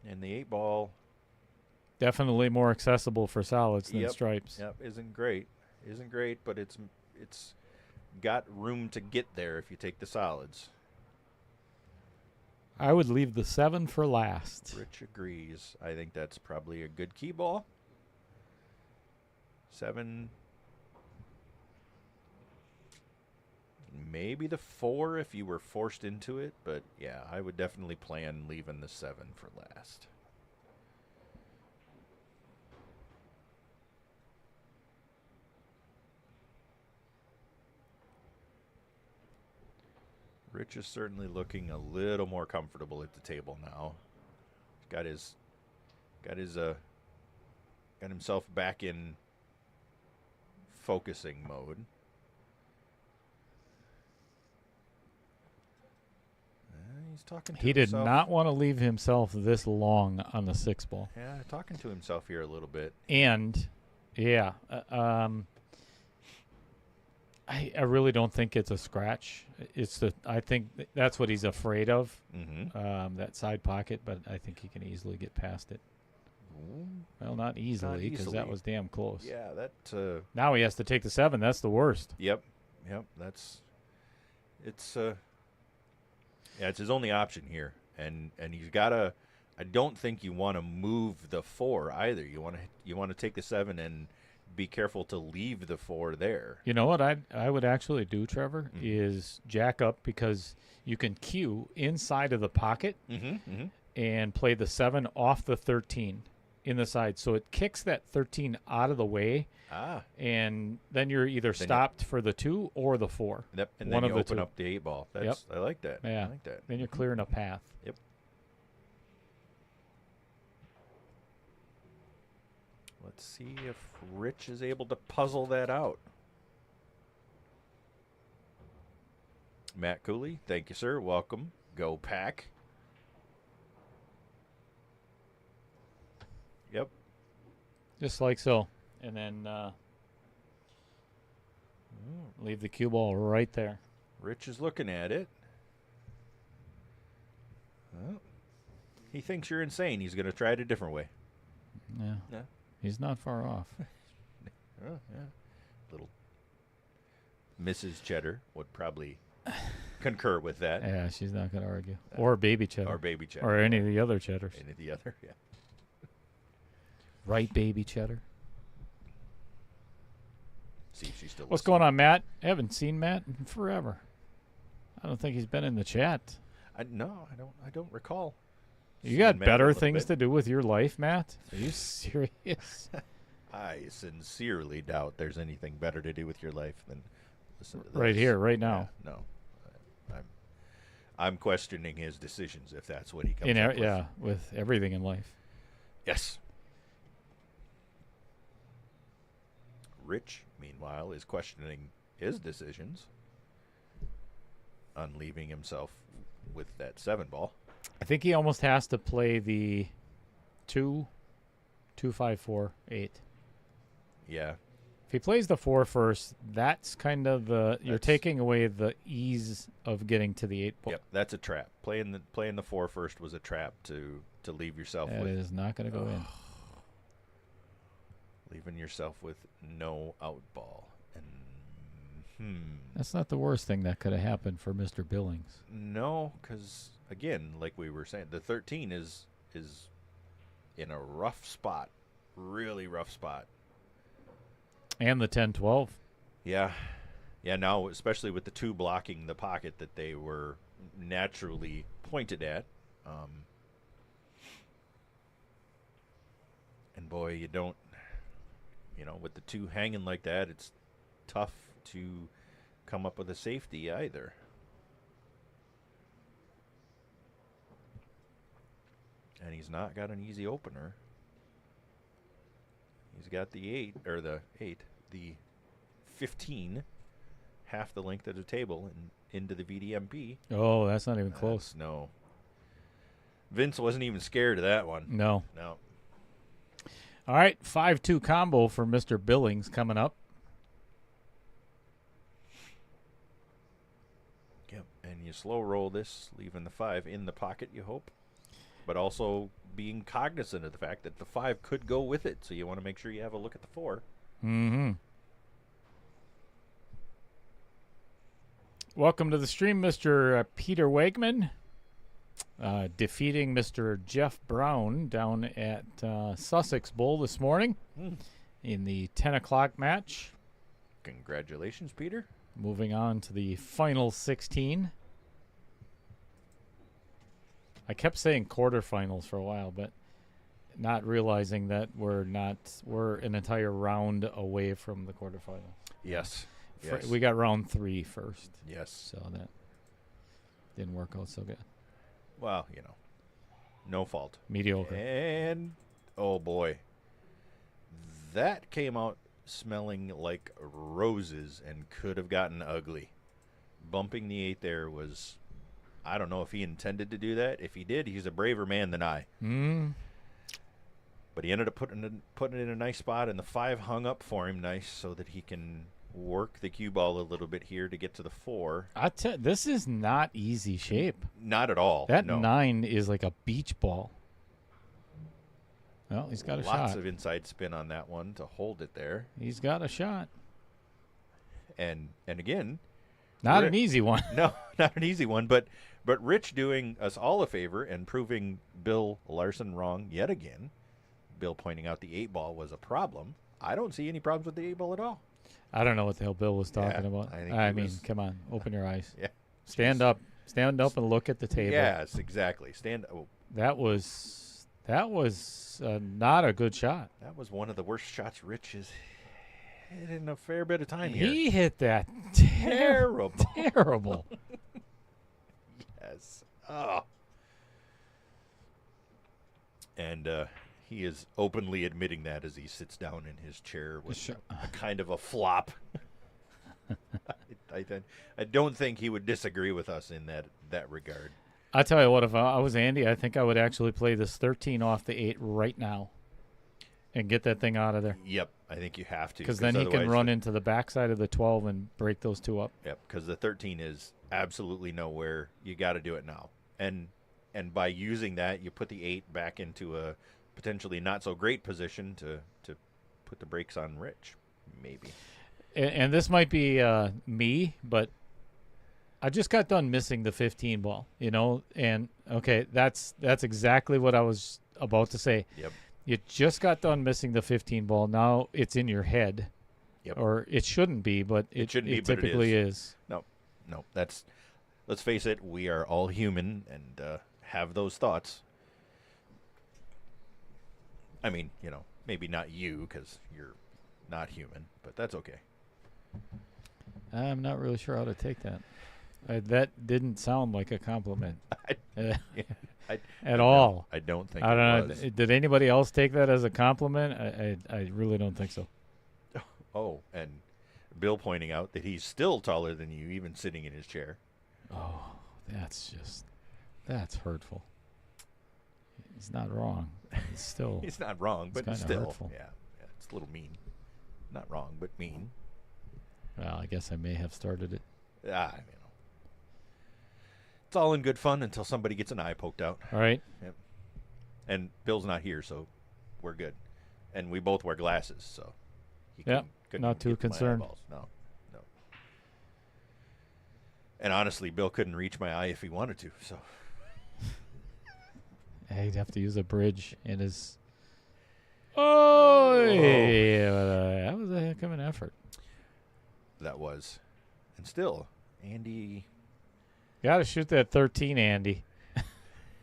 And the 8 ball. Definitely more accessible for solids than stripes. Yep. Isn't great, but it's got room to get there if you take the solids. I would leave the 7 for last. Rich agrees. I think that's probably a good key ball. 7. Maybe the 4 if you were forced into it, but yeah, I would definitely plan leaving the 7 for last. Rich is certainly looking a little more comfortable at the table now. He's got himself back in focusing mode. He's talking to He did himself. not want to leave himself this long on the 6 ball. Yeah, talking to himself here a little bit. And, I really don't think it's a scratch. I think that's what he's afraid of, that side pocket, but I think he can easily get past it. Well, not easily, because that was damn close. Yeah, now he has to take the 7. That's the worst. Yep. It's his only option here, and he's got to. I don't think you want to move the 4 either. You want to take the 7 and be careful to leave the 4 there. You know what I would actually do, Trevor, is jack up, because you can cue inside of the pocket and play the 7 off the 13 in the side, so it kicks that 13 out of the way. And then you're either stopped for the 2 or the 4. Yep. And One then you of the open 2. up the 8 ball. I like that. Yeah. I like that. Then you're clearing a path. Yep. Let's see if Rich is able to puzzle that out. Matt Cooley, thank you, sir. Welcome. Go Pack. Yep. Just like so. And then leave the cue ball right there. Rich is looking at it. Well, he thinks you're insane. He's going to try it a different way. Yeah. Yeah. He's not far off. Oh, yeah. Little Mrs. Cheddar would probably concur with that. Yeah, she's not going to argue. Or baby cheddar. Or baby cheddar. Or any of the other cheddars. Any of the other, yeah. Right, baby cheddar. See if she's still What's going on, Matt? I haven't seen Matt in forever. I don't think he's been in the chat. No, I don't recall. You got Matt a better little things bit. to do with your life, Matt? Are you serious? I sincerely doubt there's anything better to do with your life than listen to this. Right here, right now. Yeah, no. I'm questioning his decisions if that's what he comes up with. Yeah, with everything in life. Yes. Rich, meanwhile, is questioning his decisions on leaving himself with that 7-ball. I think he almost has to play the 2, 5, 4, 8. Yeah. If he plays the 4 first, that's kind of you're That's- taking away the ease of getting to the 8 ball. Yep, that's a trap. Playing the 4 first was a trap to leave yourself That with is not going to go in. leaving yourself with no out ball. And That's not the worst thing that could have happened for Mr. Billings. no, because again, like we were saying, the 13 is in a rough spot, really rough spot. And the 10-12. Yeah, now, especially with the 2 blocking the pocket that they were naturally pointed at. And boy, you don't, with the 2 hanging like that, it's tough to come up with a safety either. And he's not got an easy opener. He's got the 15, half the length of the table and into the VDMP. Oh, that's not even close. No. Vince wasn't even scared of that one. No. No. All right, 5-2 combo for Mr. Billings coming up. Yep. And you slow roll this, leaving the 5 in the pocket, you hope. But also being cognizant of the fact that the 5 could go with it. So you want to make sure you have a look at the 4. Mm-hmm. Welcome to the stream, Mr. Peter Wegman. Defeating Mr. Jeff Brown down at Sussex Bowl this morning in the 10 o'clock match. Congratulations, Peter. Moving on to the final 16. I kept saying quarterfinals for a while, but not realizing that we're an entire round away from the quarterfinals. Yes. Yes. We got round 3 first. Yes. So that didn't work out so good. Well, no fault. Mediocre. And, oh boy, that came out smelling like roses and could have gotten ugly. Bumping the 8 there was, I don't know if he intended to do that. If he did, he's a braver man than I. But he ended up putting it in a nice spot, and the 5 hung up for him nice so that he can work the cue ball a little bit here to get to the 4. This is not easy shape. Not at all. That no. 9 is like a beach ball. Well, he's got a shot. Lots of inside spin on that one to hold it there. He's got a shot. And again, Not an easy one. No, not an easy one, but Rich doing us all a favor and proving Bill Larson wrong yet again. Bill pointing out the 8 ball was a problem. I don't see any problems with the 8 ball at all. I don't know what the hell Bill was talking about. I mean, come on, open your eyes. Yeah. Stand up and look at the table. Yes, exactly. Stand. Oh, That was not a good shot. that was one of the worst shots Rich has hit in a fair bit of time here. He hit that Terrible. terrible. Yes. Oh. And He is openly admitting that as he sits down in his chair with Sure. a kind of a flop. I don't think he would disagree with us in that regard. I tell you what, if I was Andy, I think I would actually play this 13 off the 8 right now and get that thing out of there. Yep, I think you have to. Because then he can otherwise run into the backside of the 12 and break those two up. Yep, because the 13 is absolutely nowhere. You got to do it now. And by using that, you put the 8 back into a potentially not so great position to put the brakes on Rich, maybe. And this might be me, but I just got done missing the 15 ball, and okay, that's exactly what I was about to say. Yep. You just got done missing the 15 ball. Now it's in your head. Yep. Or it shouldn't be, but it typically is. No, let's face it, we are all human and have those thoughts. I mean, maybe not you because you're not human, but that's okay. I'm not really sure how to take that. That didn't sound like a compliment at all. I don't think I don't it know. was. Did anybody else take that as a compliment? I really don't think so. Oh, and Bill pointing out that he's still taller than you, even sitting in his chair. Oh, that's hurtful. He's not wrong. He's still. He's not wrong, but kinda still. hurtful. Yeah, it's a little mean. Not wrong, but mean. Well, I guess I may have started it. It's all in good fun until somebody gets an eye poked out. All right. Yep. And Bill's not here, so we're good. And we both wear glasses, so he Yep, couldn't not too get to my concerned. eyeballs. No. And honestly, Bill couldn't reach my eye if he wanted to. So He'd have to use a bridge in his. Oh, yeah, that was a heck of an effort. that was, and still, Andy. Got to shoot that 13, Andy.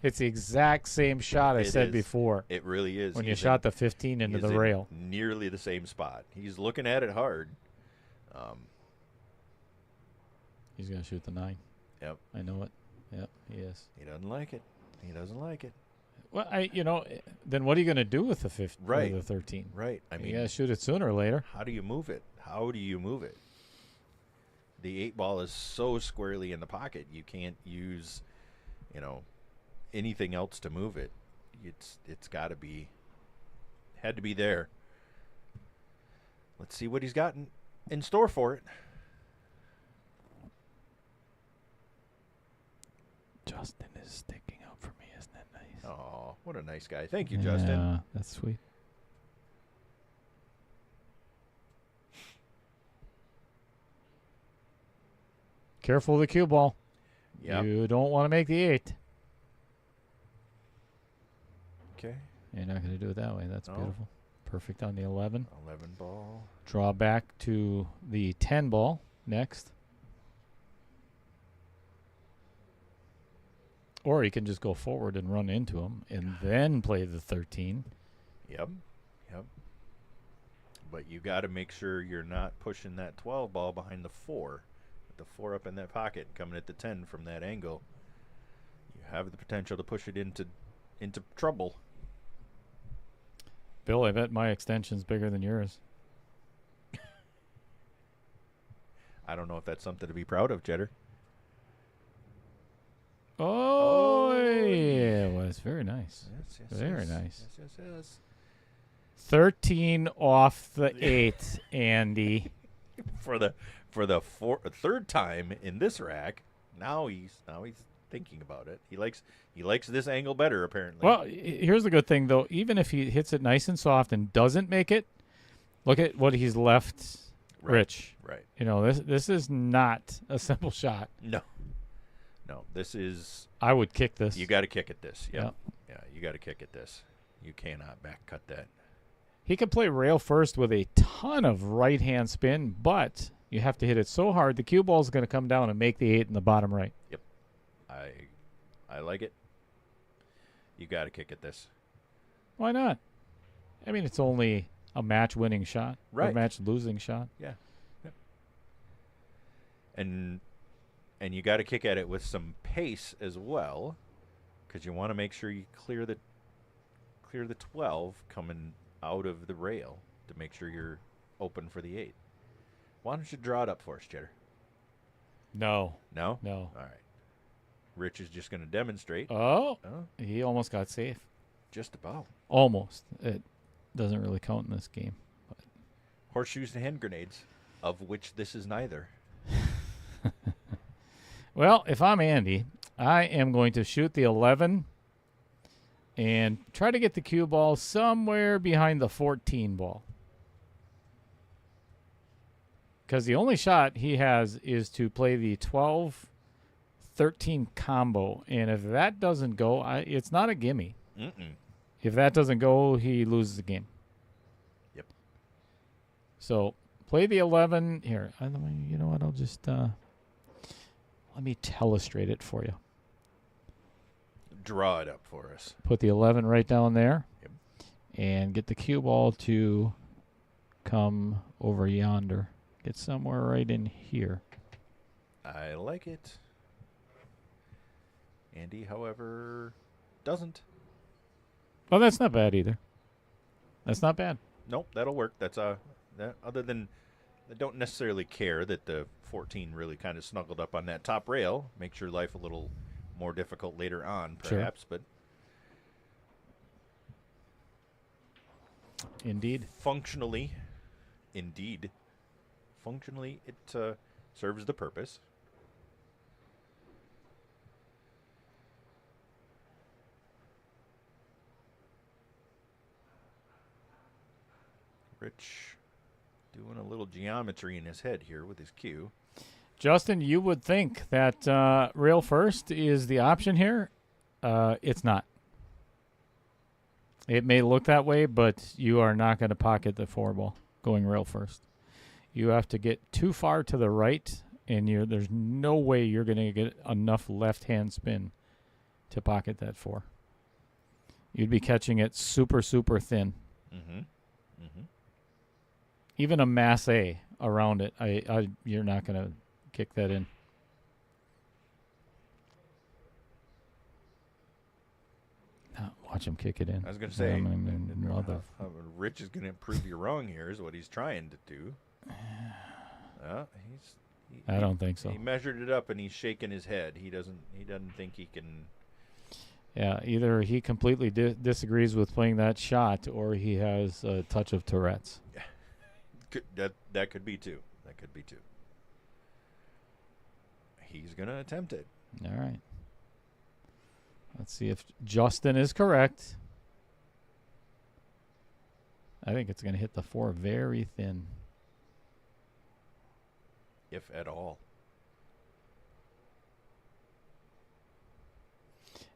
It's the exact same shot I It said is. before It really is. when you He's shot the 15 into he's the in rail. nearly the same spot. He's looking at it hard. He's going to shoot the 9. Yep. I know it. Yep, he is. He doesn't like it. He doesn't like it. Well, then what are you going to do with the 15? Right. The 13? Right. I You mean, got to shoot it sooner or later. how do you move it? The 8 ball is so squarely in the pocket. You can't use, anything else to move it. It's got to be, had to be there. Let's see what he's got in store for it. Justin is sticking up for me, isn't that nice? Oh, what a nice guy. Thank you, Justin. Yeah, that's sweet. Careful of the cue ball. Yep. You don't want to make the 8. Okay. You're not going to do it that way. That's No. beautiful. Perfect on the 11. 11 ball. Draw back to the 10 ball next. Or you can just go forward and run into him and then play the 13. Yep. But you got to make sure you're not pushing that 12 ball behind the 4. With the 4 up in that pocket, coming at the 10 from that angle. You have the potential to push it into trouble. Bill, I bet my extension's bigger than yours. I don't know if that's something to be proud of, Jetter. Oh, yeah. Well, it's very nice. Yes, Very nice. Yes. 13 off the 8, Andy. For the third time in this rack, now he's thinking about it. He likes this angle better, apparently. Well, here's the good thing, though. Even if he hits it nice and soft and doesn't make it, look at what he's left Rich. Right. This is not a simple shot. No, this is. I would kick this. You got to kick at this. Yep. Yeah, you got to kick at this. You cannot back cut that. He could play rail first with a ton of right-hand spin, but you have to hit it so hard the cue ball is going to come down and make the 8 in the bottom right. Yep. I like it. You got to kick at this. Why not? I mean, it's only a match-winning shot, Right. A match-losing shot. Yeah. Yep. And you got to kick at it with some pace as well, because you want to make sure you clear clear the 12 coming out of the rail to make sure you're open for the 8. Why don't you draw it up for us, Cheddar? No. No? No. All right. Rich is just going to demonstrate. Oh, Oh, he almost got safe. just about. Almost. It doesn't really count in this game. Horseshoes and hand grenades, of which this is neither. Well, if I'm Andy, I am going to shoot the 11 and try to get the cue ball somewhere behind the 14 ball. Because the only shot he has is to play the 12-13 combo. And if that doesn't go, it's not a gimme. Mm-mm. If that doesn't go, he loses the game. Yep. So play the 11. Here, you know what? I'll just let me telestrate it for you. Draw it up for us. Put the 11 right down there. Yep. And get the cue ball to come over yonder. Get somewhere right in here. I like it. Andy, however, doesn't. Oh, that's not bad either. That's not bad. Nope, that'll work. That's that. Other than, I don't necessarily care that the 14 really kind of snuggled up on that top rail. Makes your life a little more difficult later on, Sure. perhaps. But Indeed. functionally, it serves the purpose. Rich doing a little geometry in his head here with his cue. Justin, you would think that rail first is the option here. It's not. It may look that way, but you are not going to pocket the 4 ball going rail first. You have to get too far to the right, and there's no way you're going to get enough left-hand spin to pocket that 4. You'd be catching it super, super thin. Mm-hmm. Mm-hmm. Even a mass A around it, you're not going to kick that in. Watch him kick it in. I was going to say, Mother. Rich is going to prove you wrong here is what he's trying to do. I don't think so. He measured it up and he's shaking his head. He doesn't think he can. Yeah, either he completely disagrees with playing that shot, or he has a touch of Tourette's. That could be too. That could be too. He's going to attempt it. All right. Let's see if Justin is correct. I think it's going to hit the 4 very thin. If at all.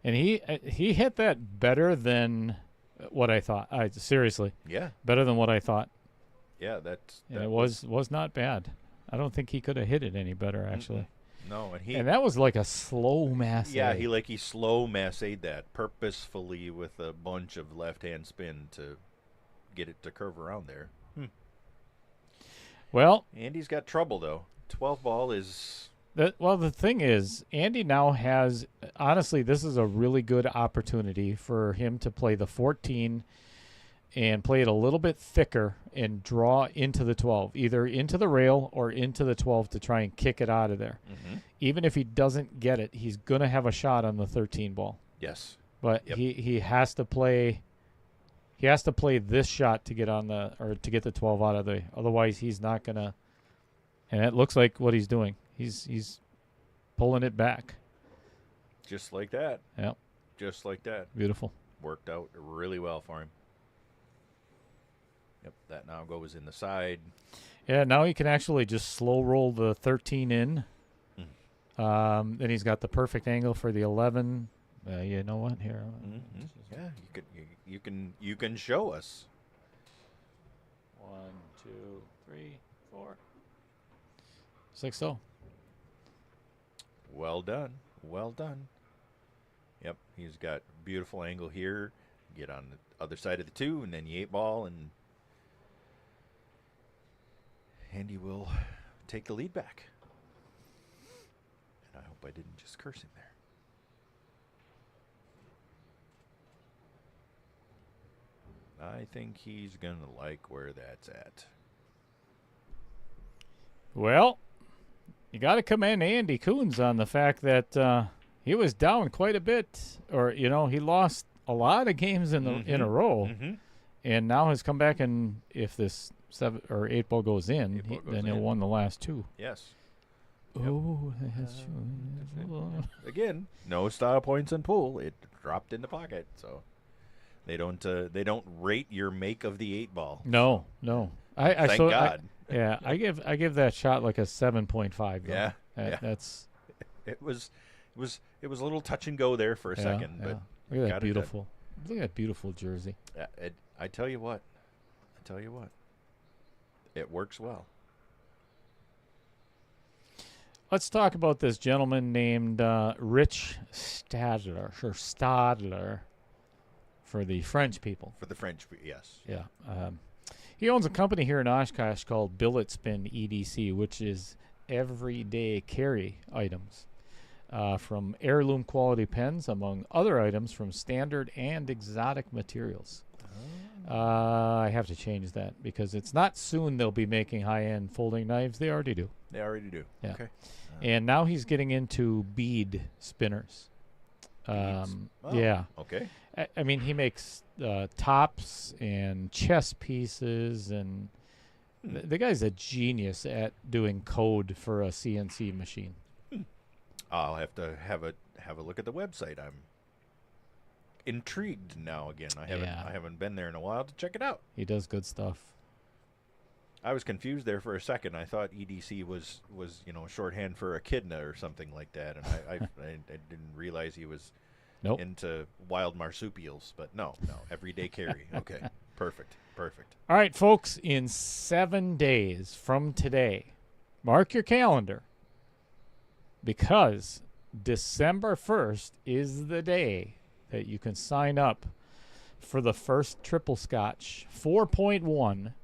And he hit that better than what I thought. Seriously. Yeah. Better than what I thought. Yeah, And it was not bad. I don't think he could have hit it any better, actually. Mm-mm. No, and that was like a slow mass. Yeah, he slow massed that purposefully with a bunch of left-hand spin to get it to curve around there. Well, Andy's got trouble though. 12 ball is. The thing is, Andy now has. Honestly, this is a really good opportunity for him to play the 14 and play it a little bit thicker and draw into the 12, either into the rail or into the 12 to try and kick it out of there. Mm-hmm. Even if he doesn't get it, he's going to have a shot on the 13 ball. Yes. But Yep. he has to play this shot to get to get the 12 out of there. Otherwise, he's not going to. And it looks like what he's doing. He's pulling it back. Just like that. Yep. Just like that. Beautiful. Worked out really well for him. Yep, that now goes in the side. Yeah, now he can actually just slow roll the 13 in. Then he's got the perfect angle for the 11. You know what? Here. Mm-hmm. Yeah, you can show us. 1, 2, 3, 4. 6 so. Well done. Well done. Yep, he's got beautiful angle here. Get on the other side of the 2 and then the 8 ball and Andy will take the lead back. And I hope I didn't just curse him there. I think he's going to like where that's at. Well, you got to commend Andy Kunz on the fact that he was down quite a bit, or he lost a lot of games in a row, and now has come back. And if this 7 or 8 ball goes in, then he'll won the last 2. Yes. Oh, that's true. Again, no style points in pool. It dropped in the pocket, so they don't rate your make of the 8 ball. No. Thank God. I give that shot like a 7.5. Yeah. That's. It was a little touch and go there for a second, but look at that beautiful. Look at that beautiful jersey. I tell you what. It works well. Let's talk about this gentleman named Rich Stadler for the French people. For the French, yes. Yeah. He owns a company here in Oshkosh called Billet Spin EDC, which is everyday carry items, from heirloom quality pens, among other items from standard and exotic materials. I have to change that because it's not soon they'll be making high-end folding knives. They already do. Yeah. Okay. And now he's getting into bead spinners. Yeah. Okay. I mean, he makes tops and chess pieces, and the guy's a genius at doing code for a CNC machine. I'll have to have a look at the website. I'm intrigued now again. I haven't been there in a while to check it out. He does good stuff. I was confused there for a second. I thought EDC was shorthand for echidna or something like that, and I didn't realize he was into wild marsupials. But no, everyday carry. Okay, perfect. All right, folks, in 7 days from today, mark your calendar, because December 1st is the day that you can sign up for the first Triple Scotch 4.1.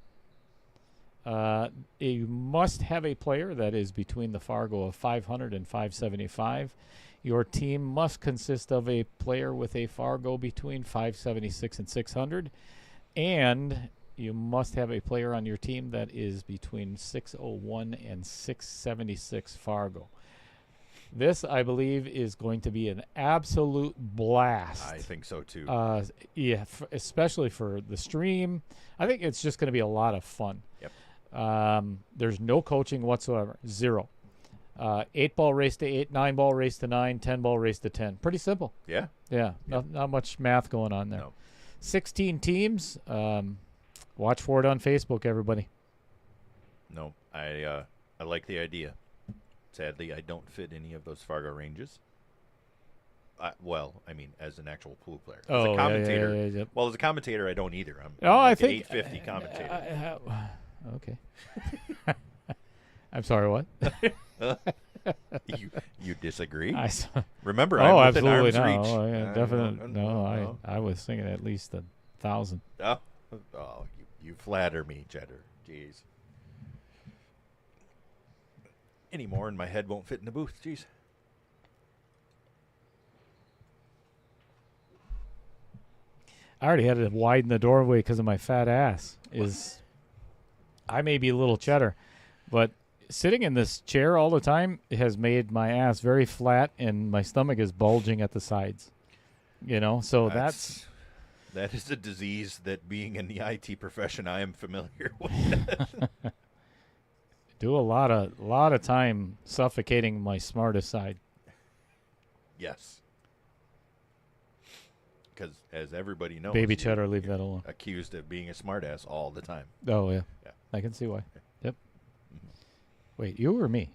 You must have a player that is between the Fargo of 500 and 575. Your team must consist of a player with a Fargo between 576 and 600. And you must have a player on your team that is between 601 and 676 Fargo. This, I believe, is going to be an absolute blast. I think so, too. Especially for the stream. I think it's just going to be a lot of fun. Yep. There's no coaching whatsoever. 0. 8-ball race to 8, 9-ball race to 9, 10-ball race to 10. Pretty simple. Yeah. Yeah. Not much math going on there. No. 16 teams. Watch for it on Facebook, everybody. No, I like the idea. Sadly, I don't fit any of those Fargo ranges. As an actual pool player. As a commentator. Yeah. Well, as a commentator, I don't either. I'm I like think an 850 commentator. Okay. I'm sorry, what? You disagree? Oh, Remember, I'm within absolutely arm's not. reach. Oh, yeah, definitely. No, I was thinking at least 1,000. Oh, you flatter me, Cheddar. Jeez. Any more and my head won't fit in the booth. Jeez. I already had to widen the doorway because of my fat ass. I may be a little cheddar, but sitting in this chair all the time has made my ass very flat, and my stomach is bulging at the sides. So that is a disease that, being in the IT profession, I am familiar with. Do a lot of time suffocating my smartest side. Yes. Because, as everybody knows, Baby cheddar, leave that alone. Accused of being a smartass all the time. Oh, yeah. I can see why. Yep. Mm-hmm. Wait, you or me?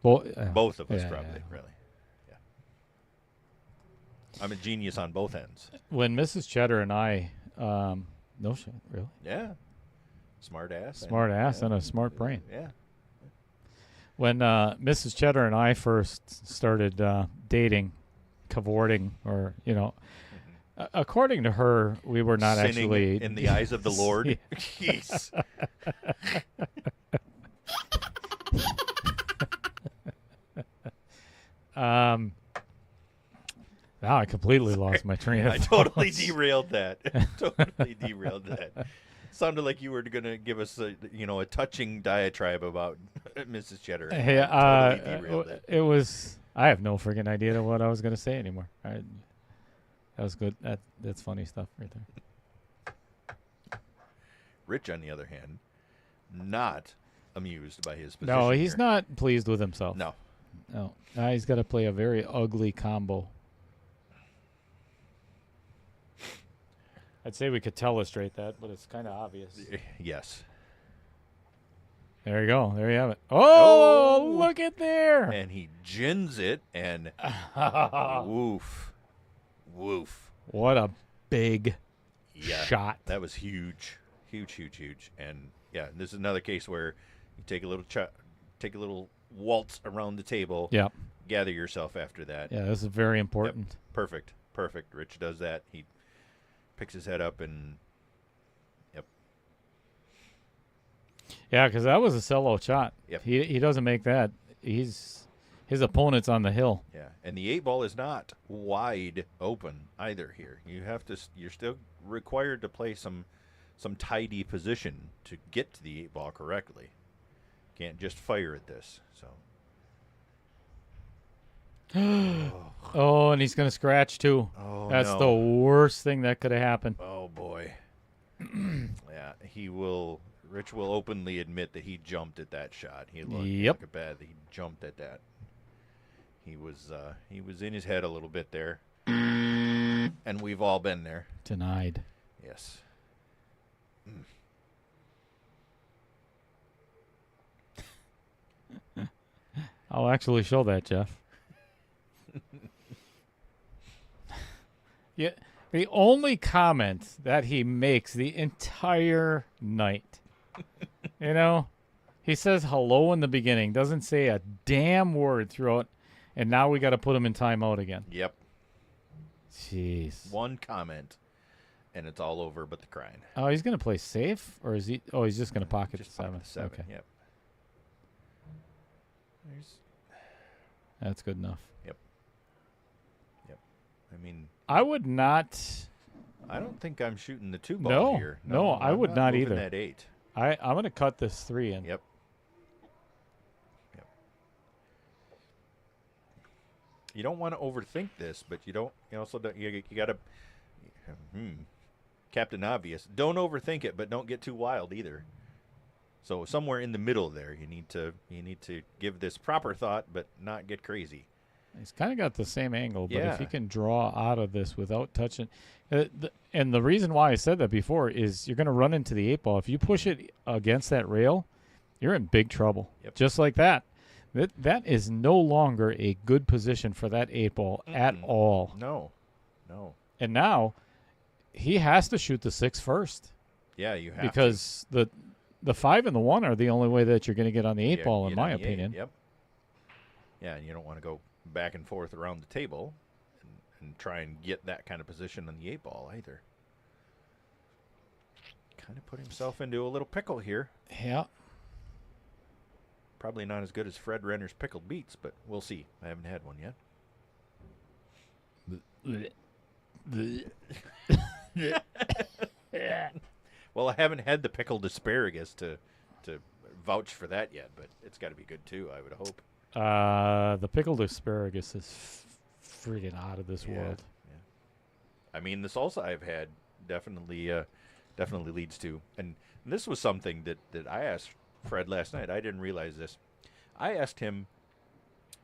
Both of us, yeah, probably, really. Yeah. I'm a genius on both ends. When Mrs. Cheddar and I, no shit, really? Yeah. Smart ass. And a smart brain. Yeah. When Mrs. Cheddar and I first started dating, cavorting, or, according to her, we were not Sinning actually in the eyes of the Lord. Jeez. Now I completely lost my train of I totally thoughts. derailed that. Totally derailed that. Sounded like you were going to give us a touching diatribe about Mrs. Cheddar. Hey, I totally derailed it. it was. I have no freaking idea what I was going to say anymore. That was good. That's funny stuff right there. Rich, on the other hand, not amused by his position. No, he's here. not pleased with himself. No. No. Now he's got to play a very ugly combo. I'd say we could illustrate that, but it's kind of obvious. Yes. There you go. There you have it. Oh, Oh. look at there. And he gins it, and woof. Woof. What a big Yeah. shot. That was huge. Huge, huge, huge. And, yeah, this is another case where you take a little waltz around the table. Yep. Gather yourself after that. Yeah, this is very important. Perfect. Perfect. Rich does that. He picks his head up and, yep. Yeah, because that was a sellout shot. Yep. He doesn't make that. His opponent's on the hill. Yeah. And the 8-ball is not wide open either here. You're still required to play some tidy position to get to the 8-ball correctly. Can't just fire at this. So. Oh, and he's going to scratch too. Oh, That's no. the worst thing that could have happened. Oh boy. Yeah, Rich will openly admit that he jumped at that shot. He looked at bad that he jumped at that. He was in his head a little bit there. And we've all been there. Denied. Yes. I'll actually show that, Jeff. Yeah, the only comment that he makes the entire night, he says hello in the beginning, doesn't say a damn word throughout, and now we got to put him in timeout again. Yep. Jeez. One comment, and it's all over but the crying. Oh, he's going to play safe, or is he? Oh, he's just going to pocket Just the 7. pocket the 7. Okay, Yep. that's good enough. Yep. I mean, I would not. I don't think I'm shooting the 2-ball No, here. no, I I'm would not moving either. That 8. I'm going to cut this 3 in. Yep. You don't want to overthink this, but you don't. You also don't. You got to. Captain Obvious. Don't overthink it, but don't get too wild either. So somewhere in the middle there, you need to give this proper thought, but not get crazy. He's kind of got the same angle, but Yeah. if he can draw out of this without touching, and the reason why I said that before is you're going to run into the 8-ball. If you push it against that rail, you're in big trouble. Yep. Just like that. That is no longer a good position for that 8-ball at all. No. And now he has to shoot the 6 first Yeah, you have because the 5 and the 1 are the only way that you're going to get on the 8-ball, in get my on the 8, opinion. Yep. Yeah, and you don't want to go back and forth around the table and try and get that kind of position on the 8-ball either. Kind of put himself into a little pickle here. Yeah. Probably not as good as Fred Renner's pickled beets, but we'll see. I haven't had one yet. Well, I haven't had the pickled asparagus to vouch for that yet, but it's got to be good too, I would hope. The pickled asparagus is freaking out of this world. Yeah. I mean, the salsa I've had definitely leads to, and this was something that I asked Fred last night. I didn't realize this. I asked him.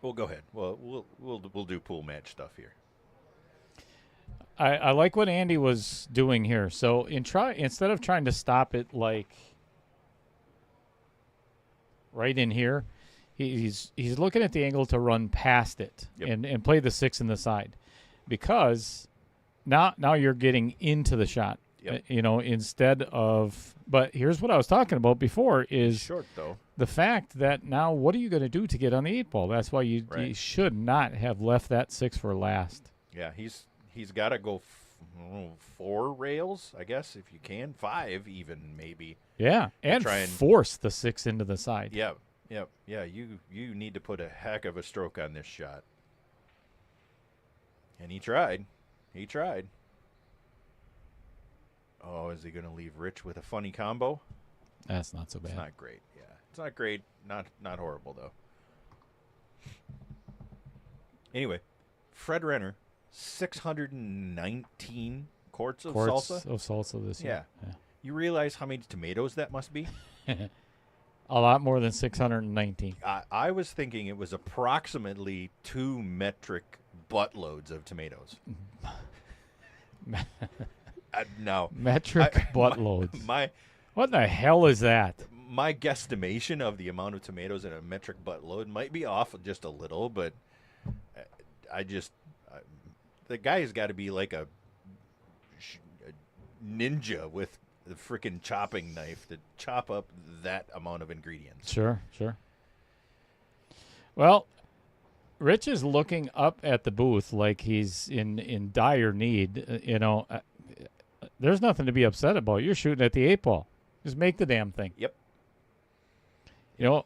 Well, go ahead. Well, we'll do pool match stuff here. I like what Andy was doing here. So instead of trying to stop it like right in here, he's looking at the angle to run past it. Yep. and play the 6 in the side, because now you're getting into the shot. Yep. Instead of. But here's what I was talking about before is Short though. the fact that now what are you going to do to get on the 8-ball? That's why you should not have left that 6 for last. Yeah, he's got to go 4 rails, I guess, if you can. 5 even, maybe. Yeah, and try and- force the 6 into the side. Yeah. You need to put a heck of a stroke on this shot. And he tried. He tried. Oh, is he going to leave Rich with a funny combo? That's not so bad. It's not great. Yeah, it's not great. Not horrible though. Anyway, Fred Renner, 619 quarts of salsa. Of salsa this year. Yeah. You realize how many tomatoes that must be? A lot more than 619. I was thinking it was approximately 2 metric buttloads of tomatoes. No. Metric buttloads. My What the hell is that? my guesstimation of the amount of tomatoes in a metric buttload might be off just a little, but the guy's got to be like a ninja with the freaking chopping knife to chop up that amount of ingredients. Sure. Well, Rich is looking up at the booth like he's in dire need. There's nothing to be upset about. You're shooting at the 8-ball. Just make the damn thing. Yep.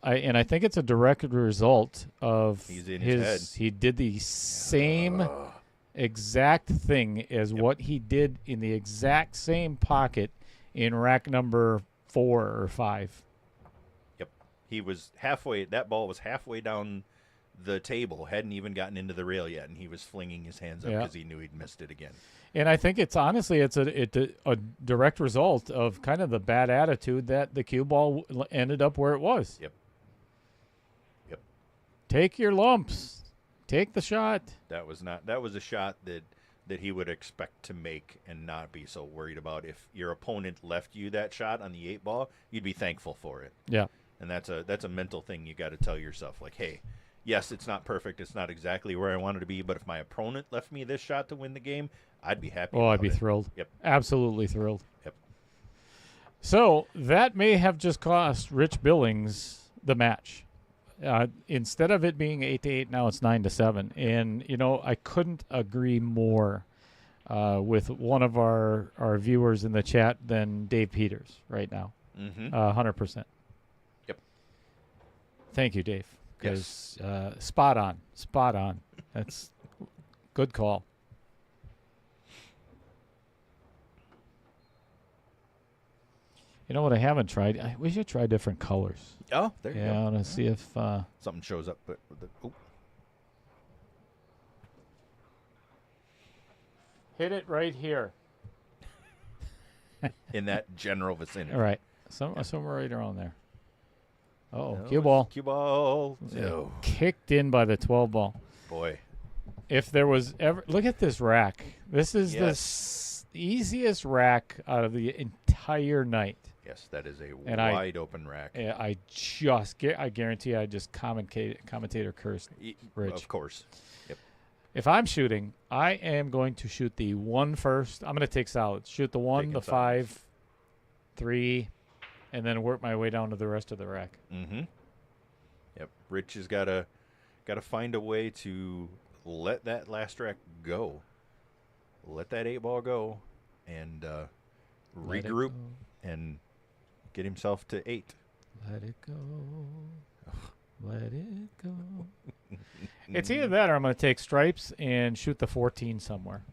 I think it's a direct result of He's in his head. He did the same exact thing as what he did in the exact same pocket in rack number 4 or 5. Yep. He was halfway. That ball was halfway down the table, hadn't even gotten into the rail yet, and he was flinging his hands up because he knew he'd missed it again. And I think it's honestly a direct result of kind of the bad attitude that the cue ball ended up where it was. Yep. Take your lumps. Take the shot. That was a shot that he would expect to make and not be so worried about. If your opponent left you that shot on the 8-ball, you'd be thankful for it. Yeah. And that's a mental thing you got to tell yourself. Like, hey, yes, it's not perfect. It's not exactly where I wanted to be. But if my opponent left me this shot to win the game, I'd be happy. Oh, I'd be thrilled. Yep. Absolutely thrilled. Yep. So that may have just cost Rich Billings the match. Instead of it being 8-8, now it's 9-7. And, I couldn't agree more with one of our viewers in the chat than Dave Peters right now. 100%. Yep. Thank you, Dave. Yes. Because spot on. That's good call. You know what I haven't tried? We should try different colors. Oh, there you go. Yeah, I want to see if... something shows up. But Hit it right here. in that general vicinity. All right. Somewhere right around there. Cue ball. Cue ball. Yeah. Oh, Kicked in by the 12 ball. boy. If there was ever... Look at this rack. This is Yes. the easiest rack out of the entire night. Yes, that is a And wide open rack. I guarantee I just commentator cursed Rich. Of course. Yep. If I'm shooting, I am going to shoot the 1 first. I'm going to take solids. Shoot the 1, Taking the 5, 3, and then work my way down to the rest of the rack. Mm-hmm. Yep. Rich has got to find a way to let that last rack go. Let that 8-ball go and regroup and get himself to 8. Let it go. Let it go. It's either that or I'm going to take stripes and shoot the 14 somewhere.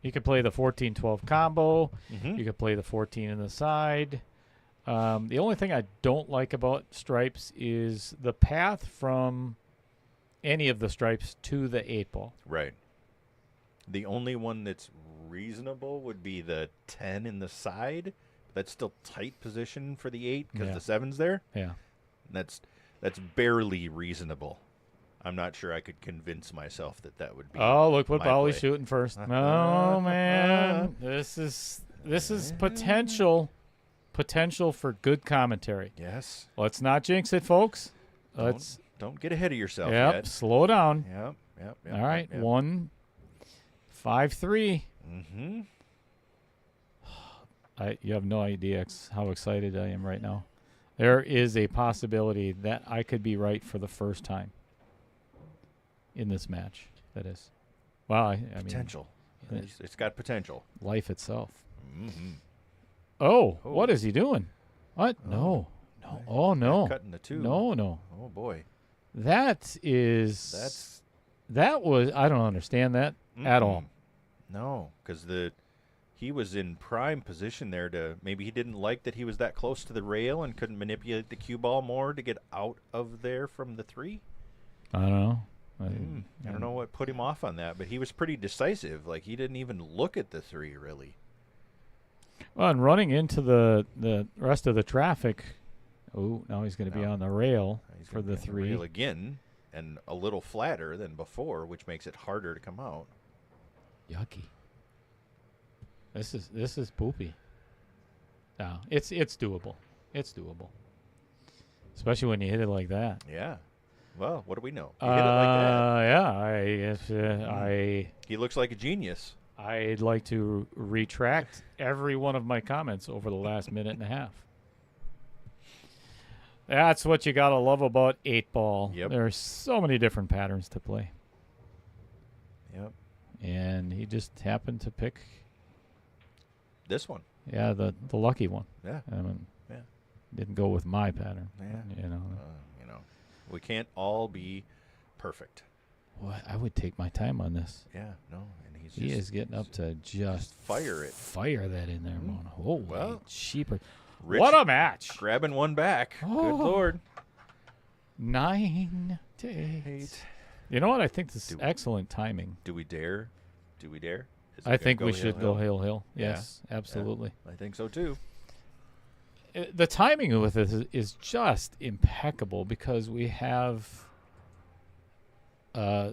You could play the 14-12 combo. Mm-hmm. You could play the 14 in the side. The only thing I don't like about stripes is the path from any of the stripes to the 8-ball. Right. The only one that's reasonable would be the 10 in the side. That's still tight position for the 8 because the 7's there. Yeah. That's barely reasonable. I'm not sure I could convince myself that would be. Oh, look what my Bowley's play. shooting first. Oh man, this is potential for good commentary. Yes. Let's not jinx it, folks. Let's Don't get ahead of yourself yep, yet. slow down. Yep. All right, yep. 1, 5, 3. Mm-hmm. You have no idea how excited I am right now. There is a possibility that I could be right for the first time in this match. That is, well, I mean, Potential. Yeah. It's got potential. life itself. Mm-hmm. Oh, Oh. what is he doing? What? No. Oh no. Cutting the 2. No. Oh boy. That was. I don't understand that. at all. No, because he was in prime position there maybe he didn't like that he was that close to the rail and couldn't manipulate the cue ball more to get out of there from the 3. I don't know. I don't know what put him off on that, but he was pretty decisive. Like, he didn't even look at the 3, really. Well, and running into the rest of the traffic, now he's going to be on the rail He's for gonna be the on 3. rail again, and a little flatter than before, which makes it harder to come out. Yucky. This is poopy. No, it's doable. It's doable. Especially when you hit it like that. Yeah. Well, what do we know? He hit it like that. Yeah. He looks like a genius. I'd like to retract every one of my comments over the last minute and a half. That's what you got to love about 8-ball. Yep. There's so many different patterns to play. Yep. And he just happened to pick, This one. the lucky one. Yeah. Yeah. Didn't go with my pattern. Yeah. You know. We can't all be perfect. Well, I would take my time on this. Yeah, no, and He is getting up to just fire it. Fire that in there, Mona. Oh, well, cheaper. Rich What a match. grabbing one back. Oh. Good Lord. 9 to 8. You know what? I think this is excellent timing. Do we dare? Is it I gonna think go we should go hill? hill. Yeah. Yes, absolutely. I think so, too. The timing with this is just impeccable because we have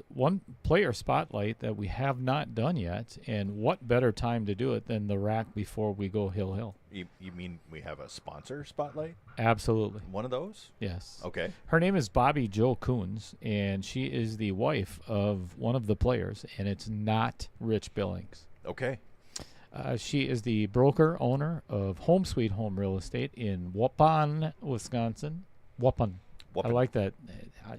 one player spotlight that we have not done yet, and what better time to do it than the rack before we go hill. You mean we have a sponsor spotlight? Absolutely. One of those? Yes. Okay. Her name is Bobby Jo Kunz, and she is the wife of one of the players, and it's not Rich Billings. Okay. She is the broker owner of Home Sweet Home Real Estate in Waupun, Wisconsin. Waupun. I like that.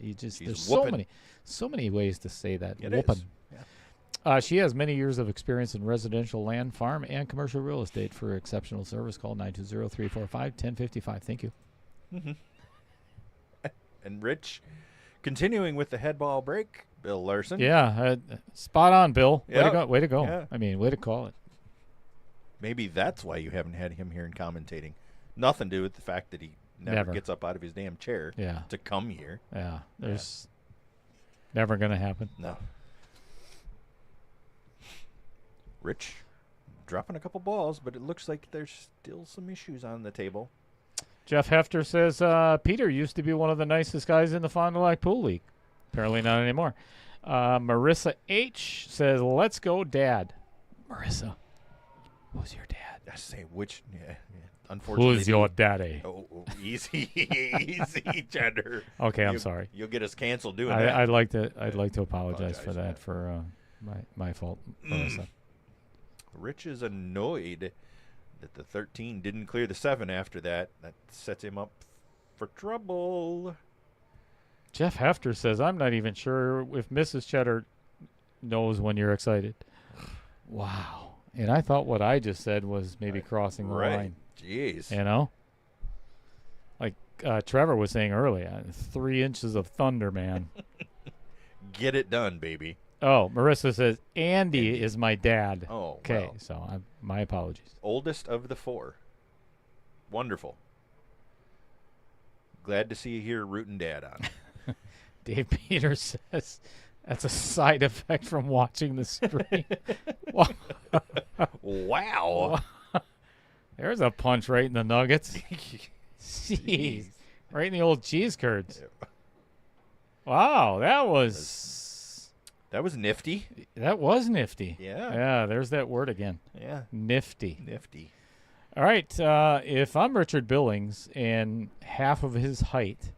There's so many ways to say that. It Waupun. is. Yeah. She has many years of experience in residential land, farm, and commercial real estate. For exceptional service, call 920-345-1055. Thank you. And Rich, continuing with the head ball break, Bill Larson. Yeah, spot on, Bill. Yep. Way to go. Yeah. I mean, way to call it. Maybe that's why you haven't had him here and commentating. Nothing to do with the fact that he never gets up out of his damn chair to come here. Yeah, there's never going to happen. No. Rich dropping a couple balls, but it looks like there's still some issues on the table. Jeff Hefter says, Peter used to be one of the nicest guys in the Fond du Lac Pool League. Apparently not anymore. Marissa H. says, let's go, Dad. Marissa, who's your dad? I say which, unfortunately. Who's your daddy? Oh, easy, easy, Cheddar. Okay, I'm sorry. You'll get us canceled doing that. I'd like to apologize for that, for my fault, Marissa. Rich is annoyed that the 13 didn't clear the 7 after that. That sets him up for trouble. Jeff Hefter says, I'm not even sure if Mrs. Cheddar knows when you're excited. Wow. And I thought what I just said was maybe crossing the line. Jeez. You know? Like Trevor was saying earlier, 3 inches of thunder, man. Get it done, baby. Oh, Marissa says, Andy is my dad. Oh, okay. well. So my apologies. Oldest of the 4. Wonderful. Glad to see you here rooting Dad on. Dave Peters says, that's a side effect from watching the stream. Wow. There's a punch right in the nuggets. Jeez. Right in the old cheese curds. Wow, that was nifty. That was nifty. Yeah. Yeah, there's that word again. Yeah. Nifty. Nifty. All right, if I'm Richard Billings and half of his height,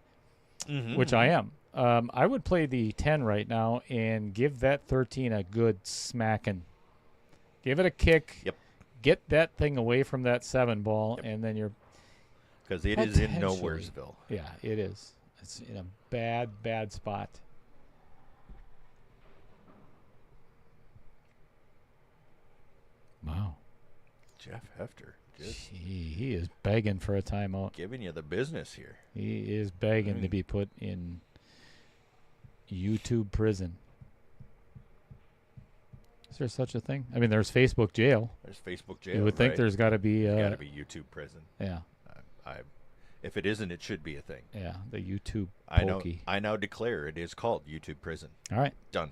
which I am, I would play the 10 right now and give that 13 a good smacking. Give it a kick. Yep. Get that thing away from that 7 ball, and then you're... Because it is in Nowheresville. Yeah, it is. It's in a bad, bad spot. Wow. Jeff Hefter. Just He is begging for a timeout. giving you the business here. He is begging to be put in YouTube prison. Is there such a thing? I mean, there's Facebook jail. There's Facebook jail. You would think right? there's got to be. There's got to be YouTube prison. Yeah. If it isn't, it should be a thing. Yeah. The YouTube. I know. pokey. I now declare it is called YouTube prison. All right. Done.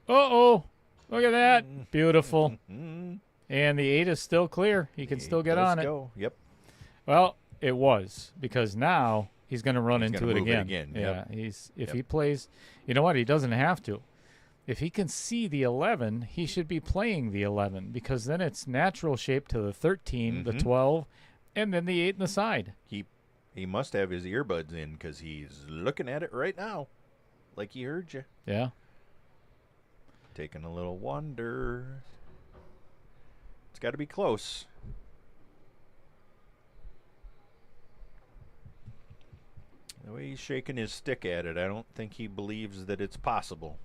Uh-oh. Look at that. Beautiful. And the 8 is still clear. He can still get on it. Go. Yep. Well, it was, because now he's going to run He's into gonna it move it again. again, Yeah. yep. If Yep. he plays, you know what? He doesn't have to. If he can see the 11, he should be playing the 11, because then it's natural shape to the 13, the 12, and then the 8 in the side. He must have his earbuds in because he's looking at it right now, like he heard you. Yeah. Taking a little wander. It's got to be close. The way he's shaking his stick at it, I don't think he believes that it's possible.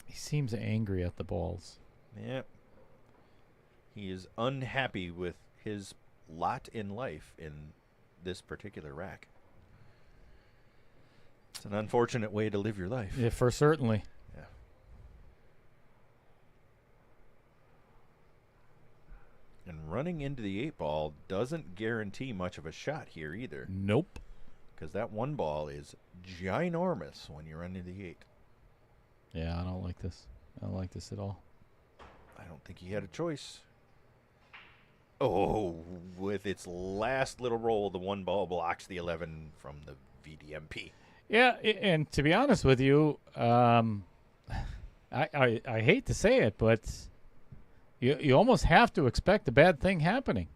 He seems angry at the balls. Yep. He is unhappy with his lot in life in this particular rack. It's an unfortunate way to live your life. Yeah, for certainly. Yeah. And running into the 8 ball doesn't guarantee much of a shot here either, Nope. because that 1 ball is ginormous when you run into the 8. Yeah, I don't like this. I don't like this at all. I don't think he had a choice. Oh, with its last little roll, the 1 ball blocks the 11 from the VDMP. Yeah, and to be honest with you, I hate to say it, but you almost have to expect a bad thing happening,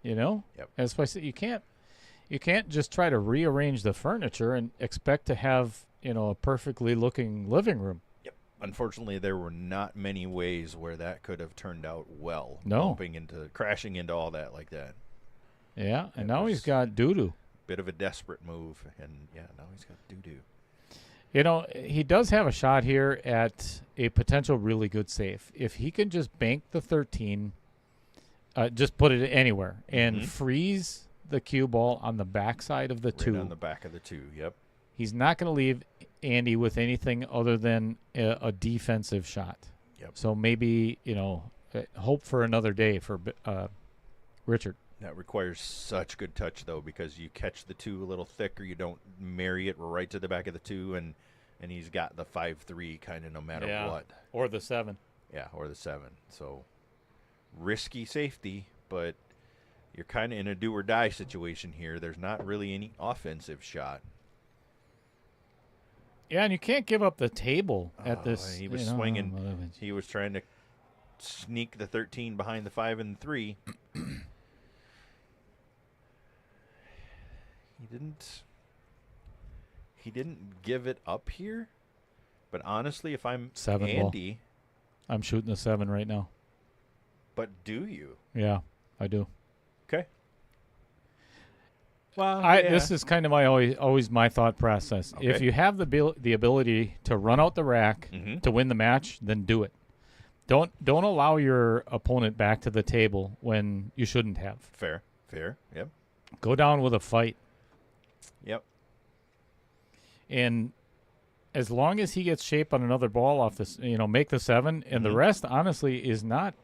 you know? Yep. As I said, you can't just try to rearrange the furniture and expect to have, a perfectly looking living room. Yep. Unfortunately, there were not many ways where that could have turned out well. No. Crashing into all that like that. Yeah, and It now he's was- got doo-doo. Bit of a desperate move, and yeah, now he's got doo-doo. He does have a shot here at a potential really good save. If he can just bank the 13, just put it anywhere, and freeze the cue ball on the backside of the Right 2. on the back of the 2, yep. He's not going to leave Andy with anything other than a defensive shot. Yep. So maybe, hope for another day for Richard. That requires such good touch, though, because you catch the 2 a little thick, or you don't marry it right to the back of the 2, and he's got the 5-3 kind of no matter what. Or the 7. Yeah, or the 7. So risky safety, but you're kind of in a do-or-die situation here. There's not really any offensive shot. Yeah, and you can't give up the table at this. He was swinging. He was trying to sneak the 13 behind the 5 and 3. He didn't give it up here. But honestly, if I'm 7 ball. Andy, I'm shooting the 7 right now. but do you? Yeah, I do. Okay. Well, This is kind of my always my thought process. If Okay. you have the ability to run out the rack to win the match, then do it. Don't allow your opponent back to the table when you shouldn't have. fair. Yep. Go down with a fight. Yep. And as long as he gets shape on another ball off this, make the 7, and the rest honestly is not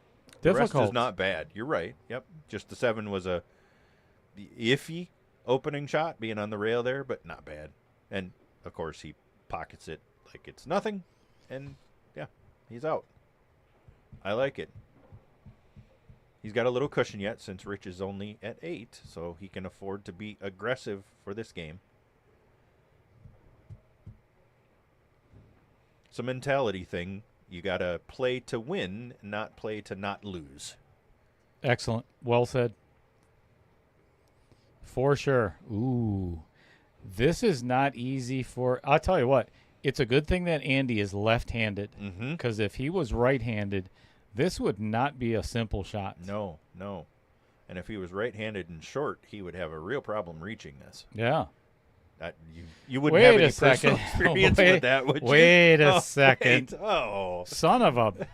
The difficult. rest is not bad. You're right. Yep. Just the 7 was the iffy opening shot, being on the rail there, but not bad. And of course he pockets it like it's nothing, and yeah, he's out. I like it. He's got a little cushion yet, since Rich is only at 8, so he can afford to be aggressive for this game. It's a mentality thing. You got to play to win, not play to not lose. Excellent. Well said. For sure. Ooh. This is not easy for... I'll tell you what. It's a good thing that Andy is left-handed. Because if he was right-handed, this would not be a simple shot. No. And if he was right-handed and short, he would have a real problem reaching this. Yeah. You wouldn't have Wait any a second. personal experience with that, would you? Wait a Oh, second. wait. Oh. Son of a...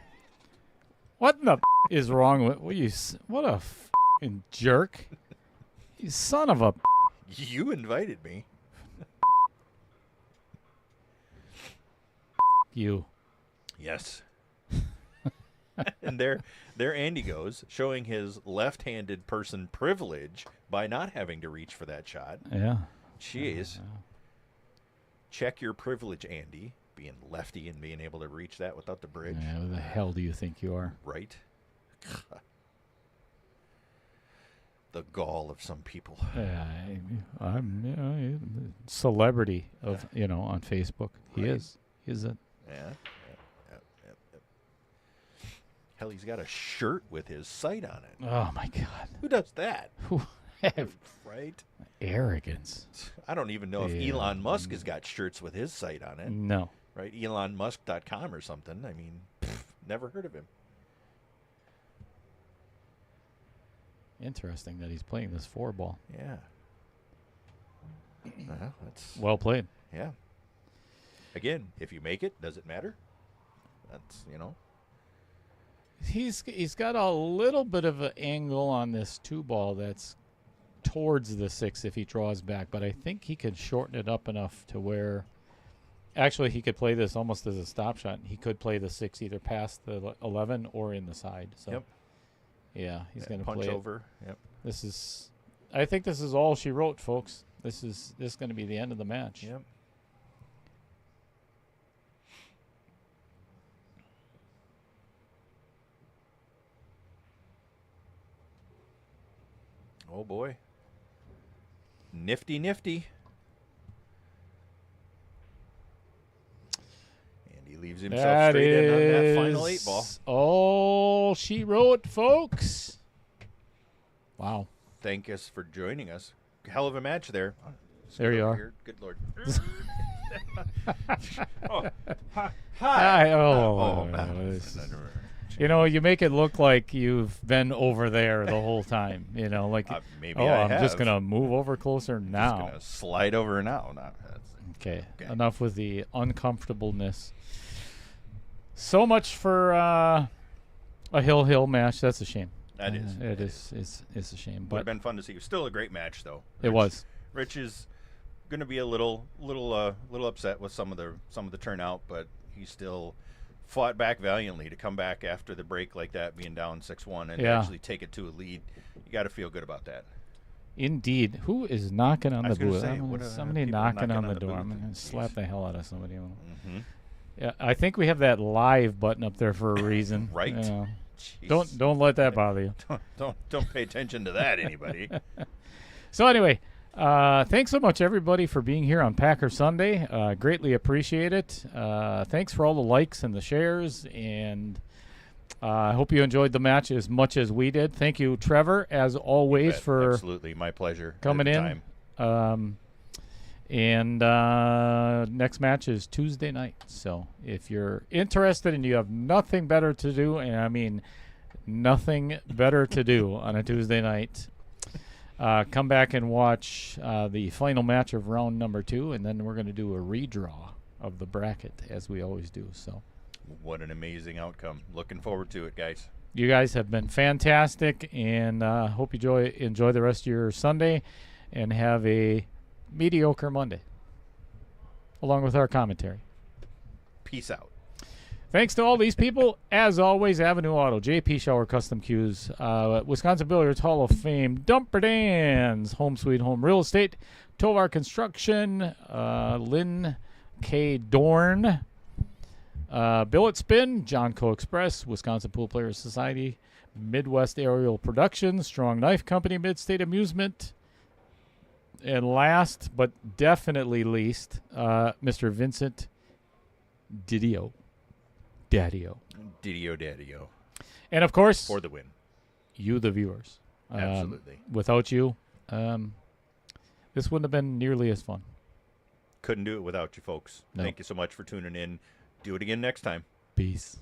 What in the is wrong with... What a f***ing jerk. You son of a... You invited me. You. Yes. And there Andy goes, showing his left-handed person privilege by not having to reach for that shot. Yeah. Jeez. Check your privilege, Andy, being lefty and being able to reach that without the bridge. Yeah, who the hell do you think you are? Right? The gall of some people. I'm celebrity of on Facebook. He Right. is. He is a Yeah. Hell, he's got a shirt with his sight on it. oh my God. Who does that? Who have Right? arrogance? I don't even know if Yeah. Elon Musk has got shirts with his sight on it. No. Right? ElonMusk.com or something. I mean, never heard of him. Interesting that he's playing this 4-ball. Yeah. Well, that's Well played. yeah. Again, if you make it, does it matter? That's He's got a little bit of an angle on this 2-ball that's towards the 6 if he draws back, but I think he could shorten it up enough to where actually he could play this almost as a stop shot. He could play the 6 either past the 11 or in the side. So Yep. yeah, he's going to punch play it. over. Yep. I think this is all she wrote, folks. This is going to be the end of the match. Yep. Oh boy. Nifty, nifty. And he leaves himself That straight in on that final is 8-ball. all she wrote, folks. Wow. Thank us for joining us. Hell of a match there. There you Over are. here. Good Lord. Hi. Oh, This is- you make it look like you've been over there the whole time. Like, maybe I I'm have. just going to move over closer Just now. gonna slide over now. Okay. Okay. Enough with the uncomfortableness. So much for a hill match. That's a shame. That is. It is. It's a shame. Would have But been fun to see. It was still a great match, though. it was. Rich is going to be a little upset with some of the turnout, but he still fought back valiantly to come back after the break like that, being down 6-1, and Yeah. actually take it to a lead. You got to feel good about that. Indeed. Who is knocking on I the was gonna booth? say, what are Somebody people knocking on knocking the on the door. I'm booth? going to slap Jeez. the hell out of somebody. Mm-hmm. Yeah, I think we have that live button up there for a reason. Right. Don't let that bother you. Don't pay attention to that, anybody. So anyway, thanks so much everybody for being here on Packer Sunday. Greatly appreciate it. Thanks for all the likes and the shares, and I hope you enjoyed the match as much as we did. Thank you, Trevor, as always, for absolutely my pleasure. coming in. Anytime. And next match is Tuesday night. So if you're interested and you have nothing better to do, and I mean nothing better to do on a Tuesday night, come back and watch the final match of round number 2, and then we're going to do a redraw of the bracket as we always do. So What an amazing outcome. Looking forward to it, guys. you guys have been fantastic, and hope you enjoy the rest of your Sunday and have a mediocre Monday along with our commentary. Peace out. Thanks to all these people. As always, Avenue Auto, JP Shower Custom Cues, Wisconsin Billiards Hall of Fame, Dumper Dan's, Home Sweet Home Real Estate, Tovar Construction, Lynn K. Dorn, Billet Spin, John Co. Express, Wisconsin Pool Players Society, Midwest Aerial Productions, Strong Knife Company, Midstate Amusement, and last but definitely least, Mr. Vincent Daddio. Daddy-o. And of course, For the win. you, the viewers. Absolutely. Without you, this wouldn't have been nearly as fun. Couldn't do it without you folks. No. Thank you so much for tuning in. Do it again next time. Peace.